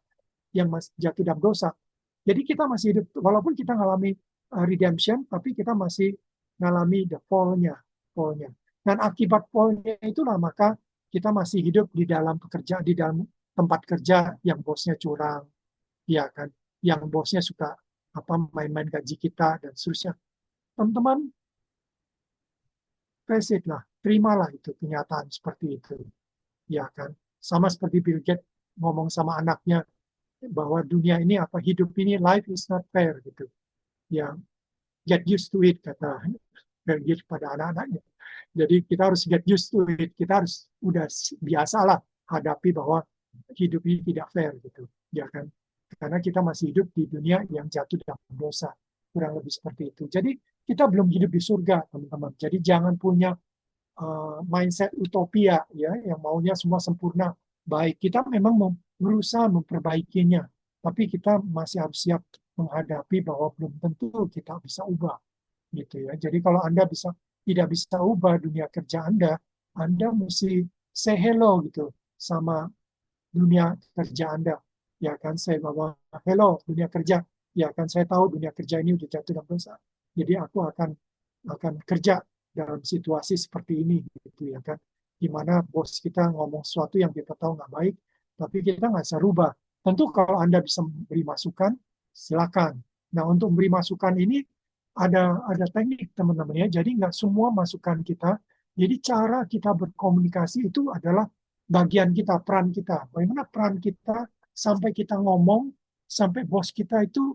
S2: yang masih jatuh dalam dosa. Jadi kita masih hidup, walaupun kita mengalami redemption, tapi kita masih mengalami the fall-nya. Dan akibat fall-nya itulah maka kita masih hidup di dalam pekerjaan, di dalam tempat kerja yang bosnya curang, ya kan, yang bosnya suka main-main gaji kita dan seterusnya. Teman-teman, face it lah, terimalah itu kenyataan seperti itu, ya kan. Sama seperti Bill Gates ngomong sama anaknya bahwa dunia ini hidup ini life is not fair gitu. Ya, get used to it kata Bill Gates pada anak-anaknya. Jadi kita harus get used to it, kita harus udah biasalah hadapi bahwa hidup ini tidak fair gitu, ya kan. Karena kita masih hidup di dunia yang jatuh dalam dosa, kurang lebih seperti itu. Jadi kita belum hidup di surga, teman-teman. Jadi jangan punya mindset utopia ya, yang maunya semua sempurna baik. Kita memang berusaha memperbaikinya, tapi kita masih harus siap menghadapi bahwa belum tentu kita bisa ubah gitu ya. Jadi kalau Anda tidak bisa ubah dunia kerja Anda mesti say hello gitu sama dunia kerja Anda. Ya kan, saya bawa hello dunia kerja. Ya kan, saya tahu dunia kerja ini udah jatuh dalam dosa. Jadi aku akan kerja dalam situasi seperti ini gitu ya kan. Di mana bos kita ngomong sesuatu yang kita tahu nggak baik, tapi kita nggak bisa rubah. Tentu kalau Anda bisa beri masukan, silakan. Nah, untuk beri masukan ini ada teknik teman-teman ya. Jadi nggak semua masukan kita. Jadi cara kita berkomunikasi itu adalah bagian kita, peran kita. Bagaimana peran kita sampai kita ngomong, sampai bos kita itu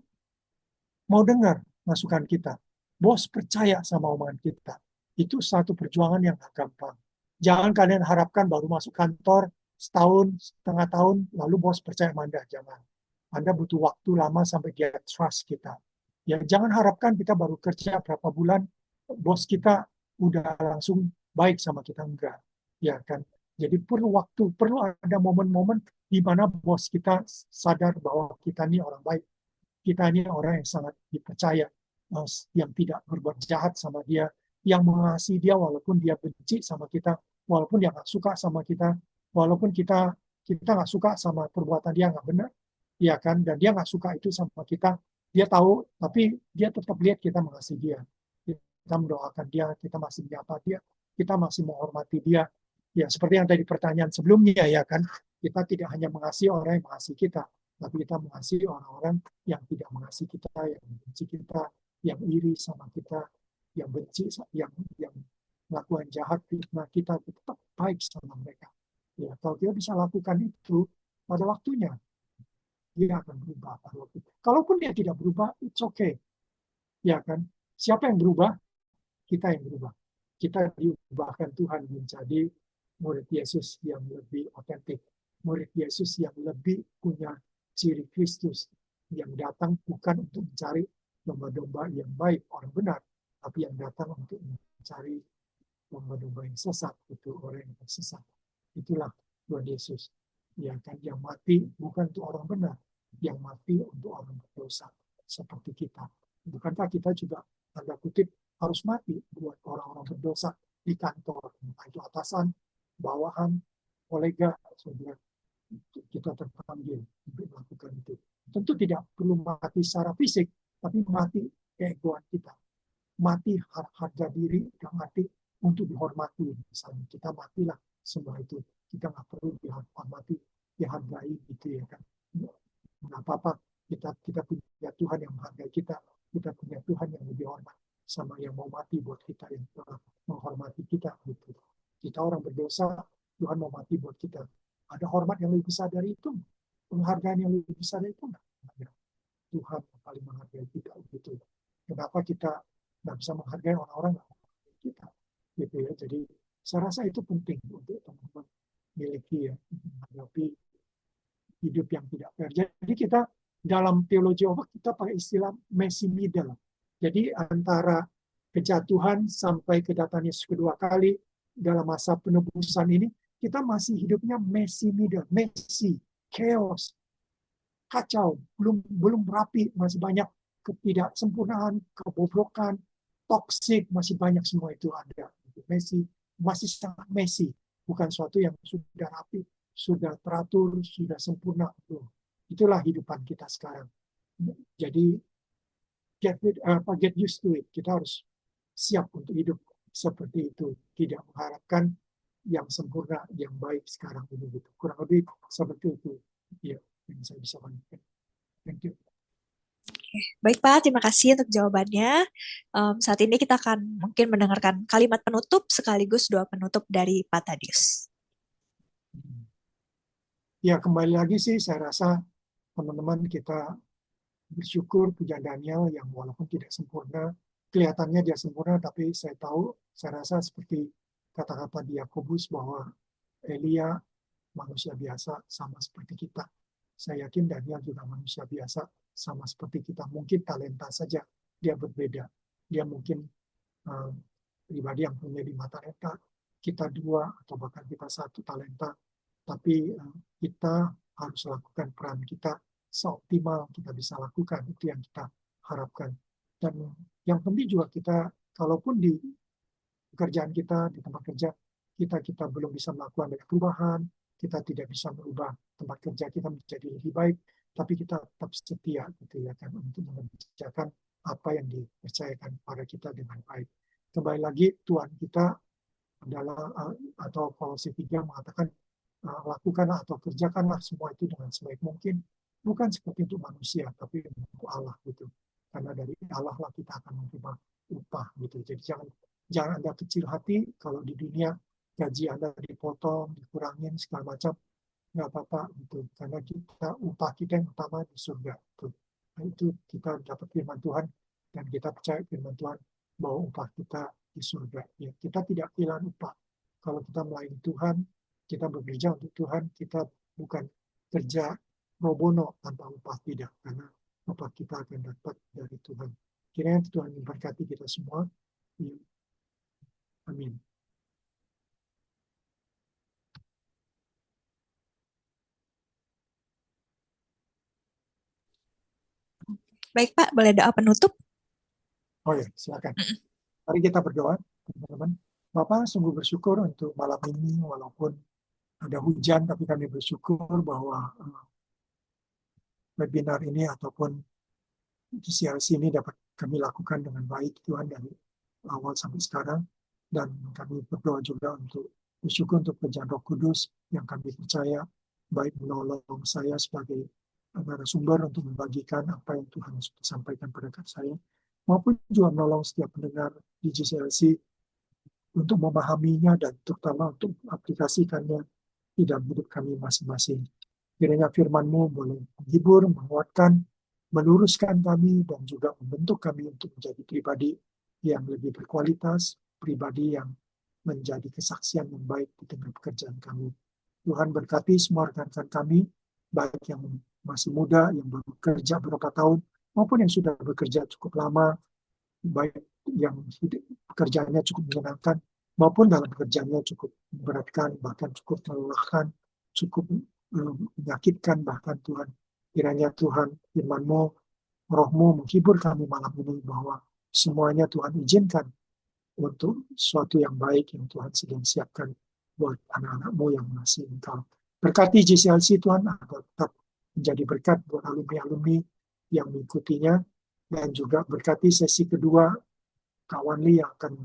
S2: mau dengar masukan kita. Bos percaya sama omongan kita. Itu satu perjuangan yang gak gampang. Jangan kalian harapkan baru masuk kantor setahun, setengah tahun, lalu bos percaya sama Anda. Jangan. Anda butuh waktu lama sampai dia trust kita. Ya, jangan harapkan kita baru kerja berapa bulan, bos kita udah langsung baik sama kita. Enggak. Ya kan. Jadi perlu waktu, perlu ada momen-momen di mana bos kita sadar bahwa kita ini orang baik, kita ini orang yang sangat dipercaya, yang tidak berbuat jahat sama dia, yang mengasihi dia walaupun dia benci sama kita, walaupun dia nggak suka sama kita, walaupun kita nggak suka sama perbuatan dia nggak benar, ya kan, dan dia nggak suka itu sama kita, dia tahu, tapi dia tetap lihat kita mengasihi dia, kita mendoakan dia, kita masih menyapa dia, kita masih menghormati dia, ya seperti yang tadi pertanyaan sebelumnya ya kan, kita tidak hanya mengasihi orang yang mengasihi kita, tapi kita mengasihi orang-orang yang tidak mengasihi kita, yang benci kita, yang iri sama kita, yang benci, yang melakukan jahat, fitnah kita, tetap baik sama mereka. Ya, kalau kita bisa lakukan itu pada waktunya, dia akan berubah. Kalaupun dia tidak berubah, it's okay. Ya kan? Siapa yang berubah? Kita yang berubah. Kita diubahkan Tuhan menjadi murid Yesus yang lebih otentik, murid Yesus yang lebih punya ciri Kristus, yang datang bukan untuk mencari domba-domba yang baik, orang benar, tapi yang datang untuk mencari domba-domba yang sesat, itu orang yang sesat. Itulah Tuhan Yesus. Ya kan, yang mati bukan untuk orang benar, yang mati untuk orang berdosa seperti kita. Bukankah kita juga tanda kutip harus mati buat orang-orang berdosa di kantor, entah itu atasan, bawahan, kolega, saudara, kita terpanggil untuk melakukan itu. Tentu tidak perlu mati secara fisik, tapi mati keegoan kita. Mati harga diri, dan mati untuk dihormati. Misalnya kita matilah semua itu. Kita nggak perlu dihormati, dihargai gitu ya kan. Nggak apa-apa, kita punya Tuhan yang menghargai kita. Kita punya Tuhan yang lebih hormat sama yang mau mati buat kita, yang menghormati kita gitu. Kita orang berdosa, Tuhan mau mati buat kita. Ada hormat yang lebih besar dari itu, penghargaan yang lebih besar dari itu. Tuhan yang paling menghargai kita gitu. Kenapa kita nggak bisa menghargai orang-orang yang menghargai kita gitu ya. Jadi saya rasa itu penting untuk teman-teman miliki ya, menghadapi hidup yang tidak fair. Jadi kita dalam teologi obat kita pakai istilah messy middle. Jadi antara kejatuhan sampai kedatangan Yesus kedua kali dalam masa penebusan ini, kita masih hidupnya messy middle, messy, chaos, kacau, belum rapi, masih banyak ketidaksempurnaan, kebobrokan, toksik, masih banyak semua itu ada. Messy, masih sangat messy, bukan suatu yang sudah rapi, sudah teratur, sudah sempurna. Itulah hidupan kita sekarang. Jadi get used to it. Kita harus siap untuk hidup seperti itu. Tidak mengharapkan yang sempurna, yang baik sekarang ini. Gitu. Kurang lebih seperti itu. Ya, yang saya bisa bantu. Thank you.
S1: Baik Pak, terima kasih untuk jawabannya. Saat ini kita akan mungkin mendengarkan kalimat penutup sekaligus doa penutup dari Pak Tadius.
S2: Ya, kembali lagi sih saya rasa teman-teman kita bersyukur puja Daniel yang walaupun tidak sempurna, kelihatannya dia sempurna, tapi saya rasa seperti kata-kata di Yakobus bahwa Elia manusia biasa sama seperti kita. Saya yakin Daniel juga manusia biasa sama seperti kita. Mungkin talenta saja dia berbeda. Dia mungkin pribadi yang punya 5 talenta, kita 2 atau bahkan kita 1 talenta. Tapi kita harus lakukan peran kita seoptimal kita bisa lakukan. Itu yang kita harapkan. Dan yang penting juga kita, kalaupun di pekerjaan kita, di tempat kerja, kita belum bisa melakukan banyak perubahan, kita tidak bisa merubah tempat kerja kita menjadi lebih baik, tapi kita tetap setia gitu ya kan untuk mengerjakan apa yang dipercayakan pada kita dengan baik. Kembali lagi Tuhan kita adalah atau Kolose 3 mengatakan lakukanlah atau kerjakanlah semua itu dengan sebaik mungkin, bukan seperti untuk manusia tapi untuk Allah gitu, karena dari Allah lah kita akan menerima upah gitu. Jadi jangan Anda kecil hati kalau di dunia gaji Anda dipotong, dikurangin segala macam, nggak apa-apa gitu, karena kita upah kita yang utama di surga gitu. Nah, itu kita dapat firman Tuhan dan kita percaya firman Tuhan bahwa upah kita di surga. Ya, kita tidak kehilangan upah. Kalau kita melayani Tuhan, kita bekerja untuk Tuhan, kita bukan kerja pro bono tanpa upah, tidak, karena upah kita akan dapat dari Tuhan. Kiranya Tuhan memberkati kita semua. Ya, amin.
S1: Baik Pak, boleh doa penutup?
S2: Oh ya, silakan. Mari kita berdoa, teman-teman. Bapak sungguh bersyukur untuk malam ini, walaupun ada hujan, tapi kami bersyukur bahwa webinar ini ataupun GCLC ini dapat kami lakukan dengan baik, Tuhan, dari awal sampai sekarang. Dan kami berdoa juga untuk bersyukur untuk kerjaan Roh Kudus yang kami percaya baik menolong saya sebagai narasumber untuk membagikan apa yang Tuhan sudah sampaikan pada saya, maupun juga menolong setiap pendengar di GCLC untuk memahaminya dan terutama untuk aplikasikannya di dalam hidup kami masing-masing. Kiranya firman-Mu boleh menghibur, menguatkan, meluruskan kami, dan juga membentuk kami untuk menjadi pribadi yang lebih berkualitas, pribadi yang menjadi kesaksian yang baik di tengah pekerjaan kami. Tuhan berkati semua rekan-rekan kami, baik yang masih muda, yang baru bekerja beberapa tahun, maupun yang sudah bekerja cukup lama, baik yang pekerjaannya cukup menyenangkan, maupun dalam pekerjaannya cukup memberatkan, bahkan cukup melelahkan, cukup menyakitkan bahkan Tuhan. Kiranya Tuhan firman-Mu, Roh-Mu menghibur kami malam ini bahwa semuanya Tuhan izinkan untuk sesuatu yang baik yang Tuhan sedang siapkan buat anak-anak-Mu yang masih Engkau. Berkati GCLC Tuhan agar tetap menjadi berkat buat alumni-alumni yang mengikutinya, dan juga berkati sesi kedua Kak Wanli yang akan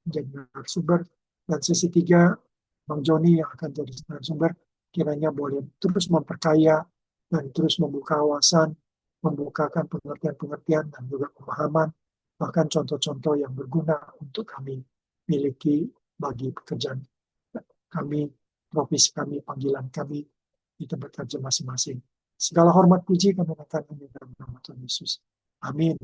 S2: menjadi narasumber, dan sesi 3 Bang Joni yang akan jadi narasumber. Kiranya boleh terus memperkaya dan terus membuka wawasan, membukakan pengertian-pengertian dan juga pemahaman, bahkan contoh-contoh yang berguna untuk kami miliki bagi pekerjaan kami, profesi kami, panggilan kami di tempat kerja masing-masing. Segala hormat puji kami akan dalam nama Tuhan Yesus. Amin.